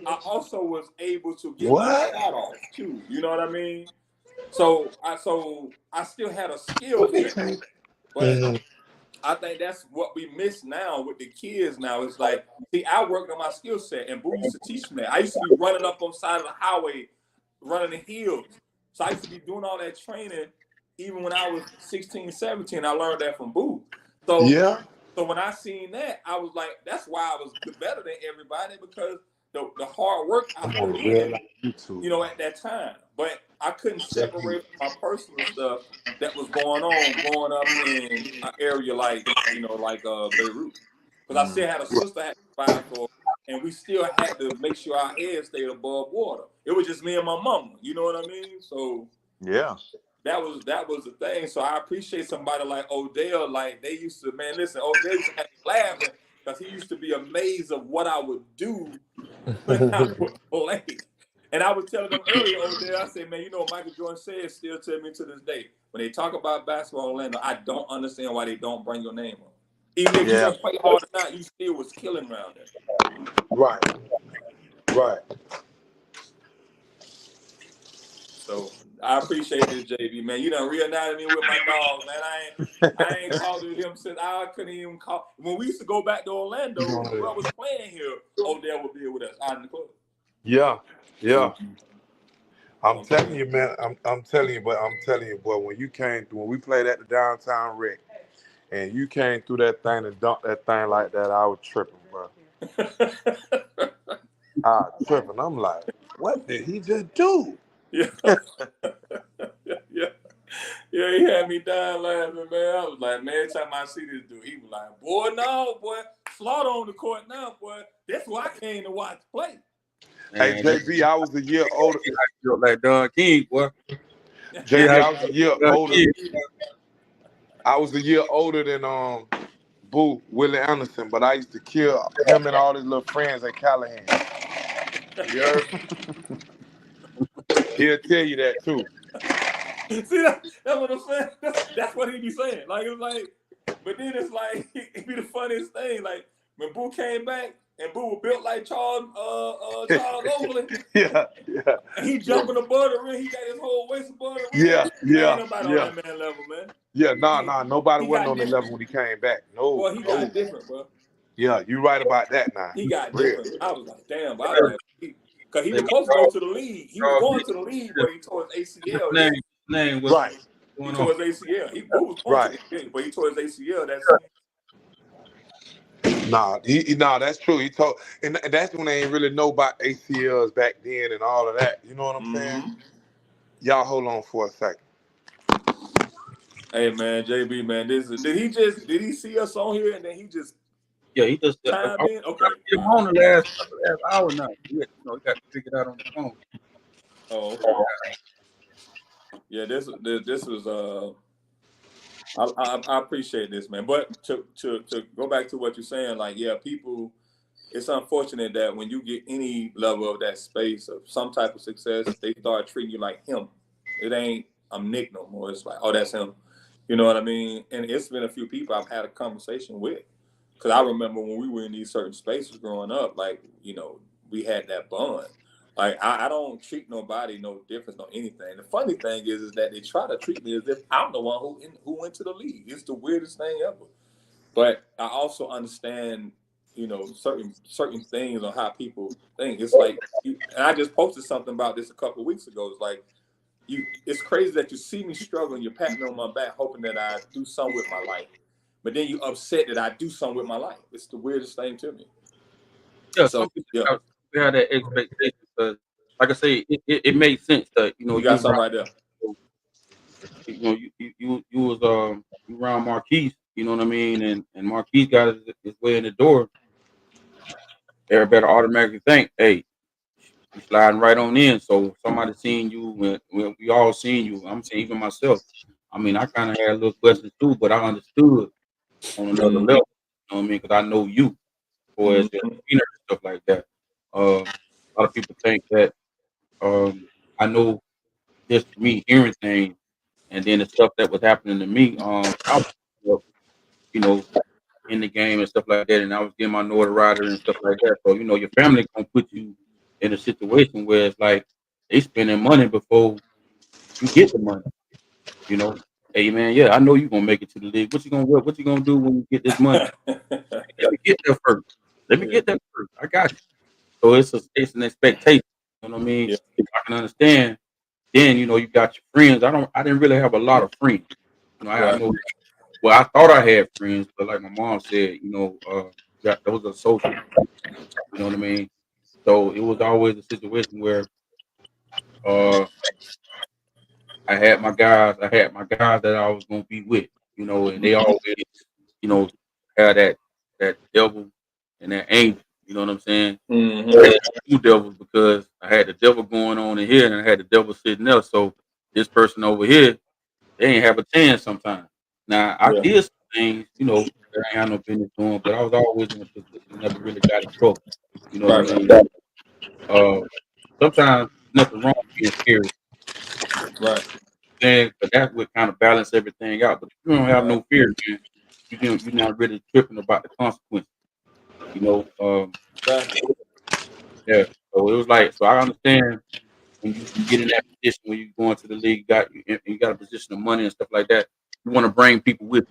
I also was able to get my What? shot off too. You know what I mean? So I still had a skill set, but Mhm. I think that's what we miss now with the kids now. It's like, see, I worked on my skill set, and Boo used to teach me that. I used to be running up on the side of the highway, running the hills. So I used to be doing all that training even when I was 16, 17. I learned that from Boo. So Yeah. when I seen that, I was like, that's why I was better than everybody, because the hard work I put in, at that time. But I couldn't separate my personal stuff that was going on growing up in an area like Beirut, because I still had a sister I had to provide for, and we still had to make sure our heads stayed above water. It was just me and my mama. You know what I mean? So yeah. That was the thing. So I appreciate somebody like Odell. Like they used to, man. Listen, Odell used to have me laughing because he used to be amazed of what I would do when I would play. And I was telling them earlier, Odell, I said, man, Michael Jordan said still to me to this day, when they talk about basketball in Orlando, I don't understand why they don't bring your name up. Even if you didn't play hard or not, you still was killing around there. Right. So I appreciate this, JB, man. You done reunited me with my dog, man. I ain't talked to him since I couldn't even call. When we used to go back to Orlando, when bro was playing here, Odell would be with us out in the club. Yeah. I'm telling you, man. I'm telling you, boy, when we played at the downtown Rec, and you came through that thing and dunked that thing like that, I was tripping, bro. I was tripping. I'm like, what did he just do? Yeah. He had me dying laughing, man. I was like, man, every time I see this dude, he was like, boy, Slaughter on the court now, boy. That's why I came to watch play. Hey, JB, I was a year older. Like Don King, boy. JB, I was a year older. I was a year older than Boo Willie Anderson, but I used to kill him and all his little friends at Callahan. You heard? He'll tell you that too. See, that's what I'm saying. That's what he be saying. Like it's like, but then it's like it be the funniest thing. Like when Boo came back and Boo was built like Charles Oakley. Yeah. And he jumping above the ring. He got his whole waist above the ring. Yeah. Ain't nobody on that man level, man. Yeah, nah. Nobody wasn't on the level when he came back. No. Boy, he got different, bro. Yeah, you right about that now. He got different. I was like, damn, because he was supposed to go to the league. He was going to the league, but he tore his ACL. Name was right. He tore his ACL. He was going to the league, but he tore his ACL. Nah, that's true. He told, and that's when they ain't really know about ACLs back then and all of that. You know what I'm saying? Y'all hold on for a second. Hey man, JB man, did he see us on here and then he just he just chimed in? Okay. I'm on the last hour now. He got to figure it out on the phone. Oh, okay. Yeah, this was I appreciate this, man. But to go back to what you're saying, like, yeah, people, it's unfortunate that when you get any level of that space of some type of success, they start treating you like him. It ain't I'm Nick no more. It's like, oh, that's him. You know what I mean? And it's been a few people I've had a conversation with. Because I remember when we were in these certain spaces growing up, like, we had that bond. Like, I don't treat nobody no difference, no anything. The funny thing is that they try to treat me as if I'm the one who went to the league. It's the weirdest thing ever. But I also understand, certain things on how people think. It's like, and I just posted something about this a couple of weeks ago. It's like, it's crazy that you see me struggling, you pat me on my back, hoping that I do something with my life. But then you upset that I do something with my life. It's the weirdest thing to me. Yeah, so we have that expectation because, like I say, it made sense that you got something right there. You was around Marquise, you know what I mean, and Marquise got his way in the door. Everybody automatically think, hey, you sliding right on in. So somebody seeing you, when we all seen you. I'm saying even myself. I mean, I kind of had a little questions too, but I understood on another level. You know what I mean? Because I know you, or as stuff like that. A lot of people think that I know just me hearing things, and then the stuff that was happening to me. I was, in the game and stuff like that, and I was getting my notoriety and stuff like that. So your family gonna put you in a situation where it's like they spending money before you get the money. Hey man, yeah, I know you're gonna make it to the league. What you gonna do when you get this money? Let me get there first. I got you. So it's an expectation. You know what I mean? Yeah. I can understand. Then you got your friends. I didn't really have a lot of friends. I know. Well, I thought I had friends, but like my mom said, that was a social. You know what I mean? So it was always a situation where I had my guys that I was gonna be with, and they always, had that devil and that angel. You know what I'm saying? I had two devils because I had the devil going on in here and I had the devil sitting there. So this person over here, they ain't have a chance sometimes. Now I did some things, that I ain't had no business doing, but I was always in a position and never really got in trouble. You know what I mean? Uh, sometimes nothing wrong with being scared. Right. But that would kind of balance everything out. But if you don't have no fear, man, you're not really tripping about the consequences. You know, Exactly. yeah. So it was like, so I understand when you get in that position when you go into the league, you got a position of money and stuff like that. You want to bring people with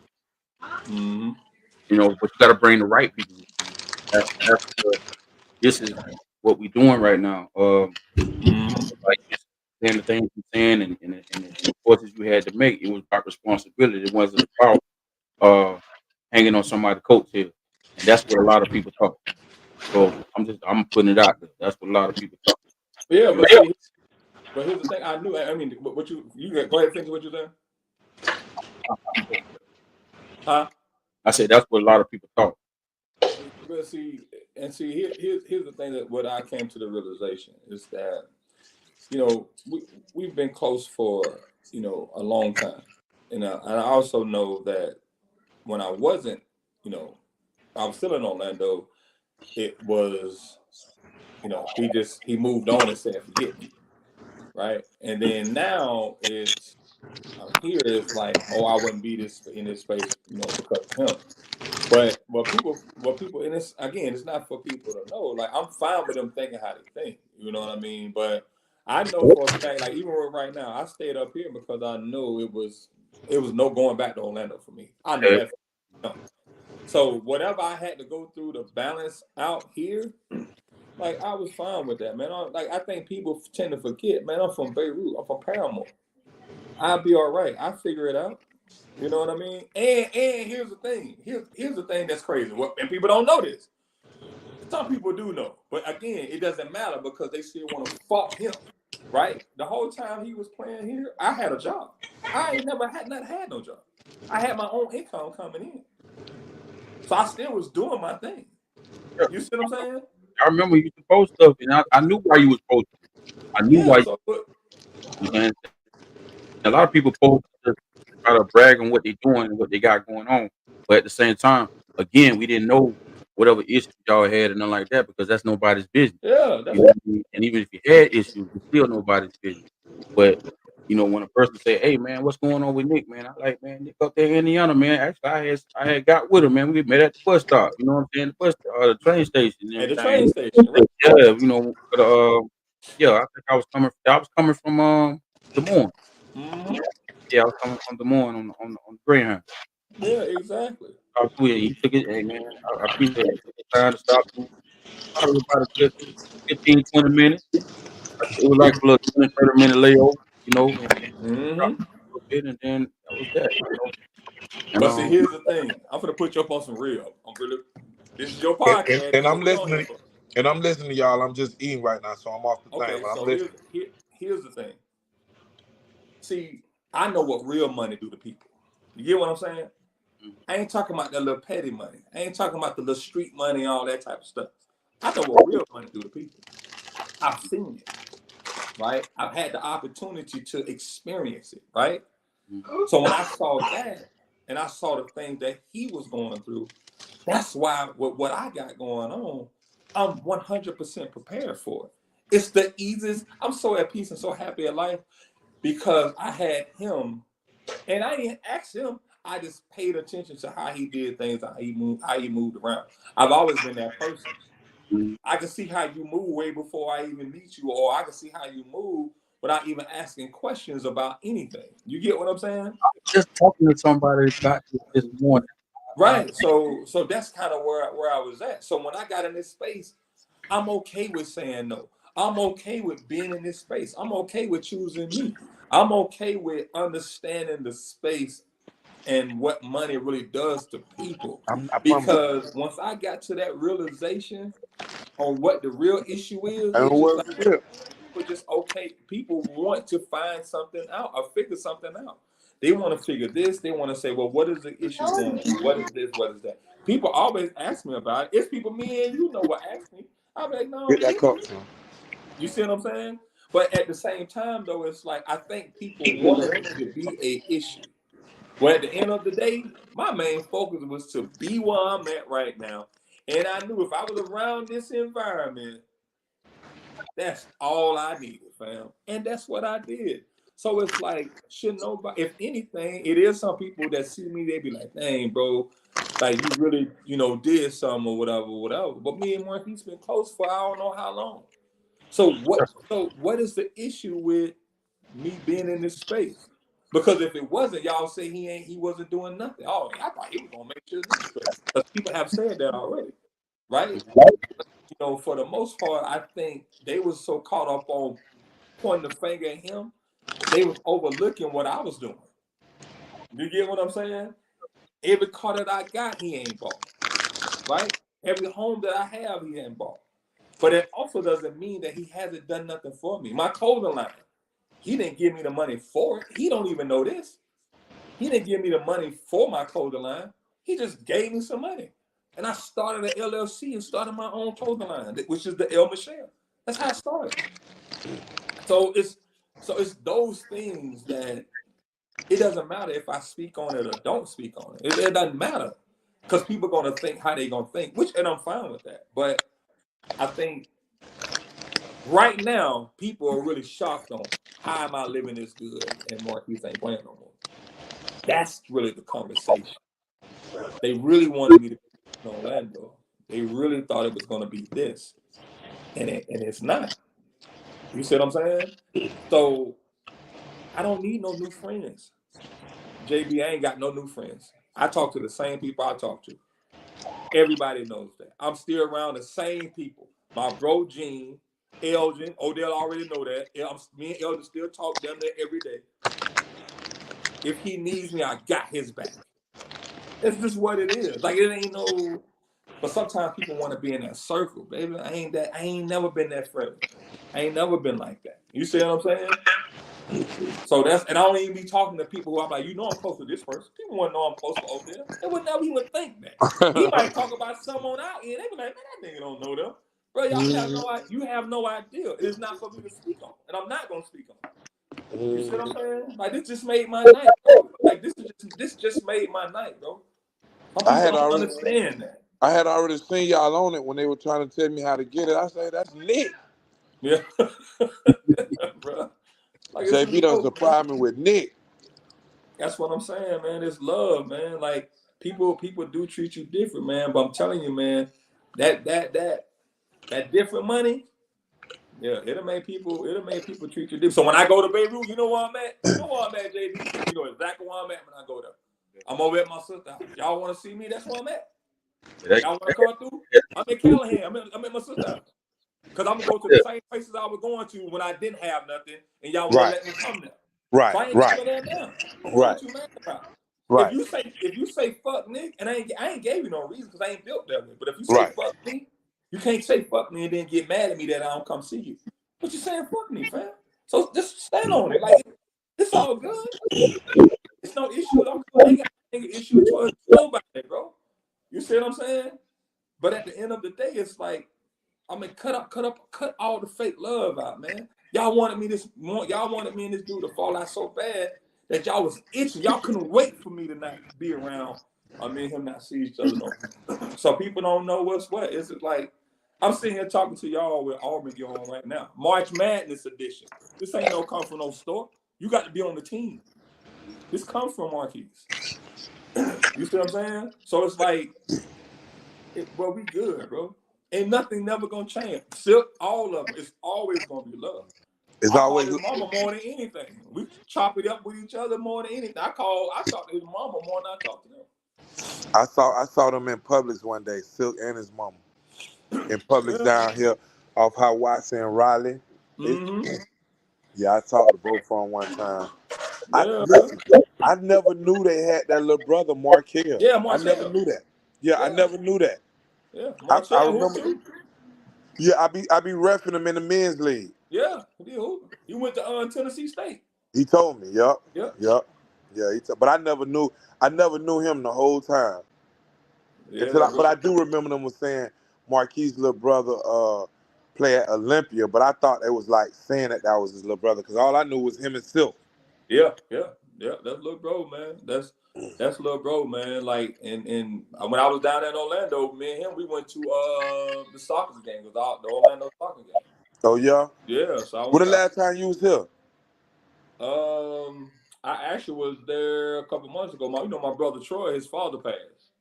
but you got to bring the right people with you. That's this is what we're doing right now. Like just saying the things you're saying and the choices you had to make. It was about responsibility. It wasn't about hanging on somebody's coattail, and that's what a lot of people talk. So I'm putting it out there. That's what a lot of people talk. Yeah, but see, but here's the thing. I knew. I mean, what you go ahead and finish what you're saying. Huh? I said that's what a lot of people talk. But see, here's the thing that what I came to the realization is that we've been close for a long time, and I also know that when I wasn't, I was still in Orlando. It was, he moved on and said forget me, right? And then now it's I'm here. It's like, oh, I wouldn't be in this space, because of him. But what people, and it's again, it's not for people to know. Like I'm fine with them thinking how they think. You know what I mean? But I know for a fact, like even right now, I stayed up here because I knew it was no going back to Orlando for me. I know that. So whatever I had to go through to balance out here, like I was fine with that, man. I think people tend to forget, man. I'm from Beirut. I'm from Paramount. I'll be all right. I figure it out. You know what I mean? And here's the thing. Here's the thing that's crazy. And people don't know this. Some people do know, but again, it doesn't matter because they still want to fuck him, right? The whole time he was playing here, I had a job. I ain't never had no job. I had my own income coming in, so I still was doing my thing. You see what I'm saying? I remember you used to post stuff, and I knew why you was posting. I knew why. So, A lot of people post to try to brag on what they're doing and what they got going on, but at the same time, again, we didn't know whatever issues y'all had and nothing like that because that's nobody's business. yeah, You know what I mean? And even if you had issues, it's still nobody's business. But when a person say, "Hey, man, what's going on with Nick, man?" I like, man, Nick up there in Indiana, man. Actually, I had got with him, man. We met at the bus stop. You know what I'm saying? The train station and at the everything. train station, right? Yeah, but yeah, I think I was coming from Des Moines. Yeah, I was coming from Des Moines on Greyhound. Yeah, exactly. He took it. Hey, man, I appreciate it. Took the time to stop. Probably about a good 15, 20 minutes. It was like a little 20, 30-minute layover, and a little bit, and then that was that. And But see, here's the thing. I'm gonna put you up on some real. This is your podcast. And This is I'm what we on here listening. for. And I'm listening to y'all. I'm just eating right now, so I'm off the thing. Okay, But I'm so listening. here's the thing. See, I know what real money do to people. You get what I'm saying? I ain't talking about the little petty money. I ain't talking about the little street money and all that type of stuff. I know what real money do to people. I've seen it, right? I've had the opportunity to experience it, right? So when I saw that and I saw the things that he was going through, that's why what I got going on, I'm 100% prepared for it. It's the easiest. I'm so at peace and so happy in life because I had him, and I didn't ask him. I just paid attention to how he did things, how he moved around. I've always been that person. I can see how you move way before I even meet you, or I can see how you move without even asking questions about anything. You get what I'm saying? just talking to somebody about this morning. Right. So that's kind of where I was at. So when I got in this space, I'm okay with saying no. I'm okay with being in this space. I'm okay with choosing me. I'm okay with understanding the space and what money really does to people. I promise. Because once I got to that realization, on what the real issue is. And It's just what like people just okay. People want to find something out or figure something out. They want to figure this. They want to say, well, what is the issue going on? What is this? What is that? People always ask me about it. It's people me and you know what ask me. I'm like, no, get that cup from? you see what I'm saying? But at the same time, though, it's like I think people wanted it to be a issue. Well, at the end of the day, my main focus was to be where I'm at right now. And I knew if I was around this environment, that's all I needed, fam. And that's what I did. So it's like, should nobody, if anything, it is some people that see me, they be like, dang, bro, like you really, did something or whatever. But me and Marquise been close for I don't know how long. So what is the issue with me being in this space? Because if it wasn't, y'all say he wasn't doing nothing. Oh, I thought he was gonna make sure this straight. Because people have said that already, right? For the most part, I think they was so caught up on pointing the finger at him, they was overlooking what I was doing. You get what I'm saying? Every car that I got, he ain't bought. Right? Every home that I have, he ain't bought. But it also doesn't mean that he hasn't done nothing for me. My clothing line, he didn't give me the money for it. He don't even know this. He didn't give me the money for my clothing line. He just gave me some money. And I started an LLC and started my own clothing line, which is the El Michelle. That's how I started. So it's those things that it doesn't matter if I speak on it or don't speak on it. It doesn't matter. Because people are going to think how they're going to think, and I'm fine with that. But I think right now, people are really shocked on how am I living this good and Marquise ain't playing no more. That's really the conversation. They really wanted me to be in Orlando. They really thought it was going to be this. And it's not. You see what I'm saying? So I don't need no new friends. JB, I ain't got no new friends. I talk to the same people I talk to. Everybody knows that. I'm still around the same people. My bro Gene, Elgin, Odell already know that. Me and Elgin still talk damn near every day. If he needs me, I got his back. It's just what it is. Like it ain't no. But sometimes people want to be in that circle, baby. I ain't never been that friendly. I ain't never been like that. You see what I'm saying? So and I don't even be talking to people who I'm like, I'm close to this person. People wouldn't know I'm close to Odell. They would never even think that. He might talk about someone out here. They be like, man, that nigga don't know them. Bro, you have no idea. It is not for me to speak on. And I'm not gonna speak on it. You see what I'm saying? Like this just made my night, bro. Like this just made my night, bro. Some people don't understand that. I had already seen y'all on it when they were trying to tell me how to get it. I say that's Nick. Yeah. Bro. Like JB done surprised me with Nick. That's what I'm saying, man. It's love, man. Like people do treat you different, man. But I'm telling you, man, that different money, yeah, it'll make people treat you different. So when I go to Beirut, you know where I'm at? You know where I'm at, JB? You know exactly where I'm at when I go there. I'm over at my sister's house. Y'all want to see me? That's where I'm at. Y'all want to come through? I'm in Callahan. I'm at my sister's house. Because I'm going to go to the same places I was going to when I didn't have nothing, and y'all want to let me come there. Right, so I ain't coming there now. What you mad about? Right. If you say fuck Nick, and I ain't gave you no reason because I ain't built that way. But if you say fuck me, you can't say fuck me and then get mad at me that I don't come see you. But you saying fuck me, fam. So just stand on it. Like it's all good. It's no issue. I ain't got an issue towards nobody, bro. You see what I'm saying? But at the end of the day, it's like, I mean, cut all the fake love out, man. Y'all wanted me and this dude to fall out so bad that y'all was itching. Y'all couldn't wait for me to not be around. Me and him not see each other no. So people don't know what's what. It's like I'm sitting here talking to y'all with Auburn on right now. March Madness edition. This ain't no come from no store. You got to be on the team. This comes from Marquise. You see what I'm saying? So it's like, bro, we good, bro. Ain't nothing never gonna change. Silk, all of them. It's always gonna be love. I call his mama more than anything. We chop it up with each other more than anything. I talk to his mama more than I talk to them. I saw them in Publix one day, Silk and his mama. In Publix down here off High Watson and Raleigh. Mm-hmm. Yeah, I talked to both of them one time. Yeah. I never knew they had that little brother, Markel. Yeah, Markel. I never knew that. Yeah, I never knew that. Yeah, Markel. Yeah, I be reffing him in the men's league. Yeah, he went to Tennessee State. He told me. Yep. Yep. Yeah. But I never knew him the whole time. Yeah, But I do remember them was saying Marquis' little brother play at Olympia, but I thought it was like saying that was his little brother because all I knew was him and Silk. Yeah. That's little bro, man. That's little bro, man. Like, and when I was down there in Orlando, me and him, we went to the soccer game, the Orlando soccer game. Oh yeah. Yeah. So When the last time you was here? I actually was there a couple months ago. My brother Troy, his father passed.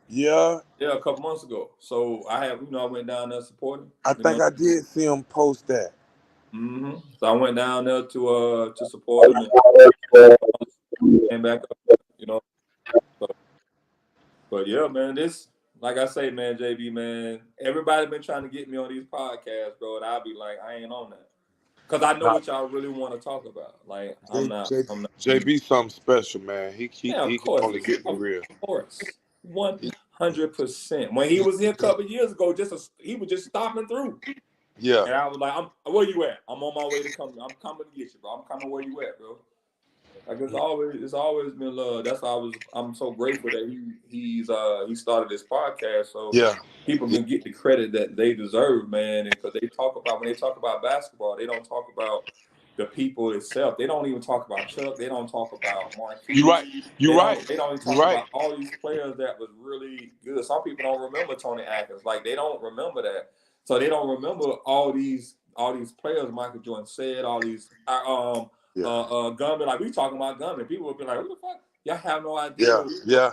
Yeah. Yeah, a couple months ago. So I went down there supporting. I think I did see him post that. Mm-hmm. So I went down there to support him and came back up. But yeah, man, this, like I say, man, JB, man, everybody been trying to get me on these podcasts, bro, and I'll be like, I ain't on that. Because I know what y'all really want to talk about. Like, I'm not. JB something special, man. He can only get the real. Of course. 100%. When he was here a couple of years ago, he was just stopping through. Yeah. And I was like, where you at? I'm on my way to come. I'm coming to get you, bro. I'm coming where you at, bro. Like it's always been love. That's why I'm so grateful that he started this podcast so people can get the credit that they deserve, man. And because when they talk about basketball, they don't talk about the people itself. They don't even talk about Chuck. They don't talk about Marquis. You're right. They don't even talk about all these players that was really good. Some people don't remember Tony Atkins. Like they don't remember that. So they don't remember all these players Michael Jordan said, all these Gunman, like we talking about Gunman. People would be like, what the fuck? Y'all have no idea. Yeah.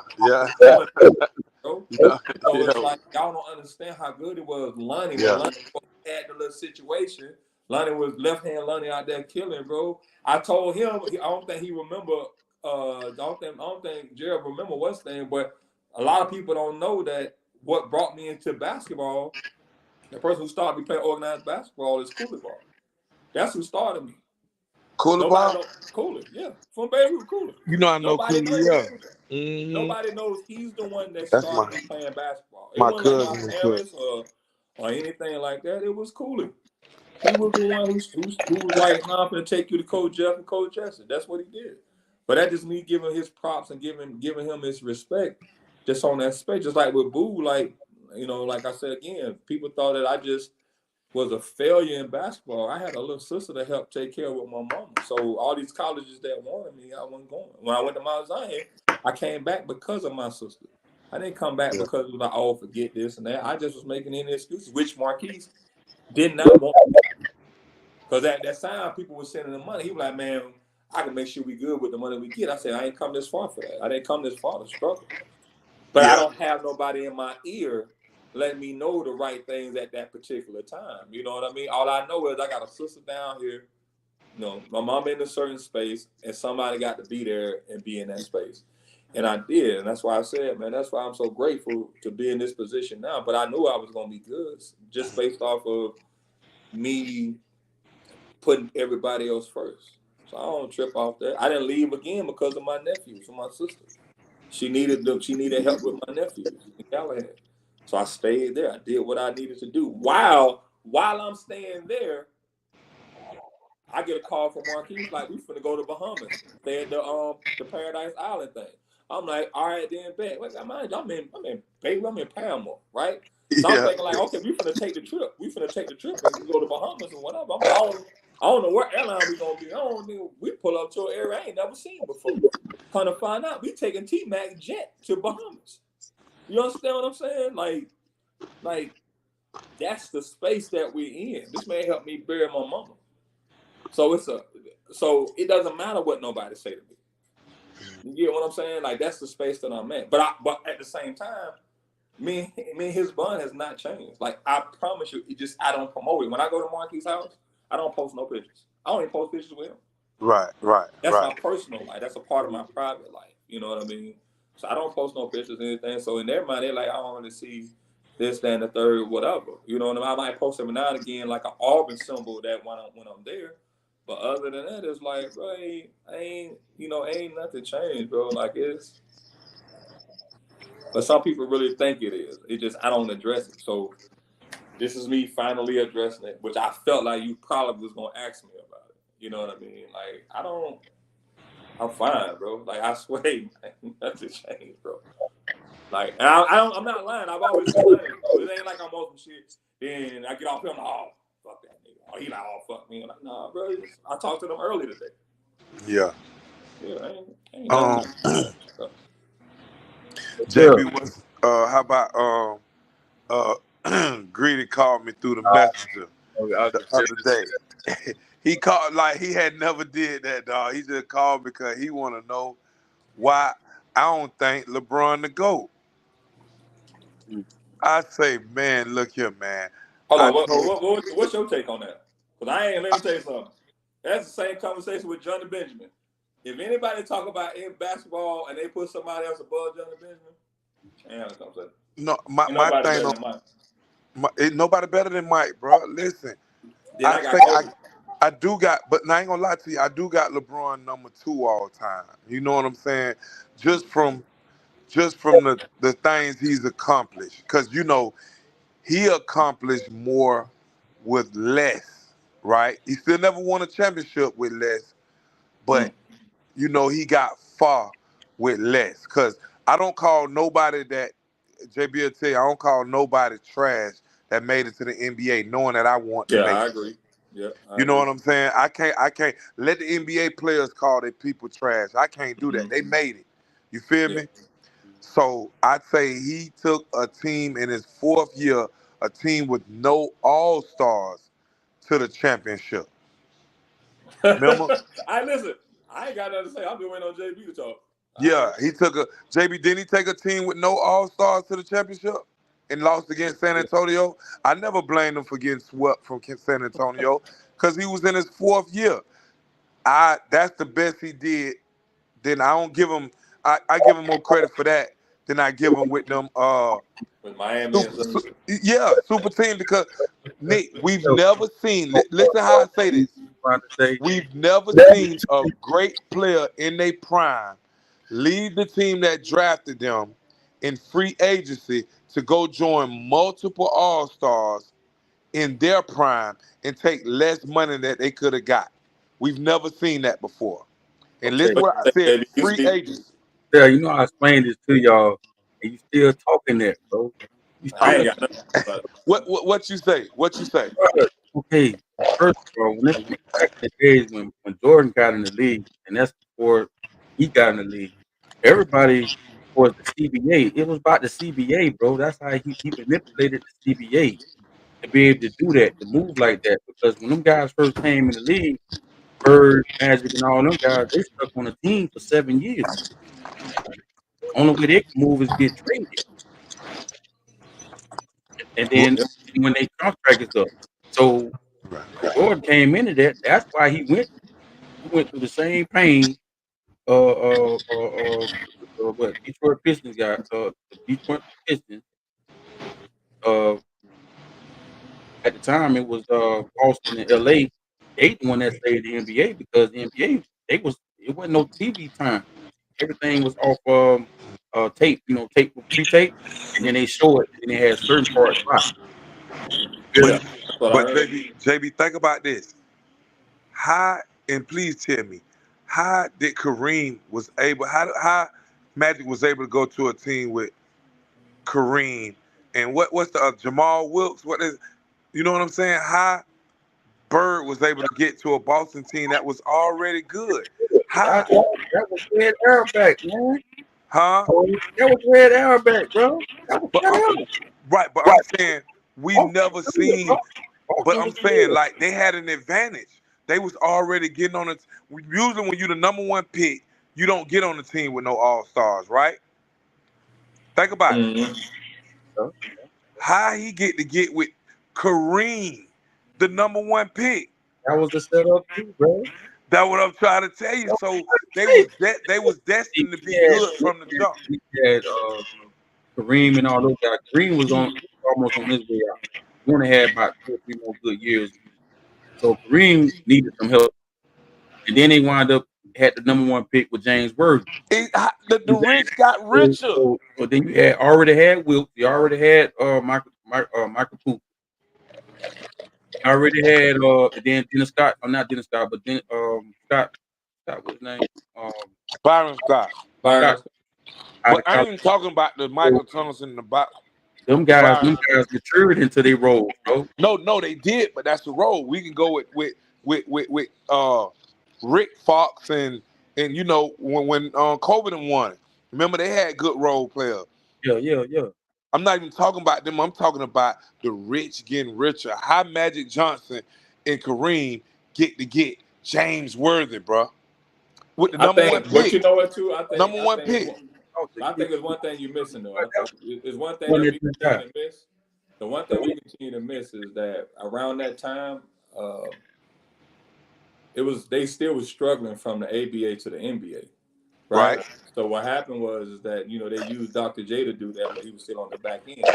So it's like y'all don't understand how good it was. Lonnie, when Lonnie had the little situation, Lonnie was left hand Lonnie out there killing, bro. I told him I don't think he remember I don't think Gerald remember what's name, but a lot of people don't know that what brought me into basketball, the person who started me playing organized basketball is Cooler Ball. That's who started me. Cooler, yeah. From Beirut, Cooler. You know I know Cooler, yeah. Nobody knows he's the one that started me playing basketball. It My wasn't like cousin. my parents or anything like that. It was Cooler. He was the one who was like, nah, I'm going to take you to Coach Jeff and Coach Jesse. That's what he did. But that just me giving his props and giving him his respect just on that space. Just like with Boo, like, like I said again, people thought that I just was a failure in basketball. I had a little sister to help take care of with my mom. So all these colleges that wanted me, I wasn't going. When I went to Mount Zion, I came back because of my sister. I didn't come back because it was like, oh, forget this and that. I just was making any excuses, which Marquis did not want. Because at that time, people were sending him money. He was like, man, I can make sure we good with the money we get. I said, I ain't come this far for that. I didn't come this far to struggle. But I don't have nobody in my ear letting me know the right things at that particular time. You know what I mean? All I know is I got a sister down here. My mom in a certain space, and somebody got to be there and be in that space. And I did. And that's why I said, man, that's why I'm so grateful to be in this position now. But I knew I was going to be good just based off of me putting everybody else first. So I don't trip off that. I didn't leave again because of my nephews and my sister. She needed help with my nephews in Callahan. So I stayed there. I did what I needed to do. While I'm staying there, I get a call from Marquis like, we finna go to Bahamas. Stay at the Paradise Island thing. I'm like, all right, then bet. Wait, I'm in Paramore, right? So I'm thinking like, okay, we finna take the trip. And go to Bahamas or whatever. I'm like, I don't know where airline we gonna be. We pull up to an area I ain't never seen before. Kind of find out we taking T-Mac jet to Bahamas. You understand what I'm saying? Like that's the space that we're in. This man helped me bury my mama. So it doesn't matter what nobody say to me. You get what I'm saying? Like that's the space that I'm at. But at the same time, me and his bond has not changed. Like I promise you, I don't promote it. When I go to Marquis' house, I don't post no pictures. I don't even post pictures with him. Right. That's my personal life. That's a part of my private life. You know what I mean? So I don't post no pictures or anything. So in their mind, they're like, I don't want to see this, that, and the third, whatever. You know what I mean? I might post every now and again like an Auburn symbol that when I'm there. But other than that, it's like, bro, ain't nothing changed, bro. Like it's. But some people really think it is. It just I don't address it. So this is me finally addressing it, which I felt like you probably was gonna ask me about it. You know what I mean? Like I'm fine, bro. Like I swear, man, nothing changed, bro. Like, and I'm not lying. I've always been honest, bro. It ain't like I'm on some shit. Then I get off here, I'm like, oh, fuck that nigga. Oh, he like, oh, fuck me. I'm like, nah, bro. I talked to them early today. Yeah. Yeah, ain't nothing. JB was how about Greedy called me through the messenger the other day. He called like he had never did that, dog. He just called because he want to know why I don't think LeBron the GOAT. I say, man, look here, man. Hold on, what's your take on that? Because let me tell you something. That's the same conversation with Johnny Benjamin. If anybody talk about in basketball and they put somebody else above Johnny Benjamin, ain't no conversation. No, my thing, nobody better than Mike, bro. Listen, I do got, but I ain't gonna lie to you, I do got LeBron #2 all time. You know what I'm saying? Just from the things he's accomplished, because you know he accomplished more with less, right? He still never won a championship with less, but you know he got far with less. Because I don't call nobody that JB will tell you, I don't call nobody trash that made it to the NBA, knowing that I want to make it. I agree. Yeah, you know what I'm saying? I can't let the NBA players call their people trash. I can't do that. They made it. You feel me? So I'd say he took a team in his 4th year, a team with no all-stars, to the championship. Remember? Listen, I ain't got nothing to say. I've been waiting on JB to talk. Yeah, he took JB, didn't he take a team with no all-stars to the championship and lost against San Antonio? I never blamed him for getting swept from San Antonio because he was in his 4th year. That's the best he did. Then I don't give him. I give him more credit for that than I give him with them. With Miami super team, because Nick, we've never seen. Listen how I say this. We've never seen a great player in their prime leave the team that drafted them in free agency to go join multiple all-stars in their prime and take less money that they could have got. We've never seen that before. And listen what I said, free agency. Yeah, you know I explained this to y'all, and you still talking that, bro. You still I ain't got nothing. What you say? What you say? Okay, first of all, back in the days when Jordan got in the league, and that's before he got in the league, everybody was the CBA. It was about the CBA, bro. That's how he manipulated the CBA to be able to do that, to move like that. Because when them guys first came in the league, Bird, Magic, and all them guys, they stuck on a team for 7 years. Only way they can move is get traded. And then when they contract is up. So Jordan came into that. That's why he went through the same pain. What Detroit Pistons got? The Detroit Pistons. At the time, it was Boston and LA. They the one that saved the NBA because the NBA it wasn't no TV time. Everything was off tape. You know, tape pre-tape, and then they show it, and they had certain parts live. But JB, think about this. And please tell me, how did Kareem was able? How Magic was able to go to a team with Kareem and what's the Jamal Wilkes? What is? You know what I'm saying? How Bird was able to get to a Boston team that was already good? How? That was Red Auerbach, man. Huh? That was Red Auerbach, bro. Right, but I'm saying we've never seen. But I'm saying like they had an advantage. They was already getting on it. Usually when you're the #1 pick, you don't get on the team with no all-stars, right? Think about it. How he get with Kareem, the #1 pick? That was the setup too, bro. That's what I'm trying to tell you. So they was destined to be good from the jump. He had Kareem and all those guys. Kareem was almost on his way out. He only had about 2 or 3 more good years. So Kareem needed some help. And then they wound up had the #1 pick with James Worthy. The rich got richer. So then you already had Wilt. You already had Michael Poole. I already had then Dennis Scott, or not Dennis Scott, but then Scott what's his name? Byron Scott. Byron. Scott out But of I ain't even talking about the Michael Colorado. Thompson, the Them guys Byron. matured into their roles, bro. No, they did, but that's the role. We can go with Rick Fox and you know when Coben won. Remember they had good role players. Yeah. I'm not even talking about them. I'm talking about the rich getting richer. How Magic Johnson and Kareem get James Worthy, bro, with the I number one think, but you pick. know what too? Number one pick. I think there's one thing you're missing though. It's one thing One that that we just continue died. to miss. The one thing we continue to miss is that around that time, they still was struggling from the ABA to the NBA, right? Right. So what happened was is that they used Dr. J to do that, but he was still on the back end.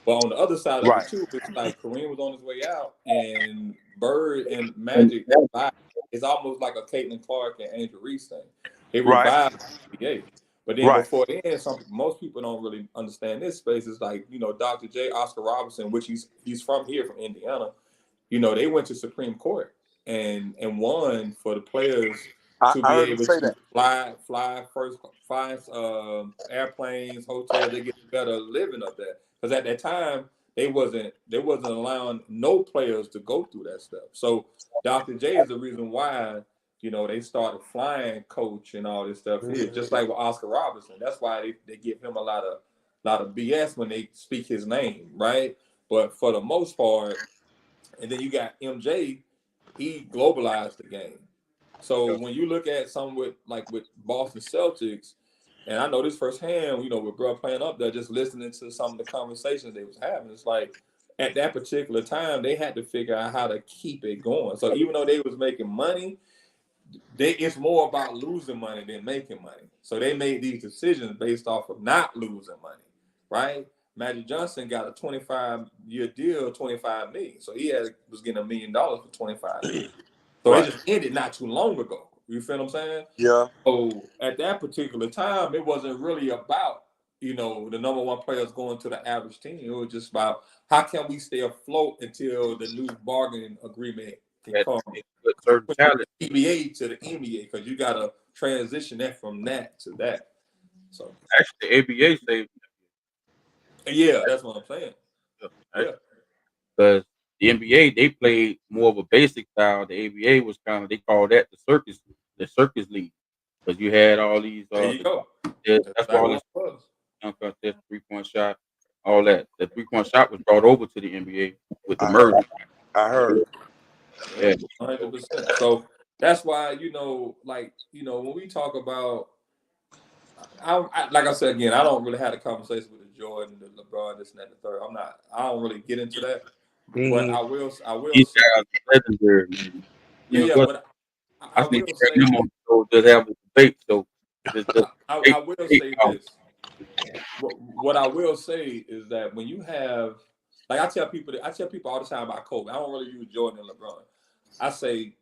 But on the other side of it Right. too, it's like Kareem was on his way out, and Bird and Magic revived. It's almost like a Caitlin Clark and Angel Reese thing. They Right. revived the NBA. But then Right. before then, most people don't really understand this space. It's like Dr. J, Oscar Robertson, which he's from here, from Indiana. They went to Supreme Court and won for the players to I be heard him able say to that. fly airplanes, hotels. They get better living up there because at that time they wasn't allowing no players to go through that stuff. So Dr. J is the reason why they started flying coach and all this stuff here, just like with Oscar Robertson. That's why they give him a lot of BS when they speak his name, right? But for the most part, and then you got MJ, he globalized the game. So when you look at some with Boston Celtics, and I know this firsthand, with bro playing up there, just listening to some of the conversations they was having, it's like at that particular time they had to figure out how to keep it going. So even though they was making money, it's more about losing money than making money. So they made these decisions based off of not losing money, right? Magic Johnson got a 25-year deal, $25 million. So he was getting $1 million for 25 years. So it just ended not too long ago. You feel what I'm saying? Yeah. So at that particular time, it wasn't really about, the number one players going to the average team. It was just about how can we stay afloat until the new bargaining agreement can come With certain talent. PBA to the NBA, because you got to transition that from that to that. So Actually, the ABA saved. yeah, that's what I'm saying. Yeah. Because the NBA they played more of a basic style. The ABA was they called that the circus league, because you had all these. There you go. That's why all this dunk contest, 3-point shot, all that. The 3-point shot was brought over to the NBA with the merger. I heard. Yeah, 100%. So that's why when we talk about, like I said again, I don't really have a conversation with the Jordan, the LeBron, this and that, the third. I don't really get into that. But I will these say, guys are legendary, man. but I I think will say, them on the show just have a debate. So I will say this. What I will say is that when you have, like I tell people all the time about Kobe. I don't really use Jordan and LeBron. I say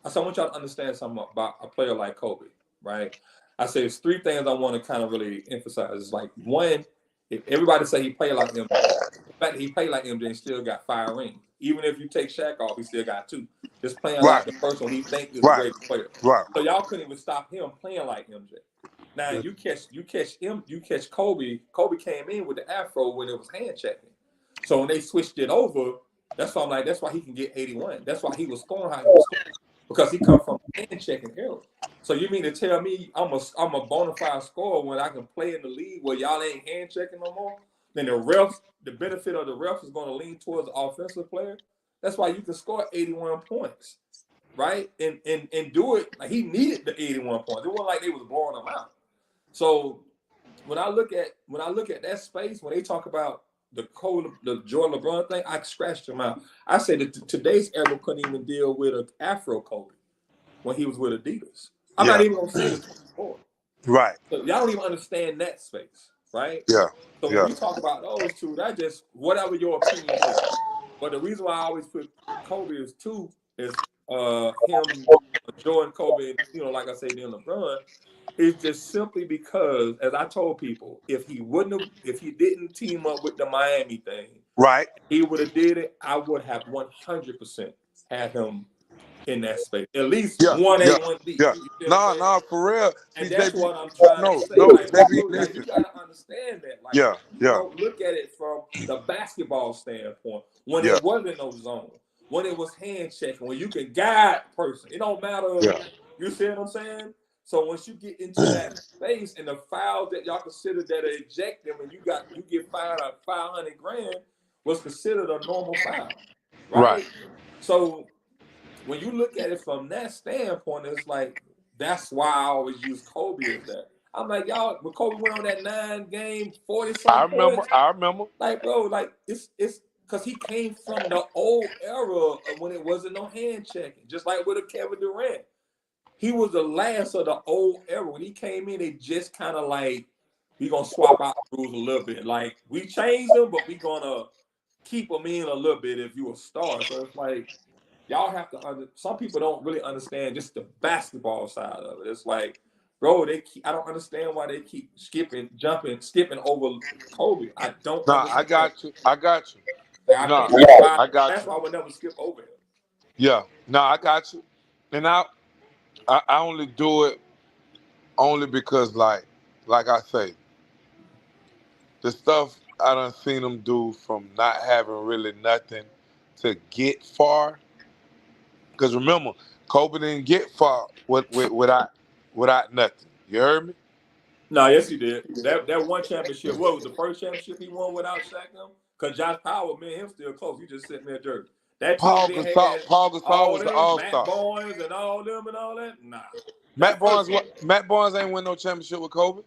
I want y'all to understand something about a player like Kobe, right? I say it's 3 things I want to kind of really emphasize. It's like, one, if everybody say he played like MJ, the fact that he played like MJ and still got 5 rings. Even if you take Shaq off, he still got 2. Just playing like the person he think is the greatest player. Right. So y'all couldn't even stop him playing like MJ. Now you catch Kobe. Kobe came in with the afro when it was hand checking. So when they switched it over, that's why I'm like, that's why he can get 81. That's why he was scoring how he was scoring, because he come from hand checking era. So you mean to tell me I'm a bona fide scorer when I can play in the league where y'all ain't hand checking no more? Then the benefit of the refs is going to lean towards the offensive player. That's why you can score 81 points, right? And do it like he needed the 81 points. It wasn't like they was blowing them out. So when I look at that space, when they talk about the Jordan LeBron thing, I scratched them out. I said that today's era couldn't even deal with an Afro Kobe when he was with Adidas. I'm not even gonna say the 24. Right. So y'all don't even understand that space, right? Yeah. So when we talk about those two, that just whatever your opinion is. But the reason why I always put Kobe is him Jordan, Kobe, and, like I say, then LeBron, is just simply because, as I told people, if he didn't team up with the Miami thing, right, he would have did it. I would have 100% had him in that space, at least yeah, 1A, yeah, 1B. yeah. You see what I'm saying? Nah, for real. And See, that's JB, what I'm trying to no, say. Like, JB, bro, like, you listen. gotta understand that. Like, Yeah, you yeah, don't look at it from the basketball standpoint. When yeah, it wasn't no zone, when it was hand checking, when you can guide a person, it don't matter. yeah. You see what I'm saying? So once you get into that space and the fouls that y'all consider that are ejected, when you get fined at $500,000 was considered a normal foul, Right. right? So when you look at it from that standpoint, it's like that's why I always use Kobe as that. I'm like, y'all, when Kobe went on that 9-game, 40-some points, I remember. like, bro, like it's because he came from the old era of when it wasn't no hand checking, just like with a Kevin Durant. He was the last of the old era. When he came in, it just kind of like, we gonna swap out the rules a little bit. Like, we changed them, but we gonna keep them in a little bit if you a star. So it's like, y'all have to some people don't really understand just the basketball side of it. It's like, bro, I don't understand why they keep skipping over Kobe. I don't Nah, understand. I got you. Nah, I got That's you. why I would never skip over him. Yeah, nah, I got you. And I only do it only because, like I say, the stuff I done seen them do from not having really nothing to get far. Because remember, Kobe didn't get far without nothing. You heard me? No, yes, he did. That one championship, what was the first championship he won without Shaq them? Because Josh Power, me and him still close. We just sitting there jerking. That team they had Paul Gasol all was the them, All Matt Star. Barnes and all them and all that. Nah, Matt that first one. Matt Barnes ain't win no championship with Kobe.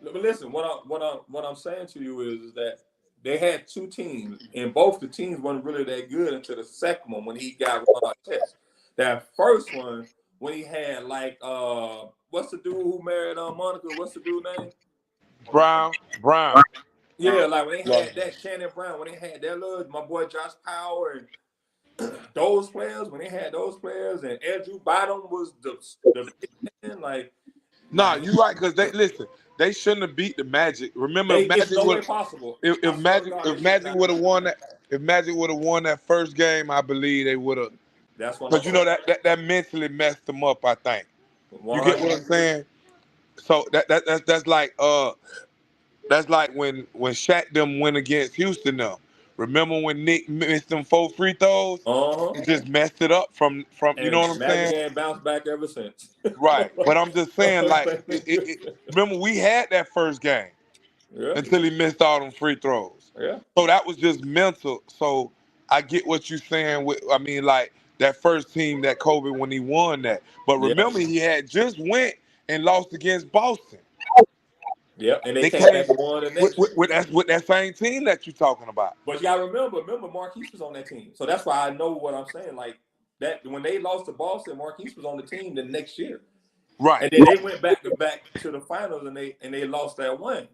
But listen, what I'm saying to you is that they had two teams, and both the teams weren't really that good until the second one when he got Ron Artest. That first one when he had like what's the dude who married Monica? What's the dude name? Brown. Yeah, like when they had that Shannon Brown, when they had that little my boy Josh Power and those players, when they had those players, and Andrew Bottom was the big man, like Nah, nah, you right, because they shouldn't have beat the Magic. Remember, if it's Magic no would way possible. I if swear to Magic God, if they should Magic not. would have won that first game, I believe they would have. That's what I'm Because saying. that mentally messed them up. I think you get what 100. I'm saying. So that's like when Shaq them went against Houston. Now, remember when Nick missed them 4 free throws? Uh-huh. He just messed it up from you know And what I'm Magic saying? ain't bounced back ever since. Right. But I'm just saying, like, remember we had that first game Yeah, until he missed all them free throws. yeah, So that was just mental. So I get what you're saying. I mean, like that first team that Kobe when he won that. But yeah, remember, he had just went and lost against Boston. yeah. And they They came came back and won the next year. with that same team that you're talking about. But you gotta remember Marquise was on that team. So that's why I know what I'm saying. Like that when they lost to Boston, Marquise was on the team the next year. Right. And then they went back to the finals and they lost that one.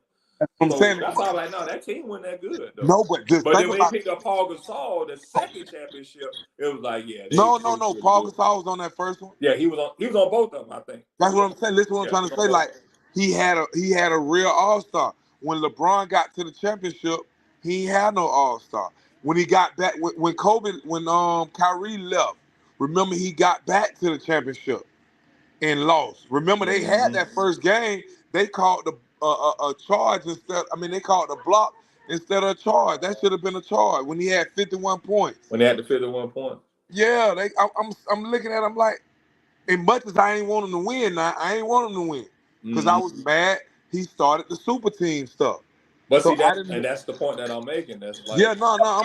I'm So saying that's all like, no, that team wasn't that good though. no, but just But think then when they about picked up Paul Gasol, the second championship, it was like, yeah, they no. was really Paul good. Gasol was on that first one. Yeah, he was on both of them, I think. That's what I'm saying. Listen, what I'm Yeah, trying he to was on say. both. Like he had a real All Star. When LeBron got to the championship, he ain't had no All Star. When he got back, when Kyrie left, remember he got back to the championship and lost. Remember they had Mm-hmm. that first game. They called the a charge instead. I mean, they called a block instead of a charge. That should have been a charge when he had 51 points. When they had to 51 points. Yeah, I'm looking at him like. As much as I ain't want him to win, now I ain't want him to win because I Mm-hmm. was mad. He started the super team stuff, But so see I that, didn't. and that's the point that I'm making. That's like, Yeah, no. yeah,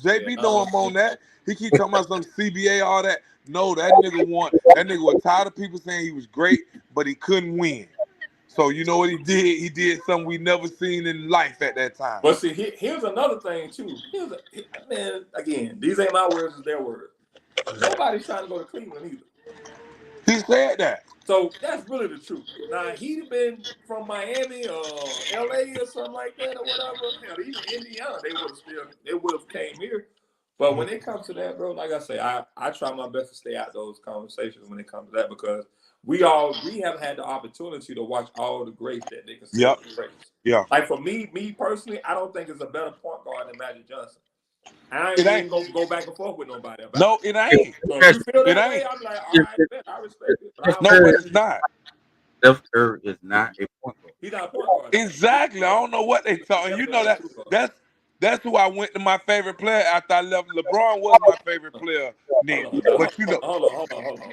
JB I know don't I'm on see. that. He keep talking about some CBA, all that. No, that nigga was tired of people saying he was great, but he couldn't win. So you know what he did? He did something we never seen in life at that time. But see, here's another thing too. Man, again, these ain't my words; it's their words. Nobody's trying to go to Cleveland either. He said that. So that's really the truth. Now he'd been from Miami or LA or something like that or whatever. Hell, even Indiana, they would have came here. But when it comes to that, bro, like I say, I try my best to stay out those conversations when it comes to that because we have had the opportunity to watch all the greats that they consider greats. Yeah. Like for me personally, I don't think it's a better point guard than Magic Johnson. I ain't It even ain't. go back and forth with nobody about No, it. it ain't. So if you feel It that way, ain't. I'm like, all right, man, I respect it. But I don't No, but it's not. Steph Curry is not a point guard. He's not a point guard. Exactly. I don't know what they talking. You know that's who I went to my favorite player after I left. LeBron was my favorite player, Nick. But you know, hold on,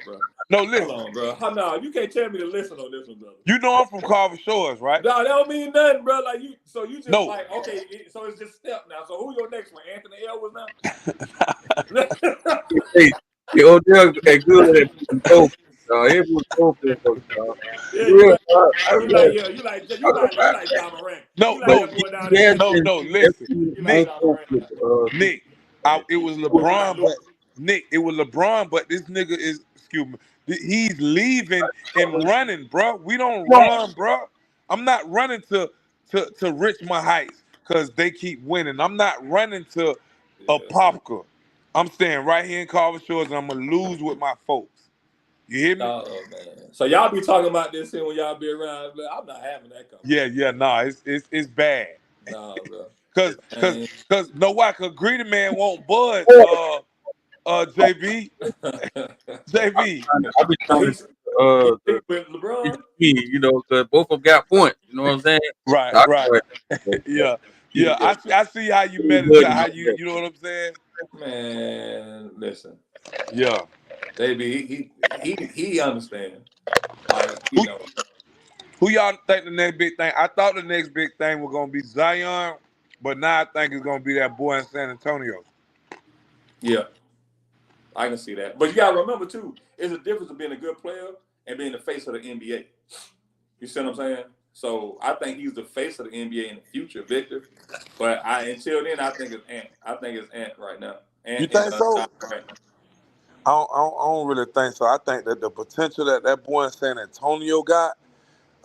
bro. no, listen. Hold on, bro. No, you can't tell me to listen on this one, brother. You know I'm from Carver Shores, right? No, that don't mean nothing, bro. Like you, so you just No. like okay. So it's just Step now. So who your next one? Anthony Edwards now? Hey, Odell is good at dope. It was dope. Yeah, you like John Morant. No, You like that boy down there. no. Listen, You like John Morant. Nick. It was LeBron, but Nick, it was LeBron, but this nigga is, excuse me, he's leaving and running, bro. We don't run, bro. I'm not running to Richmond Heights because they keep winning. I'm not running to Apopka. I'm staying right here in Carver Shores, and I'm gonna lose with my folks. You hear me? Oh man. So y'all be talking about this here when y'all be around, but I'm not having that conversation. Nah, it's bad. Nah, bro. Cause know why? Cause Greedy Man won't budge. JB. I be talking with LeBron. Because both of them got points. You know what I'm saying? Right. Yeah. I see how you meditate. How you know what I'm saying? Man, listen. Yeah. Baby, he understand. Like, you know. Who y'all think the next big thing? I thought the next big thing was gonna be Zion, but now I think it's gonna be that boy in San Antonio. Yeah. I can see that. But you gotta remember too, there's a difference of being a good player and being the face of the NBA. You see what I'm saying? So I think he's the face of the NBA in the future, Victor. But until then, I think it's Ant. I think it's Ant right now. You think so? Right. I don't really think so. I think that the potential that boy in San Antonio got,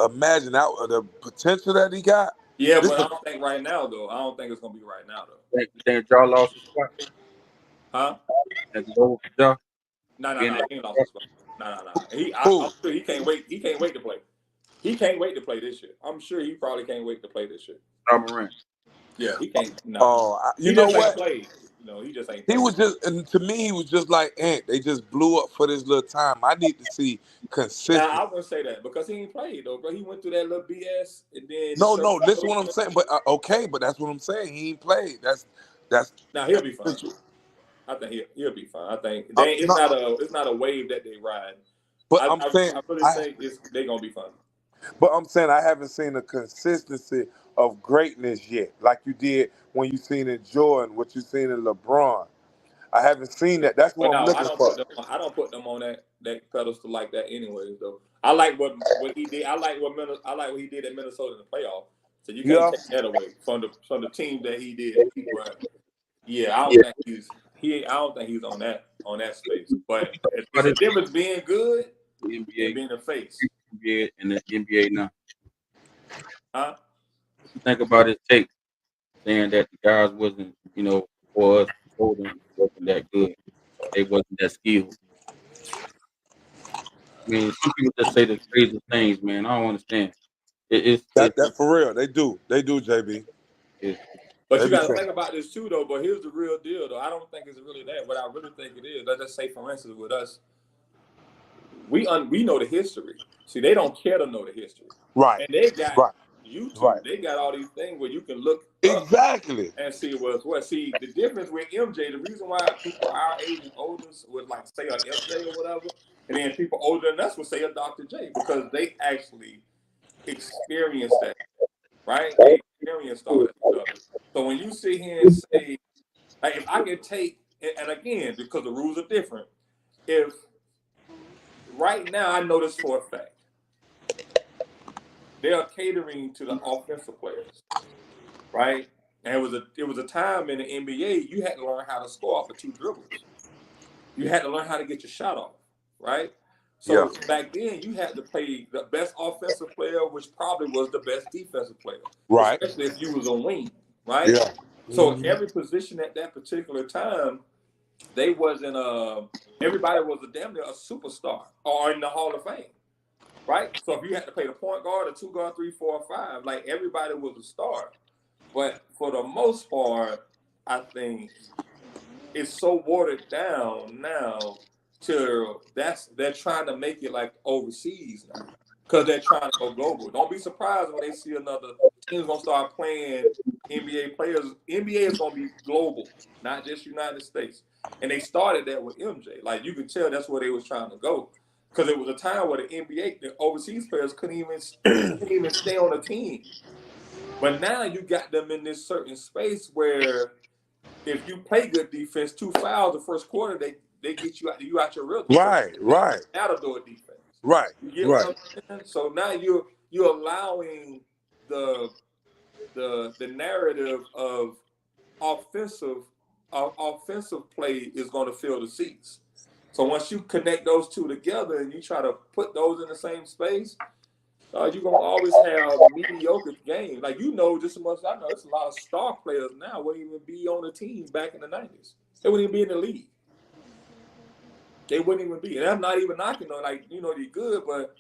imagine that the potential that he got. Yeah, but I don't think right now though. I don't think it's gonna be right now though. You think Jaw lost his spot? Huh? That's over for Jaw? No, he ain't lost his spot. No. I'm sure he can't wait. He can't wait to play. He can't wait to play this year. I'm sure he probably can't wait to play this year. John Morant. Yeah, he can't. No. Oh, you know what? Played. He just ain't played. He was just, and to me, he was just like Ant. They just blew up for this little time. I need to see consistency. Now, I wouldn't say that because he ain't played though, bro. He went through that little BS and then. No. Listen, what I'm saying. But okay, but that's what I'm saying. He ain't played. That's. Now he'll be fine. I think he'll be fine. I think it's not a wave that they ride. But I really think they're gonna be fine. But I'm saying I haven't seen the consistency of greatness yet, like you did when you seen in Jordan, what you seen in LeBron. I haven't seen that. That's what I'm looking for. I don't put them on that pedestal like that, anyways. Though I like what he did. I like what he did at Minnesota in the playoff. So you can't take that away from the team that he did. Yeah, I don't think he's on that space. But it's a difference being good and being a face. NBA and the NBA now. Huh? Think about his take, saying that the guys wasn't, for us, wasn't that good. They wasn't that skilled. I mean, some people just say the craziest things, man. I don't understand. It's for real. They do, JB. But you got to think about this too, though. But here's the real deal, though. I don't think it's really that. What I really think it is, let's just say, for instance, with us, we know the history. See, they don't care to know the history. Right. And they got YouTube. Right. They got all these things where you can look exactly and see what's what. See, the difference with MJ, the reason why people our age and older would like say a MJ or whatever, and then people older than us would say a Dr. J, because they actually experienced that, right? They experienced all that stuff. So when you sit here and say, like, if I can take, and again, because the rules are different, if right now I know this for a fact, they are catering to the offensive players, right? And it was a time in the NBA you had to learn how to score off of 2 dribbles. You had to learn how to get your shot off, right? So back then you had to play the best offensive player, which probably was the best defensive player, right? Especially if you was a wing, right? Yeah. So every position at that particular time they wasn't everybody was a damn near a superstar or in the Hall of Fame, right? So if you had to play the point guard, a 2 guard, 3, 4, 5, like everybody was a star. But for the most part, I think it's so watered down now to they're trying to make it like overseas now because they're trying to go global. Don't be surprised when they see another team's gonna start playing NBA players. NBA is gonna be global, not just United States. And they started that with MJ. Like you can tell that's where they was trying to go. Because it was a time where the NBA, the overseas players couldn't even stay on a team. But now you got them in this certain space where if you play good defense, 2 fouls the first quarter, they get you out your rhythm. Right, So right, out of door defense. right, You get right. what I'm saying? So now you're allowing the narrative of offensive play is going to fill the seats. So once you connect those two together and you try to put those in the same space, you're gonna always have mediocre games. Like just as much as I know, it's a lot of star players now wouldn't even be on the team back in the 90s. They wouldn't even be in the league. They wouldn't even be. And I'm not even knocking on they're good, but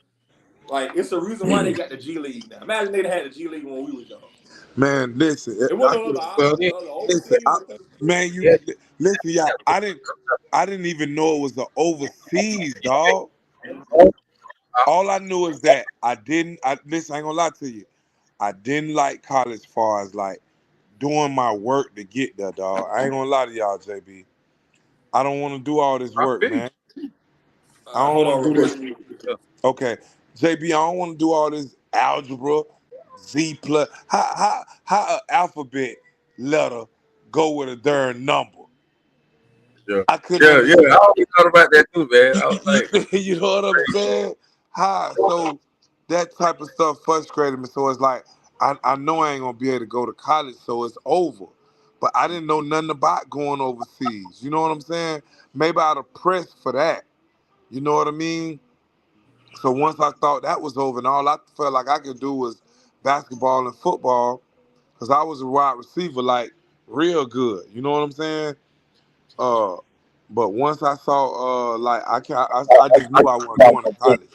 like it's the reason why they got the G League now. Imagine they'd had the G League when we was young. Man, listen, It wasn't no other Well, options, other listen, overseas. man, yeah, listen, y'all. I didn't even know it was the overseas, dog. All I knew is that listen, I ain't gonna lie to you. I didn't like college as far as like doing my work to get there, dog. I ain't gonna lie to y'all, JB. I don't want to do all this I work, feel you. man. I don't Hold want on, to real do this. quick. Yeah. Okay, JB, I don't want to do all this algebra, Z plus. How an alphabet letter go with a darn number? Yeah. I couldn't Yeah, yeah. I understand. always thought about that too, man. I was like, You know what I'm saying? So that type of stuff frustrated me. So it's like I know I ain't gonna be able to go to college, so it's over. But I didn't know nothing about going overseas. You know what I'm saying? Maybe I'd have pressed for that. You know what I mean? So once I thought that was over, and all I felt like I could do was basketball and football, because I was a wide receiver, like real good. You know what I'm saying? Uh, but once I saw, like I just knew I wasn't going to college.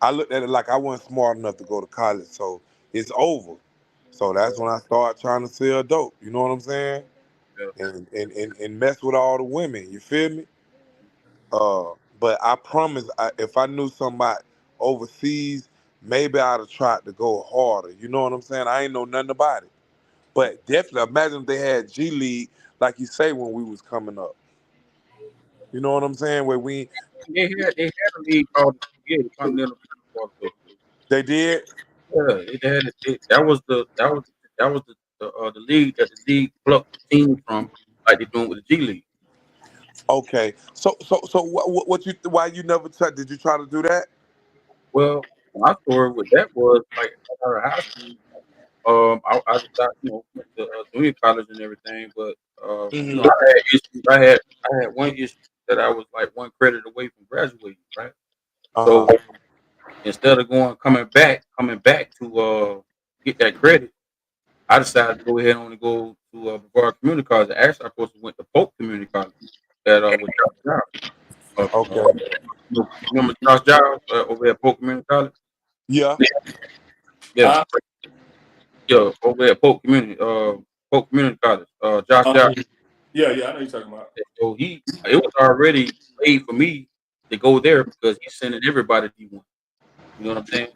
I looked at it like I wasn't smart enough to go to college, so it's over. So that's when I started trying to sell dope. You know what I'm saying? yeah, And mess with all the women. You feel me? But I promise, if I knew somebody overseas, maybe I'd have tried to go harder. You know what I'm saying? I ain't know nothing about it. But definitely, imagine if they had G League, like you say, when we was coming up. You know what I'm saying? Where they had a league called the Continental Basketball Association. they did. Yeah, that was the league that the league plucked teams from, like they're doing with the G League. Okay. So what you why you never tried? Did you try to do that? Well, my story with that was like out of high school. I decided, went to junior college and everything, but Hmm. I had issues. I had one issue that I was like one credit away from graduating, right? Uh So huh. instead of coming back to get that credit, I decided to go ahead and go to Brevard Community College. Actually, I supposed to went to Polk Community College at with Josh Giles. Okay. Remember Josh Giles over at Polk Community College? Yeah. Yeah, Uh, yeah, over at Polk Community College. Josh uh, Giles. yeah, I know you're talking about. So it was already paid for me to go there because he's sending everybody D1. You know what I'm saying?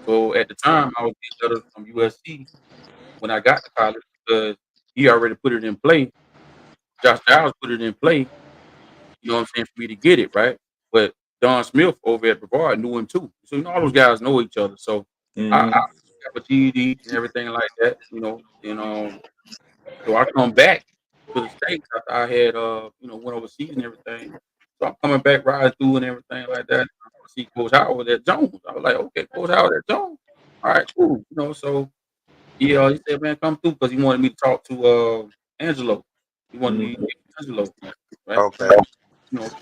So at the time, I was getting letters from USC when I got to college because he already put it in play. Josh Giles put it in play. You know what I'm saying, for me to get it right. But Don Smith over at Brevard knew him too. So all those guys know each other. So I Mm-hmm. have a GED and everything like that. And so I come back to the States after I had went overseas and everything. So I'm coming back riding through and everything like that. I see Coach Howard at Jones. I was like, okay, Coach Howard at Jones. All right, cool. So he said, man, come through because he wanted me to talk to Angelo. He wanted me to Mm-hmm. get Angelo, right? Okay.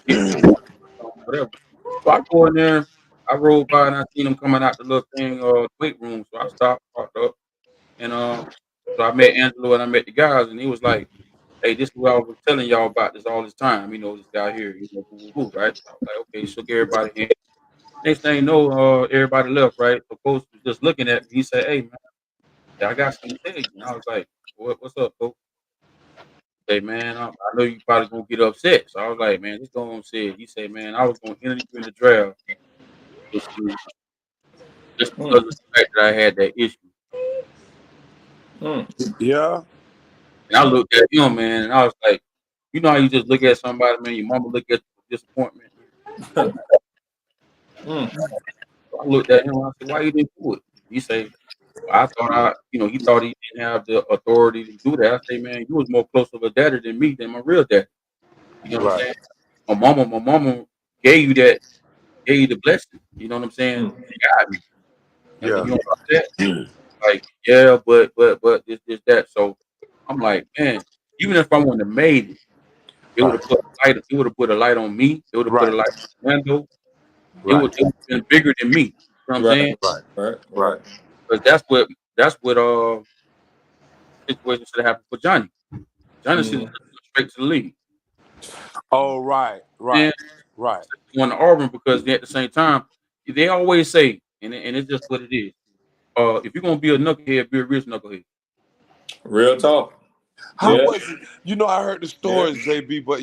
Get whatever. So I go in there, I rolled by and I seen him coming out the little thing, weight room. So I stopped, parked up, and so I met Angelo and I met the guys, and he was like, hey, this is what I was telling y'all about this all this time. You know, this guy here, you know, right? I was like, okay, shook everybody hand. Next thing you know, everybody left, right? The coach was just looking at me. He said, hey, man, I got something to tell you. And I was like, what's up, coach? Hey, man, I know you probably going to get upset. So I was like, man, just go on and say it. He said, man, I was going to enter you in the draft just because of the fact that I had that issue. Yeah. And I looked at him, man, and I was like, you know how you just look at somebody, man, your mama look at you with disappointment. So I looked at him and I said, why you didn't do it? He said, I thought he thought he didn't have the authority to do that. I say, man, you was more close of a daddy than me, than my real dad. You know what I'm Right. saying? My mama gave you the blessing. You know what I'm saying? She got me. I said, Yeah. you know about that? Like, yeah, but this, that. So I'm like, man, even if I wouldn't have made it, it would Right. have put a light. It would have put a light on me. It would have put a Right. light on the window. Right. It would have been bigger than me. You know what I'm Right, saying? Right. right, Right. right. Because that's what situation should have happened for Johnny. Johnny should have Mm. gone straight to the league. Oh, right. Man, Right. Right. going to Auburn because they, at the same time they always say, and it's just what it is. If you're gonna be a knucklehead, be a rich knucklehead. Real talk. How Yeah, was it? You know, I heard the yeah. stories, JB, but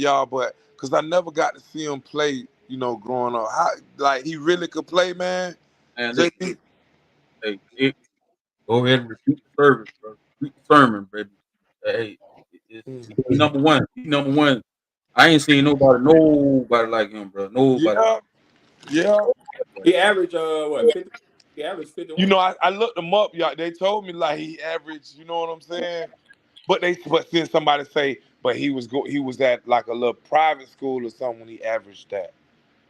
because I never got to see him play, growing up. How, like, he really could play, man? And listen, JB? hey, go ahead and repeat the service, bro. Repeat the sermon, baby. Hey, he number one. He number one. I ain't seen nobody like him, bro. Nobody. Yeah. Yeah. He averaged what 50? He averaged 51. I looked him up, y'all. They told me like he averaged, you know what I'm saying? But then somebody say, but he was at like a little private school or something when he averaged that.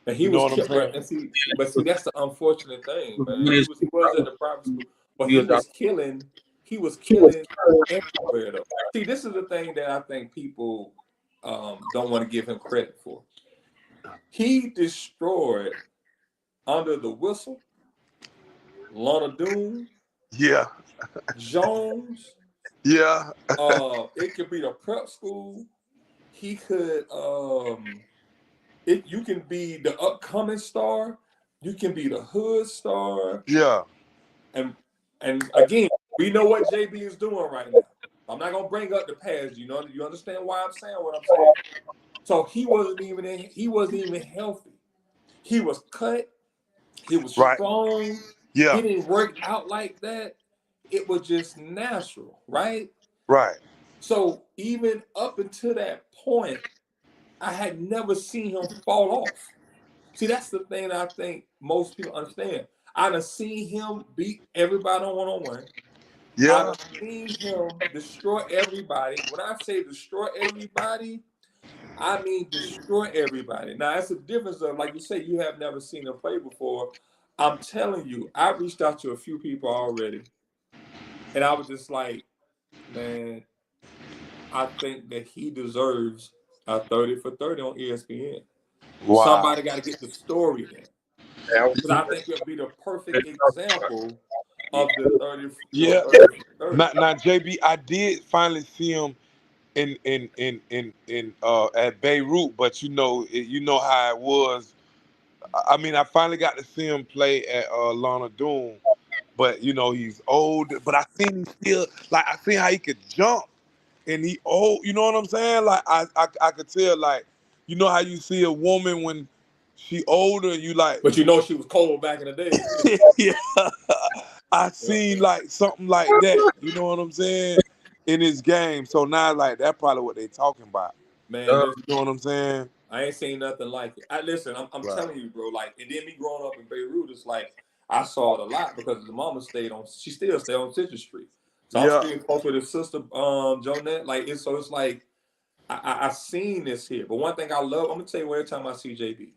And he You know was what I'm saying? but see that's the unfortunate thing, man. He He was at the private school, but was out. he was killing everywhere though. See, this is the thing that I think people don't want to give him credit for. He destroyed Under the Whistle, Lana Doone, Yeah. Jones. Yeah. It could be the prep school. He could you can be the upcoming star, you can be the hood star, Yeah. and again, we know what JB is doing right now. I'm not gonna bring up the past. You understand why I'm saying what I'm saying. So he wasn't even healthy. He was cut. He was Right. strong. Yeah. He didn't work out like that. It was just natural, right? Right. So even up until that point, I had never seen him fall off. See, that's the thing that I think most people understand. I done seen him beat everybody on one-on-one. I Yeah. done seen him destroy everybody. When I say destroy everybody, I mean destroy everybody. Now, that's the difference of, like you say, you have never seen him play before. I'm telling you, I reached out to a few people already, and I was just like, man, I think that he deserves a 30 for 30 on ESPN. Wow. Somebody got to get the story in. I was Because I think it'll be the perfect example of Yeah. 30 for 30. Now JB, I did finally see him in at Beirut, but you know how it was. I mean, I finally got to see him play at Lana Doone, but he's old. But I seen him still, like, I seen how he could jump, and he old. You know what I'm saying? Like, I could tell, like, you know how you see a woman when she older, you like, But she was cold back in the day. yeah. I Yeah. seen like something like that. You know what I'm saying? In his game. So now, like, that's probably what they talking about. Man, listen, You know what I'm saying? I ain't seen nothing like it. Listen, I'm Right. telling you, bro. Like, and then me growing up in Beirut, it's like I saw it a lot because the mama she still stayed on Citrus Street. So I'm Yeah. still close with his sister, Jonette. Like, it's like I seen this here. But one thing I love, I'm gonna tell you, every time I see JB,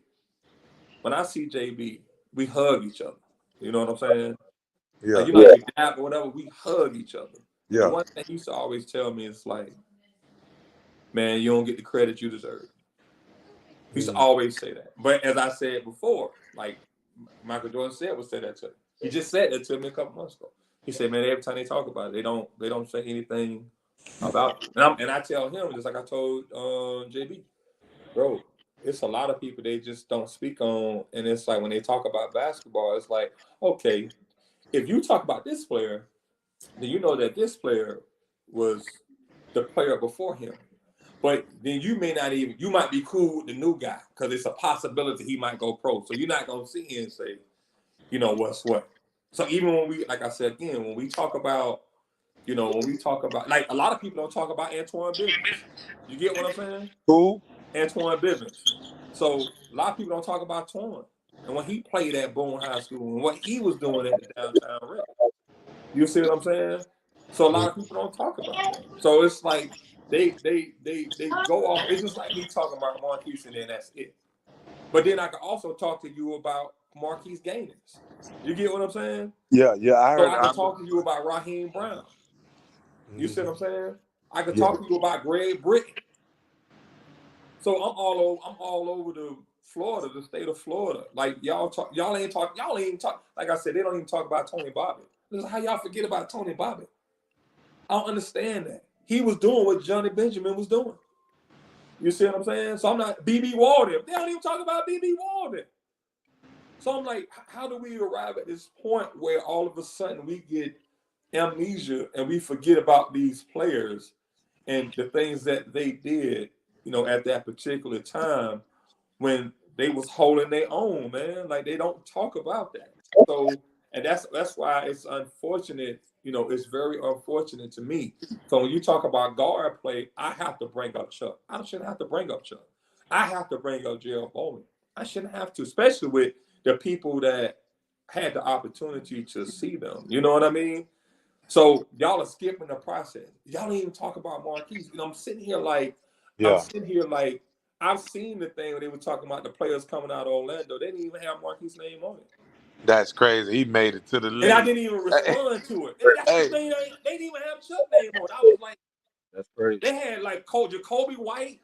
when I see JB, we hug each other. You know what I'm saying? Yeah. Like, we dap or whatever, we hug each other. And Yeah. one thing he used to always tell me is like, man, you don't get the credit you deserve. He used to always say that. But as I said before, like Michael Jordan said that to me. He just said that to me a couple months ago. He said, man, every time they talk about it, they don't say anything about, and I tell him just like I told JB, bro. It's a lot of people they just don't speak on, and it's like when they talk about basketball, it's like, okay, if you talk about this player, then you know that this player was the player before him. But then you might be cool with the new guy because it's a possibility he might go pro. So you're not gonna sit here and say, you know, what's what. So even when we, like I said again, when we talk about, like a lot of people don't talk about Antoine Bivens. You get what I'm saying? Who? Antoine Bivens. So a lot of people don't talk about Twan and when he played at Boone High School and what he was doing at the downtown rec. You see what I'm saying? So a lot of people don't talk about that. So it's like they go off. It's just like me talking about Marquise and then that's it. But then I can also talk to you about Marquise Gaines. You get what I'm saying? Yeah, I So heard. I can talk to you about Raheem Brown. You see what I'm saying? I can talk to you about Greg Britton. So I'm all over the Florida, the state of Florida. Like y'all ain't talk. Like I said, they don't even talk about Tony Bobbitt. This is how y'all forget about Tony Bobbitt. I don't understand that. He was doing what Johnny Benjamin was doing. You see what I'm saying? So I'm not BB Walden. They don't even talk about BB Walden. So I'm like, how do we arrive at this point where all of a sudden we get amnesia and we forget about these players and the things that they did, at that particular time when they was holding their own, man. Like they don't talk about that. So, and that's why it's unfortunate. It's very unfortunate to me. So when you talk about guard play, I have to bring up Chuck. I shouldn't have to bring up Chuck. I have to bring up Gerald Bowman. I shouldn't have to, especially with the people that had the opportunity to see them. You know what I mean? So y'all are skipping the process. Y'all didn't even talk about Marquise. I'm sitting here like, I've seen the thing where they were talking about the players coming out of Orlando. They didn't even have Marquise' name on it. That's crazy. He made it to the league. And I didn't even respond to it. And that's the thing. They didn't even have Chuck's name on it. I was like, that's crazy. They had like Jacoby White.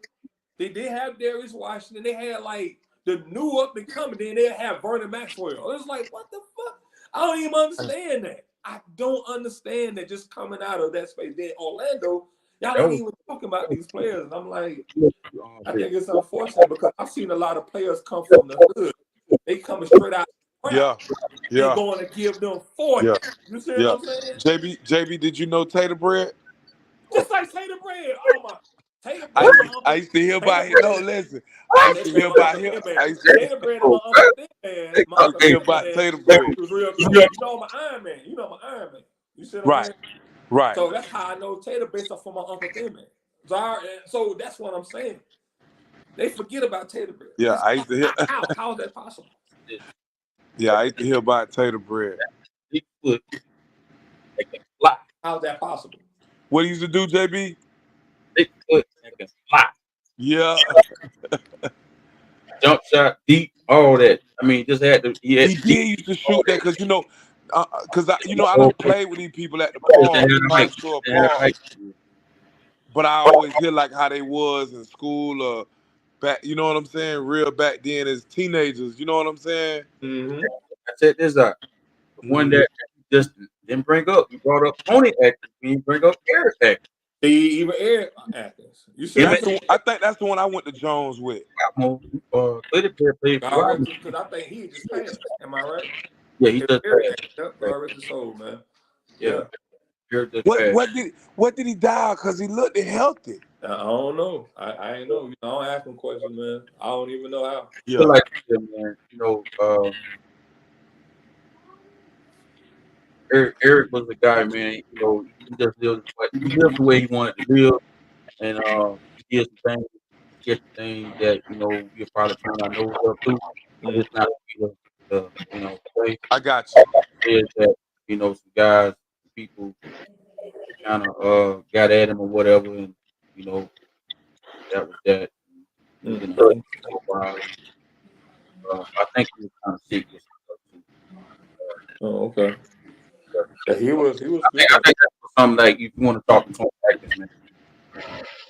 They did have Darius Washington. They had like the new up and coming. Then they have Vernon Maxwell. It was like, what the fuck? I don't even understand that. I don't understand that just coming out of that space. Then Orlando, y'all ain't even talking about these players. And I'm like, I think it's unfortunate because I've seen a lot of players come from the hood. They coming straight out. Yeah. They going to give them 40. Yeah. You see what I'm saying? JB, did you know Tater Bread? Just like Tater Bread. Oh my. Tater Bread. I used to hear about him. No, listen. I used to hear about him. Tater Bread and my Uncle Thin Man. My Uncle hear about Tater Bread. He was real cool. You know my Iron Man. You see what I'm saying? Right. So that's how I know Tater based off of my Uncle Thin Man. So that's what I'm saying. They forget about Tater Bread. Yeah, I used to hear. How is that possible? Yeah, I used to hear about Tater Bread. How's that possible? What he used to do, JB? Big foot and can fly. Yeah. Jump shot, deep, all that. I mean, just had to. He did used to shoot that because I don't play with these people at the park. But I always hear like how they was in school or back. You know what I'm saying? Real back then as teenagers. You know what I'm saying? Mm-hmm. I said this the one that just didn't bring up. You brought up Tony Atkins. You didn't bring up Eric Atkins. Even Eric Atkins. You see, I think that's the one I went to Jones with. because I think he just passed. Am I right? Yeah, he just God rest his soul, man. Yeah. What did he die? Because he looked healthy. I don't know. I ain't know. I don't ask him questions, man. I don't even know how. Yeah, like man. Eric was the guy, man. He just lived the way he wanted to live, and he did some things that you're probably trying to know stuff too. It's not the way. I got you. Is that some guys, people kind of got at him or whatever, and that was that. I think he was kind of sick with stuff too. Oh, okay. Yeah, he was. I think that's something like if you want to talk to Tony Atkins, man,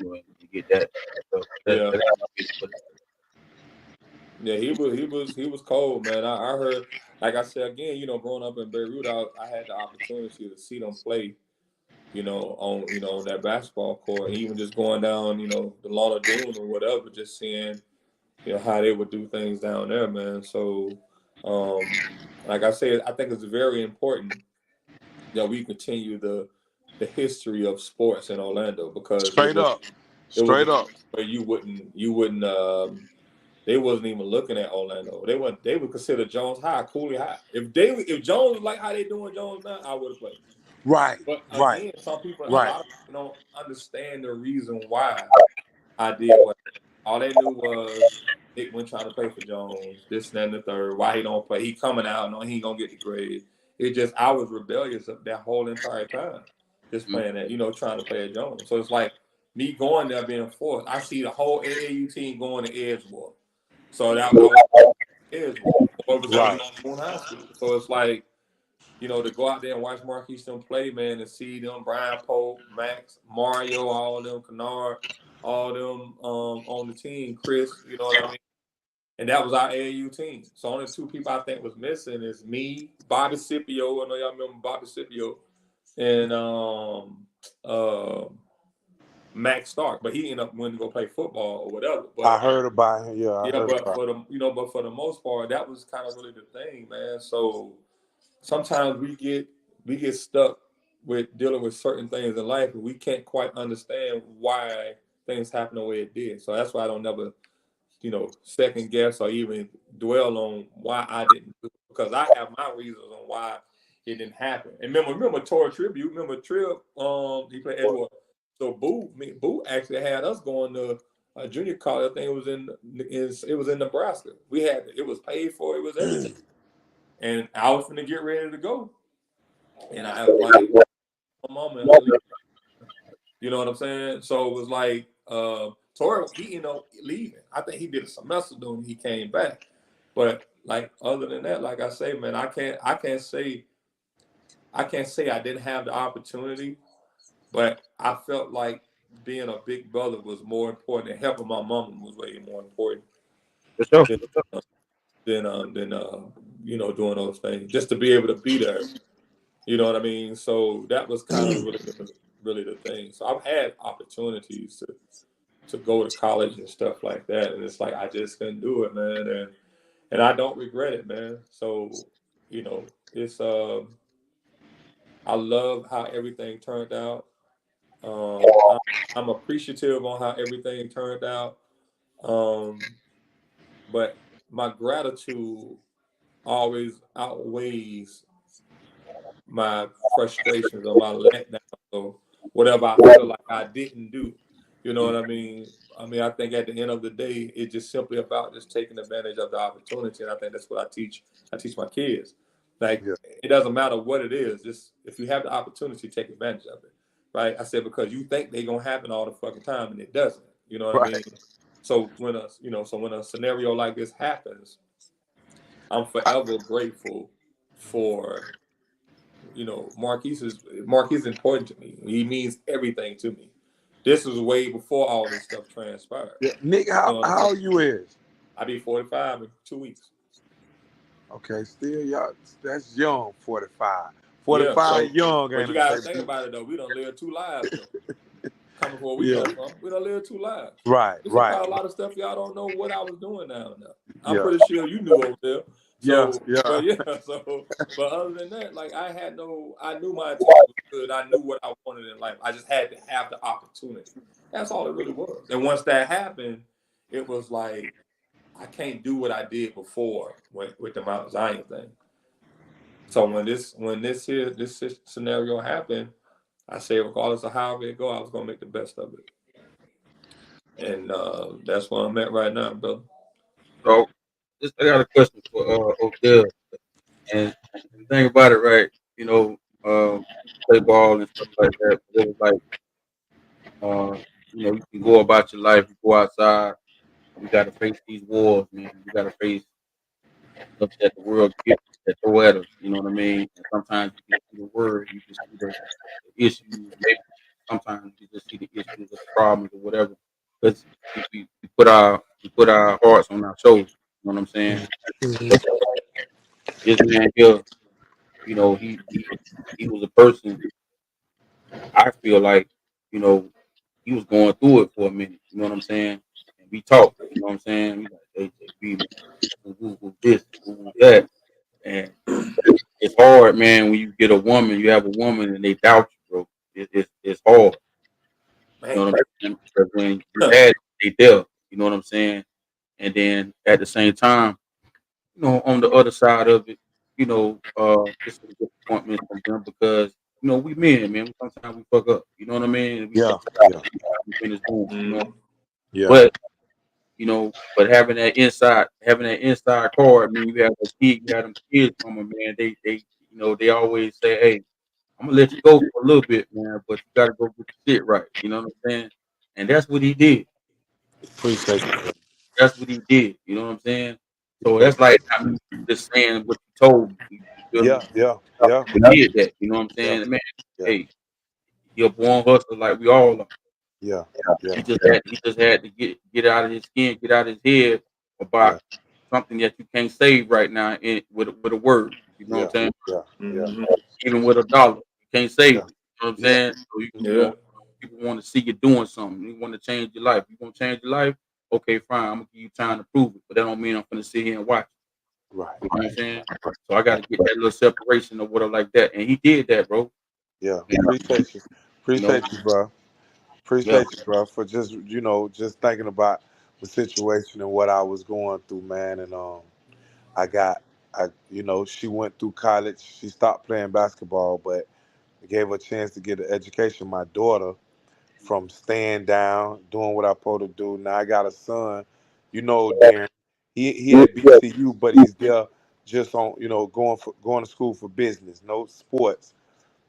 you get that. Yeah, he was cold, man. I heard, like I said again, growing up in Beirut, I had the opportunity to see them play on that basketball court, even just going down, the Lawn of Doom or whatever, just seeing, how they would do things down there, man. So, like I said, I think it's very important that we continue the history of sports in Orlando, because Straight up. it was Straight up. where you wouldn't they wasn't even looking at Orlando. They would consider Jones High, Cooley High. If Jones was like how they doing Jones now, I would have played. Right. But Right. again, a Right. lot of people don't understand the reason why I did what. All they knew was Nick went trying to play for Jones, this, and the third. Why he don't play? He coming out, no, he ain't gonna get the grade. It just, I was rebellious that whole entire time, just playing that, trying to play at Jones. So it's like me going there being forced. I see the whole AAU team going to Edgewater, so that was Edgewater, or it was Right. Moon High School. So it's like, to go out there and watch Marquise them play, man, and see them, Brian Pope, Max, Mario, all them, Kennard, all them on the team, Chris, you know what I mean? And that was our AAU team. So only two people I think was missing is me, Bobby Scipio, I know y'all remember Bobby Scipio, and Max Stark, but he ended up wanting to go play football or whatever. But I heard about him. Yeah, but for the most part, that was kind of really the thing, man. So sometimes we get stuck with dealing with certain things in life, and we can't quite understand why things happen the way it did. So that's why I don't never, second guess or even dwell on why I didn't do it, because I have my reasons on why it didn't happen. And remember Tori Tribute, remember Trib, he played Edward. So Boo actually had us going to a junior college. I think it was in Nebraska. It was paid for, it was everything. And I was gonna get ready to go. And I was like, my mama, you know what I'm saying? So it was like, Tori, he ended up leaving. I think he did a semester doing, he came back. But like, other than that, like I say, man, I can't say I didn't have the opportunity, but I felt like being a big brother was more important, and helping my mom was way more important For sure. than doing those things. Just to be able to be there. You know what I mean? So that was kind of really the thing. So I've had opportunities to go to college and stuff like that, and it's like I just couldn't do it, man. And I don't regret it, man. So it's I love how everything turned out. I'm appreciative on how everything turned out. But my gratitude always outweighs my frustrations or my letdown or whatever I feel like I didn't do. You know what I mean? I think at the end of the day, it's just simply about just taking advantage of the opportunity. And I think that's what I teach. I teach my kids. Like, It doesn't matter what it is. Just if you have the opportunity, take advantage of it. Right? I said, because you think they're going to happen all the fucking time, and it doesn't. You know what I mean? So when a scenario like this happens, I'm forever grateful for, Marquise is important to me. He means everything to me. This was way before all this stuff transpired. Yeah. Nick, how old you is? I'll be 45 in 2 weeks. Okay, still y'all. That's young. 45. 45 young. But you gotta think about it though. We don't live 2 lives though. Coming from where we come from, we don't live 2 lives. Right. There's probably a lot of stuff y'all don't know what I was doing down there. I'm pretty sure you knew over there. So, but other than that, like I knew my intention was good. I knew what I wanted in life. I just had to have the opportunity. That's all it really was. And once that happened, it was like, I can't do what I did before with the Mount Zion thing. So when this scenario happened, I said, regardless of how it go, I was gonna make the best of it. And that's where I'm at right now, brother. So, I got a question for Odell. And the thing about it, right? Play ball and stuff like that. But it was like, you can go about your life, you go outside. You got to face these wars, man. You got to face stuff that the world gets that throw at us. You know what I mean? And sometimes you just see the word, you just see the issues. Maybe sometimes you just see the issues or the problems or whatever. Because we put our hearts on our shoulders. You know what I'm saying? This man here, he was a person I feel like, you know, he was going through it for a minute. You know what I'm saying? And we talked. You know what I'm saying? We like, hey, JB, man, who this, who that, and it's hard, man. When you get a woman, you have a woman, and they doubt you, bro. It's hard. You know Man. what I'm saying? Because when you had it, they there. You know what I'm saying? And then at the same time, you know, on the other side of it, you know, it's a disappointment from them because you know we men, man. Sometimes we fuck up. You know what I mean? We Yeah, take the yeah, we finish going. You know, yeah. but you know, but having that inside card, I mean, you have a kid, you have them kids from them, man. They, you know, they always say, hey, I'm gonna let you go for a little bit, man, but you gotta go get the shit right. You know what I'm saying? And that's what he did. Appreciate you. That's what he did. You know what I'm saying? So that's like I mean, just saying what you told me. You feel me? Yeah, yeah, yeah, He did that. You know what I'm yeah, saying? Man, yeah, hey, he a born hustler like we all are. yeah, He yeah, just had to get out of his skin, get out of his head yeah, about something that you can't save right now with a word. You know what I'm yeah, saying? yeah, yeah, Mm-hmm. Even with a dollar, you can't save yeah, it. You know what I'm yeah. saying? So you Yeah. know, people want to see you doing something. You want to change your life. You want to change your life? Okay, fine. I'm gonna give you time to prove it, but that don't mean I'm gonna sit here and watch. Right. You know what I'm saying? So I got to get that little separation or whatever like that, and he did that, bro. Yeah. And, Appreciate you. you know, Appreciate you, bro. yeah, Appreciate you, bro, for just just thinking about the situation and what I was going through, man. And I got she went through college. She stopped playing basketball, but it gave her a chance to get an education. My daughter, from staying down, doing what I'm supposed to do. Now I got a son, Darren. He at BCU, but he's there just on, going to school for business, no sports.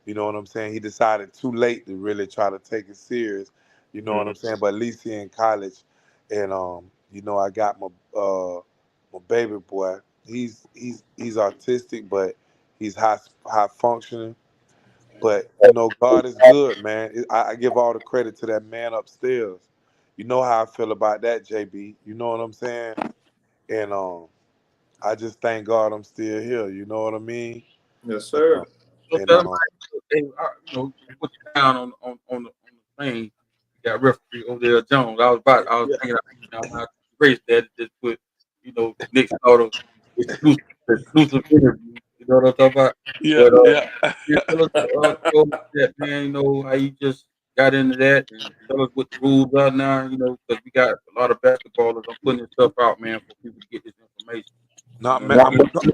You know what I'm saying? He decided too late to really try to take it serious. You know what I'm saying? But at least he in college, and I got my baby boy. He's autistic, but he's high functioning. But God is good, man. I give all the credit to that man upstairs. You know how I feel about that, JB. You know what I'm saying? And I just thank God I'm still here. You know what I mean? Yes, And sir. so and tell him, hey, put you down on the plane. You got referee Odell Jones. I was yeah, thinking, I'm not race that just put, Nick Slaughter exclusive interview. You know what I'm talking about? yeah, But yeah. yeah, tell us that, man. You know how you just got into that, and tell us what the rules are now. You know, because we got a lot of basketballers. I'm putting this stuff out, man, for people to get this information. Nah, You know man, what I'm saying?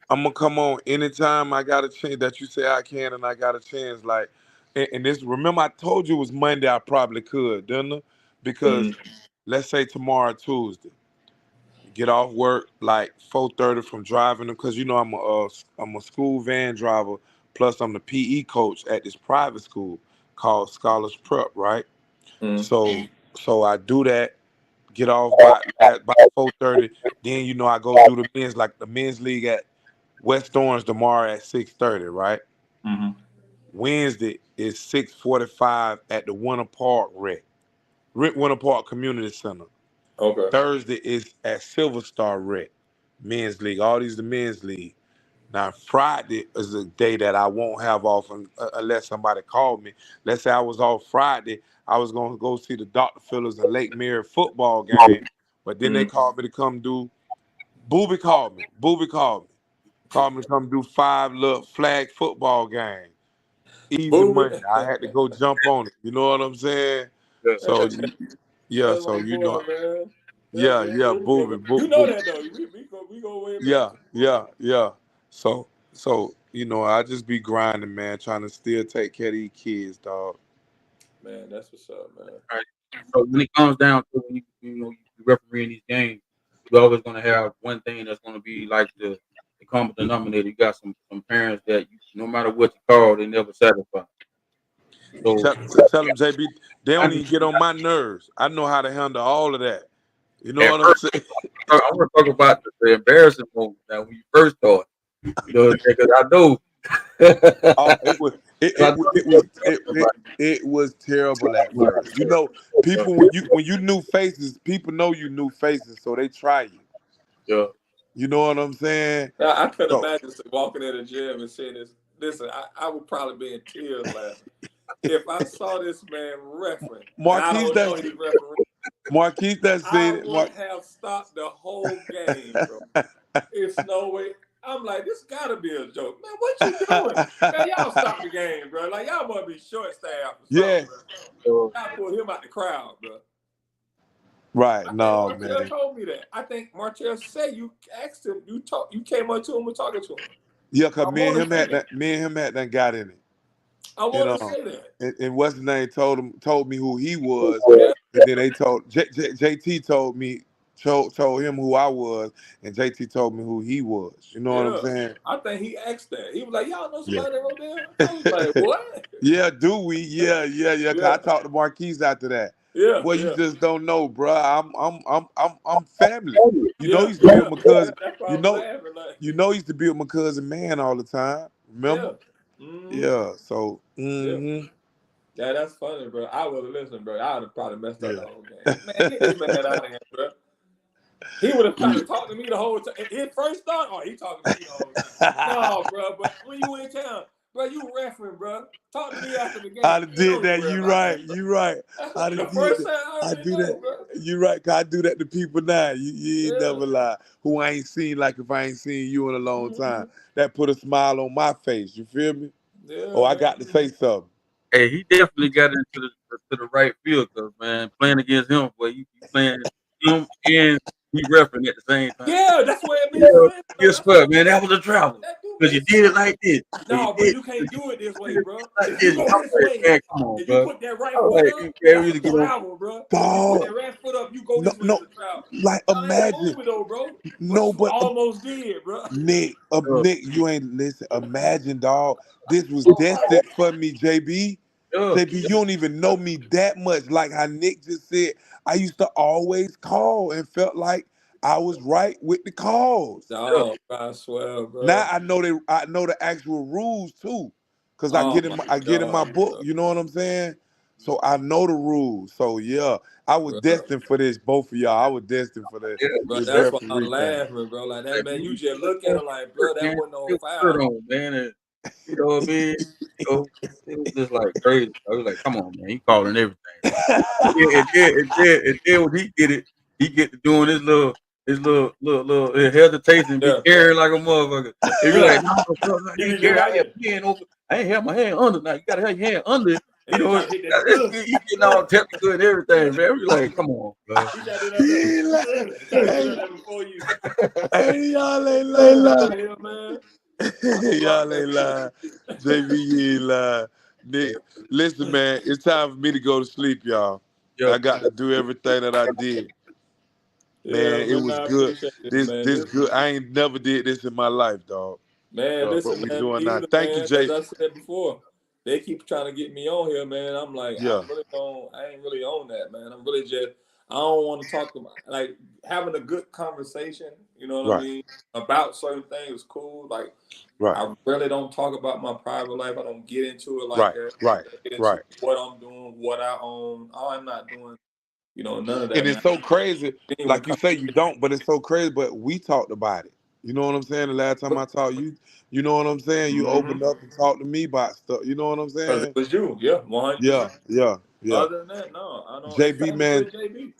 I'm gonna come on anytime I got a chance that you say I can, and I got a chance. Like, and this. Remember, I told you it was Monday. I probably could, didn't I? Because Mm. let's say tomorrow Tuesday, get off work like 4:30 from driving because I'm a school van driver. Plus, I'm the PE coach at this private school called Scholars Prep, right? Mm. So I do that. Get off by 4:30. Then I go do the men's league at West Orange tomorrow at 6:30, right? Mm-hmm. Wednesday is 6:45 at the Winter Park Winter Park Community Center. Okay. Thursday is at Silver Star Rec, men's league. All these the men's league. Now Friday is a day that I won't have off unless somebody called me. Let's say I was off Friday, I was gonna go see the Dr. Phillips and Lake Mary football game, but then they Mm. called me to come do. Booby called me. Called me to come do 5 little flag football game. Easy Booby. money. I had to go jump on it. You know what I'm saying? Yeah. So yeah, That's so my boy, man. yeah, Yeah, yeah, Booby coming. Booby, You know that though. We go way back. yeah, yeah, yeah. So I just be grinding, man, trying to still take care of these kids, dog. Man, that's what's up, man. All right. So when it comes down to when you refereeing these games, you're always going to have one thing that's going to be like the common denominator. You got some parents that no matter what you call, they never satisfy. So Tell them, JB, they I don't need even get on my nerves. I know how to handle all of that. You know at what I'm first saying? I want to talk about the embarrassing moment now when you first started. You know, because I know. Oh, it was it I it, know wa- you it was wasn't it, talking it about it was terrible at it. first. People when you new faces, people know you new faces, so they try you. Yeah. You know what I'm saying? I couldn't So imagine walking in the gym and seeing this. Listen, I would probably be in tears laughing. if I saw this man referee, I Marquise don't know does. he's referee. Marquise does I seen it. would have stopped the whole game, bro. It's no way. I'm like, this gotta be a joke, man. What you doing, man? Y'all stop the game, bro. Like y'all must be short staffed or something, bro. Y'all pulled him out the crowd, bro. Right, I think no, Martell man. told me that. I think Martell said you asked him, you came up to him and talking to him. Yeah, cause I me and want him to say had that. done got in it. I want to say that. And what's his name told me who he was, Yeah. and then they told JT told me told him who I was, and JT told me who he was. You know what I'm saying? I think he asked that. He was like, "Y'all know Yeah. somebody over there?" I was like, "What?" Yeah, do we? Yeah. Cause I talked to Marquise after that. Yeah, Boy, you yeah. just don't know, bro. I'm family. You know, Yeah, he used to be with my cousin. That's why You I'm know, laughing. Like, he used to be with my cousin man all the time. Remember? yeah. Mm-hmm. Yeah. So. Yeah. Yeah, that's funny, bro. I would have listened, bro. I would have probably messed up the whole game. Man, get this man out of here, bro. He would have tried to talk to me the whole time. His first thought, oh, he talking to me the whole time. No, bro, but when you in town, bro, you refereeing, bro. Talk to me after the game. I'd have did Don't that. worry You about right. that, bro. You right. That's I'd the have did first that. time I I already do know, that. bro. You right. Cause I do that to people now. You ain't never lie. Who I ain't seen like if I ain't seen you in a long time. That put a smile on my face. You feel me? Yeah, I man. got to say something. Hey, he definitely got into the right field, cause man, playing against him, boy, you playing him and he refereeing at the same time. Yeah, that's where it makes sense. Guess what, man? That was a travel. That do Cause you make did sense. it like this. No, but you can't do it this way, bro. Like If you this. go I'm this like, way, man, come on, if you bro. put that right I'm foot like, up, you can't that's really a get on. travel, bro. If you Dog. put that right foot up, you go this way, it's a travel. Like I ain't imagine. moving though, bro. No, But you but almost did, bro. Nick, you ain't listen. Imagine, dog. This was destined for me, JB. JB, you don't even know me that much. Like how Nick just said, I used to always call and felt like I was right with the calls. Oh, I swear, bro. Now I know the actual rules too, cause I get in my book. You know what I'm saying? So I know the rules. So yeah, I was destined for this. Both of y'all, I was destined for this. Bro, This that's why I'm referee thing. laughing, bro. Like that, man. You just look at him like, bro, that wasn't no Shirt foul. on, man, and you know what I mean. So it was just like crazy. I was like, come on, man, he calling everything. And then when he get it, he get to doing his little hesitation, be carrying like a motherfucker. He be like, no, bro, You you can get carry right your there. hand over. I ain't have my hand under. Now you gotta have your hand under it. You know, Try to hit that. he getting all technical and everything, man. We like, come on, bro. He tried to do that before you. Hey, y'all ain't lying. Hell, man. Y'all ain't lying. JB, you ain't lying. Nick, listen, man, it's time for me to go to sleep, y'all. I got to do everything that I did. Man, it was good. This good. I ain't never did this in my life, dog. Man, listen, what we man, doing now. either, Thank you, man, Jay. as I said before, they keep trying to get me on here, man. I'm like, Yeah. I ain't really on that, man. I'm really just, I don't want to talk about, like, having a good conversation, you know what I mean, about certain things is cool. Like, I really don't talk about my private life. I don't get into it like that. I get into what I'm doing, what I own. I'm not doing, you know, none of that, And man. it's so crazy. Like you say, you don't, but it's so crazy. But we talked about it. You know what I'm saying? The last time I talked, you know what I'm saying? You opened up and talked to me about stuff. You know what I'm saying? Because it was you, 100%. Yeah. Other than that, no, I don't. JB, man. JB.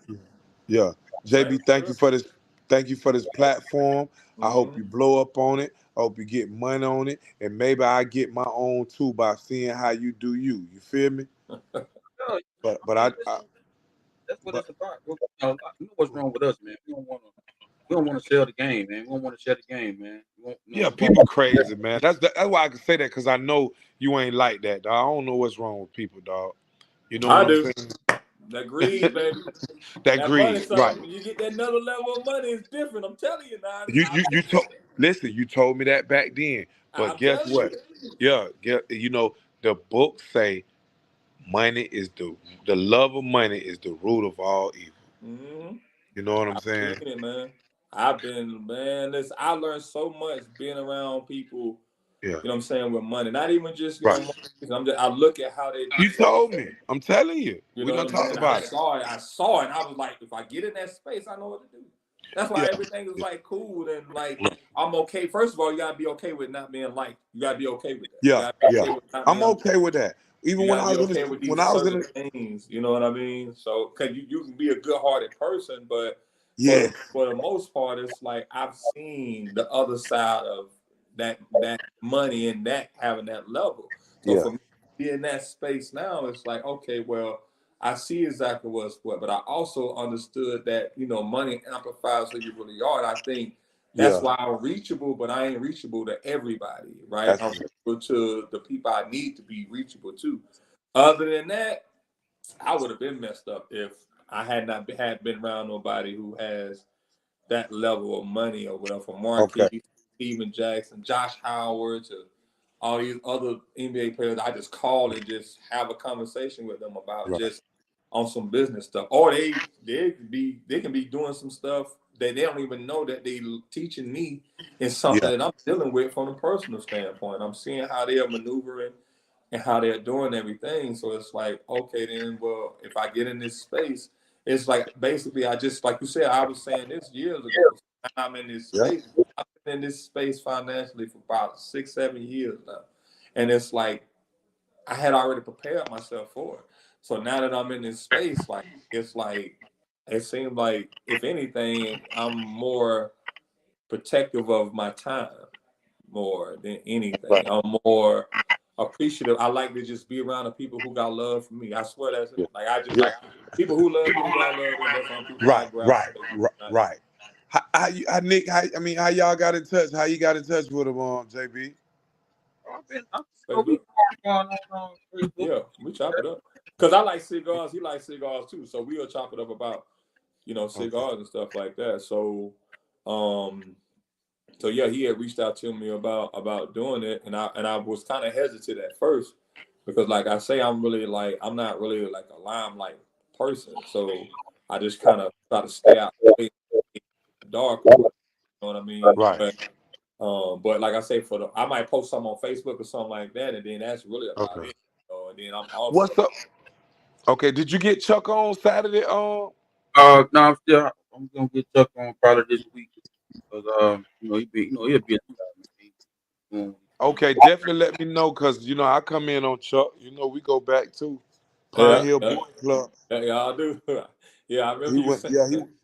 Yeah. JB, thank you for this. Thank you for this platform. I hope you blow up on it. I hope you get money on it. And maybe I get my own too by seeing how you do you. You feel me? But that's what it's about. You know what's wrong with us, man? We don't want to sell the game, man. We don't want to share the game, man. People crazy, man. That's why I can say that, because I know you ain't like that, dog. I don't know what's wrong with people, dog. You know what I'm saying? That greed, baby. that greed, right? When you get that another level of money, it's different. I'm telling you now. You listen. You told me that back then, but guess what? Yeah, you know the books say money is the love of money is the root of all evil. You know what I'm saying? It, man. Listen, I learned so much being around people. Yeah. You know what I'm saying, with money. Not even just, you know, money. I look at how they do. You told me. I'm telling you. We done talked about it. I saw it. I was like, if I get in that space, I know what to do. That's why everything is like cool and like I'm okay. First of all, you gotta be okay with not being liked. You gotta be okay with that. Yeah. I'm okay with that. Even You when gotta I be was okay with these certain things. You know what I mean? So, cause you can be a good-hearted person, but yeah, for the most part, it's like I've seen the other side of that money and that having that level. So yeah, for me to be in that space now, it's like, okay, well, I see exactly what's what, but I also understood that, money amplifies who you really are. And I think that's yeah. why I'm reachable, but I ain't reachable to everybody, right? That's I'm reachable to the people I need to be reachable to. Other than that, I would have been messed up if I had not been around nobody who has that level of money or whatever. From okay. Marquise, Steven Jackson, Josh Howard, to all these other NBA players, I just call and just have a conversation with them about Right. just on some business stuff. Or they can be doing some stuff that they don't even know that they teaching me in something Yeah. that I'm dealing with from a personal standpoint. I'm seeing how they are maneuvering and how they're doing everything. So it's like, okay, then, well, if I get in this space, it's like basically I just, like you said, I was saying this years ago. I'm in this Yeah. space. I've been in this space financially for about 6-7 years now. And it's like I had already prepared myself for it. So now that I'm in this space, like it's like it seems like if anything, I'm more protective of my time more than Right. anything. I'm more appreciative. I like to just be around the people who got love for me. I swear that's it. Yeah. Like I just Yeah. people who love me, who got love, and that's on people I Right. Right. gravitate. Right. Right. Nick, how y'all got in touch? How you got in touch with him on JB? Facebook. Going on Facebook. Yeah, we chop it up. Cause I like cigars. He likes cigars too. So we'll chop it up about cigars and stuff like that. Um, so yeah, he had reached out to me about doing it, and I was kind of hesitant at first because, like I say, I'm not really like a limelight person, so I just kind of try to stay out in the dark or whatever. You know what I mean? Right. But like I say, I might post something on Facebook or something like that, and then that's really about Okay. it. And then I'm off. What's up? Okay. Did you get Chuck on Saturday? No, I'm gonna get Chuck on probably this week because he'll be Okay. Definitely let me know because I come in on Chuck. We go back to Pine Hill Yeah, Boy Club. yeah, I do. Yeah, I remember He you went. saying.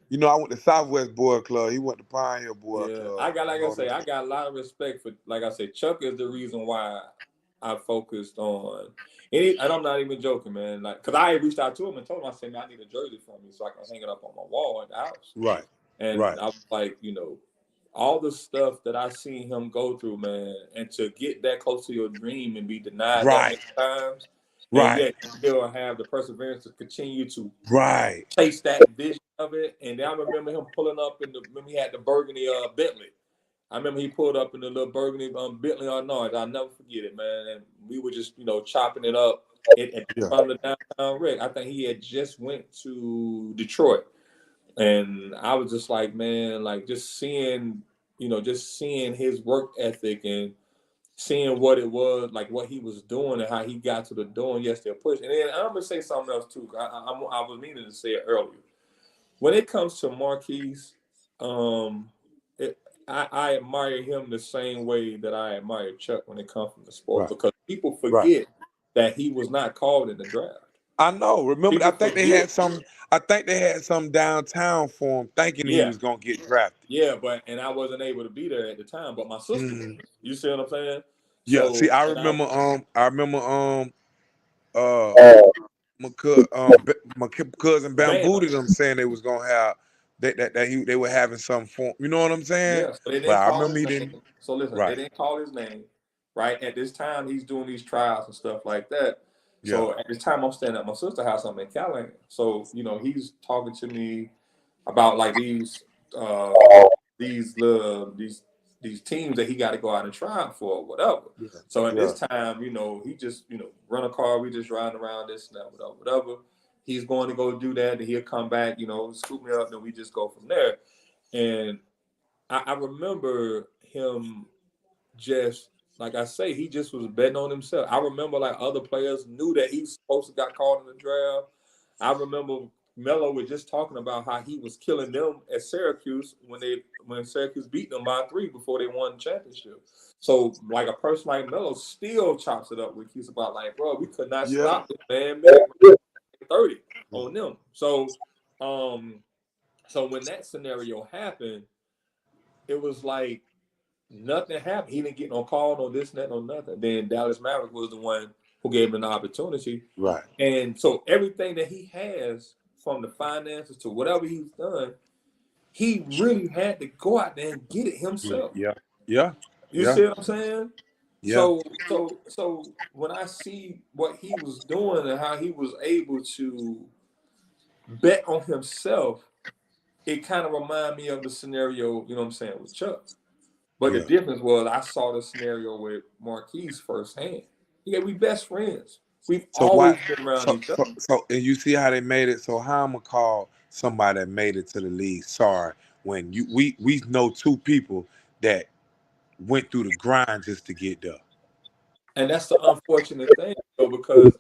Yeah. I went to Southwest Boy Club. He went to Pine Hill Boy Yeah, Club. I got like I say, I got a lot of respect for, like I said, Chuck is the reason why I focused on, and I'm not even joking, man. Like, cause I reached out to him and told him, I said, man, I need a jersey from you so I can hang it up on my wall at the house. Right. And Right. I was like, all the stuff that I seen him go through, man, and to get that close to your dream and be denied that Right. many times, and Right. yet still have the perseverance to continue to Right. chase that vision of it. And then I remember him pulling up when he had the burgundy Bentley. I remember he pulled up in the little burgundy Bentley or North. I'll never forget it, man. And we were just, chopping it up at from the downtown wreck. I think he had just went to Detroit. And I was just like, man, like just seeing his work ethic and seeing what it was, like what he was doing and how he got to the door and yes, they'll push. And then I'm gonna say something else too. I was meaning to say it earlier. When it comes to Marquise, um, I admire him the same way that I admire Chuck when it comes from the sport Right. because people Right. forget that he was not called in the draft. I know. Remember, People I think they forget. had some. I think they had some downtown for him, thinking he Yeah, was gonna get drafted. yeah, and I wasn't able to be there at the time, but my sister was. Mm. You see what I'm saying? Yeah. So, See, I and I remember. Uh, my cousin Bam. bambooed them saying they was gonna have they were having some form. You know what I'm saying? Yeah, so they But didn't I call remember his he didn't. name. So listen, they Right. didn't call his name. Right at this time, he's doing these trials and stuff like that. Yeah. So at this time, I'm staying at my sister's house. I'm in Callahan. So he's talking to me about like these little these teams that he got to go out and try for or whatever. Yeah. So at Yeah. this time, he just run a car. We just riding around this and that, whatever. He's going to go do that, and he'll come back. Scoop me up, and we just go from there. And I remember him just like I say, he just was betting on himself. I remember like other players knew that he was supposed to got called in the draft. I remember, Melo was just talking about how he was killing them at Syracuse when Syracuse beat them by 3 before they won the championship. So like a person like Melo still chops it up with Keys about like, bro, we could not stop this man. 30 on them. So so when that scenario happened, it was like nothing happened. He didn't get no call, no this, that, no nothing. Then Dallas Maverick was the one who gave him an opportunity. Right. And so everything that he has, from the finances to whatever he's done, he really had to go out there and get it himself. Yeah. Yeah. You see what I'm saying? Yeah. So when I see what he was doing and how he was able to bet on himself, it kind of reminded me of the scenario, you know what I'm saying, with Chuck. But the difference was I saw the scenario with Marquise firsthand. Yeah, we best friends. We've always been around each other. So and you see how they made it. So how I'm gonna call somebody that made it to the league sorry when we know two people that went through the grind just to get there. And that's the unfortunate thing, though, because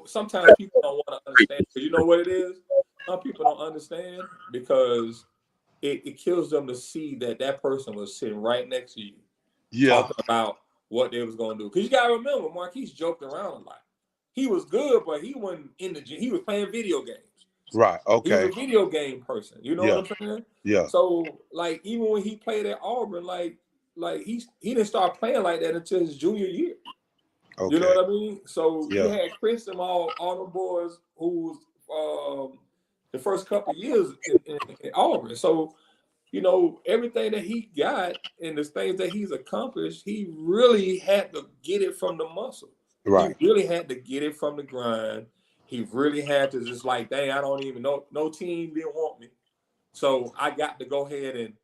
sometimes people don't want to understand. Because you know what it is? Some people don't understand because it kills them to see that person was sitting right next to you, talking about what they was going to do. Because you got to remember, Marquise joked around a lot. He was good, but he wasn't in the gym. He was playing video games. Right. Okay. He was a video game person. You know what I'm saying? Yeah. So, like, even when he played at Auburn, like he didn't start playing like that until his junior year. Okay. You know what I mean? So you had Chris and all the boys who was the first couple of years in Auburn. So, you know, everything that he got and the things that he's accomplished, he really had to get it from the muscle. Right. He really had to get it from the grind. He really had to just like, dang, I don't even know. No team didn't want me. So I got to go ahead and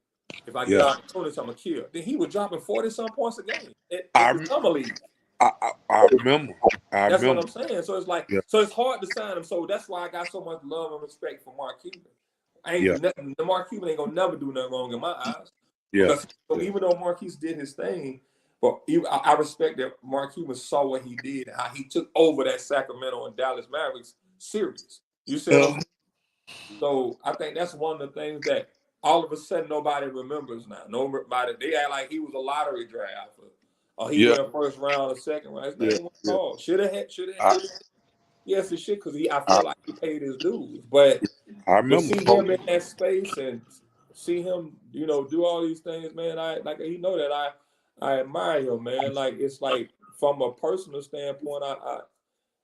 if I get an opportunity, I'm going to kill. Then he was dropping 40-some points a game at the summer league. I remember. That's what I'm saying. So it's like, so it's hard to sign him. So that's why I got so much love and respect for Mark Cuban. The Mark Cuban ain't gonna never do nothing wrong in my eyes. Because even though Marquise did his thing, but I respect that Mark Cuban saw what he did, how he took over that Sacramento and Dallas Mavericks series. You see what I'm saying? So I think that's one of the things that all of a sudden nobody remembers now. Nobody, they act like he was a lottery draft. Or he went first round or second round. His name was called. Should have. Yes, it should, because I feel like he paid his dues. But I remember to see him in that space and see him, you know, do all these things, man, he know that I admire him, man. Like, it's like from a personal standpoint,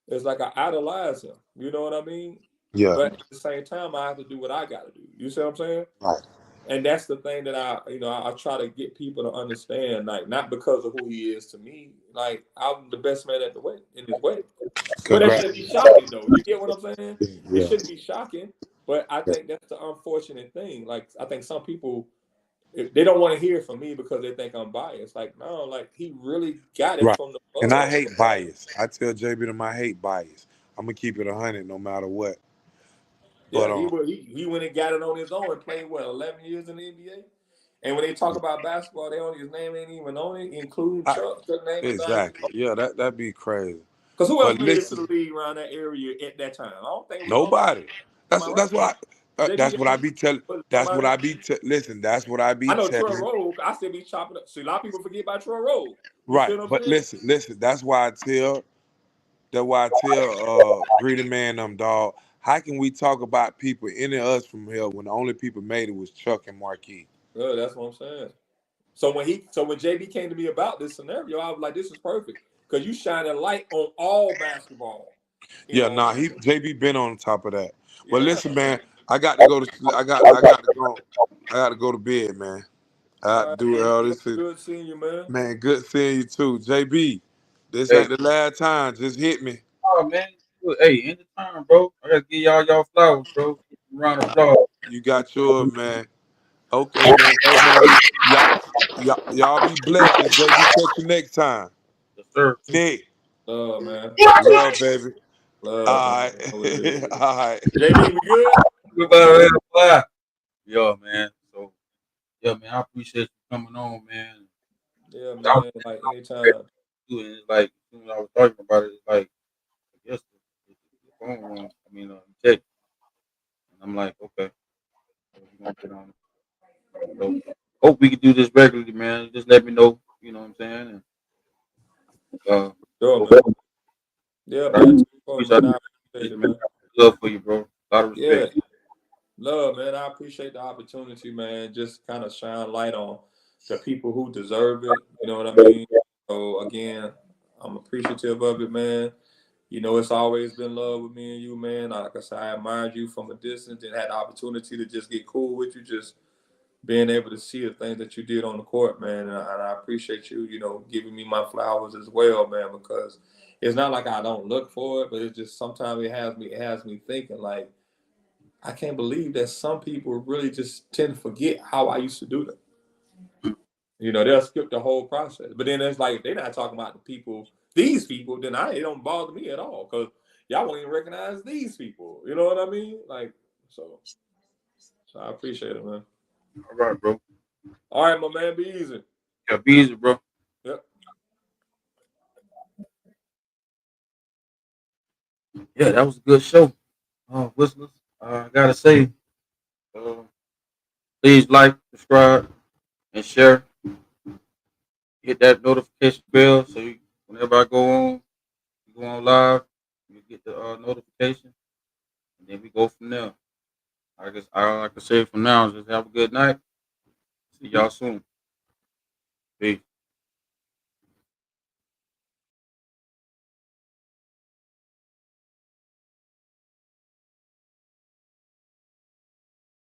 it's like I idolize him. You know what I mean? Yeah. But at the same time, I have to do what I got to do. You see what I'm saying? Right. And that's the thing that I try to get people to understand, like, not because of who he is to me, like, I'm the best man in his way. But that shouldn't be shocking, though. You get what I'm saying? Yeah. It shouldn't be shocking, but I think that's the unfortunate thing. Like, I think some people, they don't want to hear from me because they think I'm biased. Like, no, like, he really got it from the blood. And I hate bias. I tell JB them I hate bias. I'm going to keep it 100 no matter what. But he went and got it on his own and played, 11 years in the NBA? And when they talk about basketball, his name ain't even on it, including Chuck's name. Exactly. Yeah, that'd be crazy. Because who else made it to the league around that area at that time? I don't think nobody. That's what I be telling. That's what I be. Listen, that's what I be. I know Troy Rowe. I still be chopping up. See, a lot of people forget about Troy Rowe. Right, but listen. That's why I tell. Greedy Man them, dog. How can we talk about people in us from here when the only people made it was Chuck and Marquis? Yeah, that's what I'm saying. So when JB came to me about this scenario, I was like, this is perfect. Because you shine a light on all basketball. JB been on top of that. Yeah. Well, listen, man, I got to go to bed, man. I got to do all this. Good seeing you, man. Man, good seeing you too. JB, this ain't the last time. Just hit me. Oh, man. Hey, anytime, bro. I got to give y'all flowers, bro. Round of applause. You got yours, man. Okay, man. Hey, man. Y'all be blessed. And JB, catch you next time. Yes, sir. Nick. Love, man. Love, baby. Love. All right. All right. JB, we good? Goodbye. Yeah, man. So, yeah, man, I appreciate you coming on, man. Yeah, man. Like, anytime. And like, when I was talking about it, it's like, I guess the phone room, check. I'm like, okay, so we're gonna get on it. So hope we can do this regularly, man. Just let me know, you know what I'm saying? And Sure, go man. forward. Yeah, I man. Sure, appreciate man. I appreciate it, man. love for you, bro. A lot of Yeah, respect. love, man. I appreciate the opportunity, man. Just kind of shine light on the people who deserve it. You know what I mean? So again, I'm appreciative of it, man. You know, it's always been love with me and you, man. Like I said, I admired you from a distance and had the opportunity to just get cool with you, just being able to see the things that you did on the court, man. And I appreciate you, you know, giving me my flowers as well, man, because it's not like I don't look for it, but it's just sometimes it has me thinking like, I can't believe that some people really just tend to forget how I used to do them. You know, they'll skip the whole process. But then it's like they're not talking about the people, these people, then it don't bother me at all because y'all won't even recognize these people. You know what I mean? Like, so I appreciate it, man. All right, bro. All right, my man, be easy. Yeah, be easy, bro. Yep. Yeah, that was a good show. Listeners, I gotta say, uh, please like, subscribe, and share. Hit that notification bell so whenever I go on live, you get the notification, and then we go from there. I guess all I can say from now is just have a good night. See y'all soon. Peace.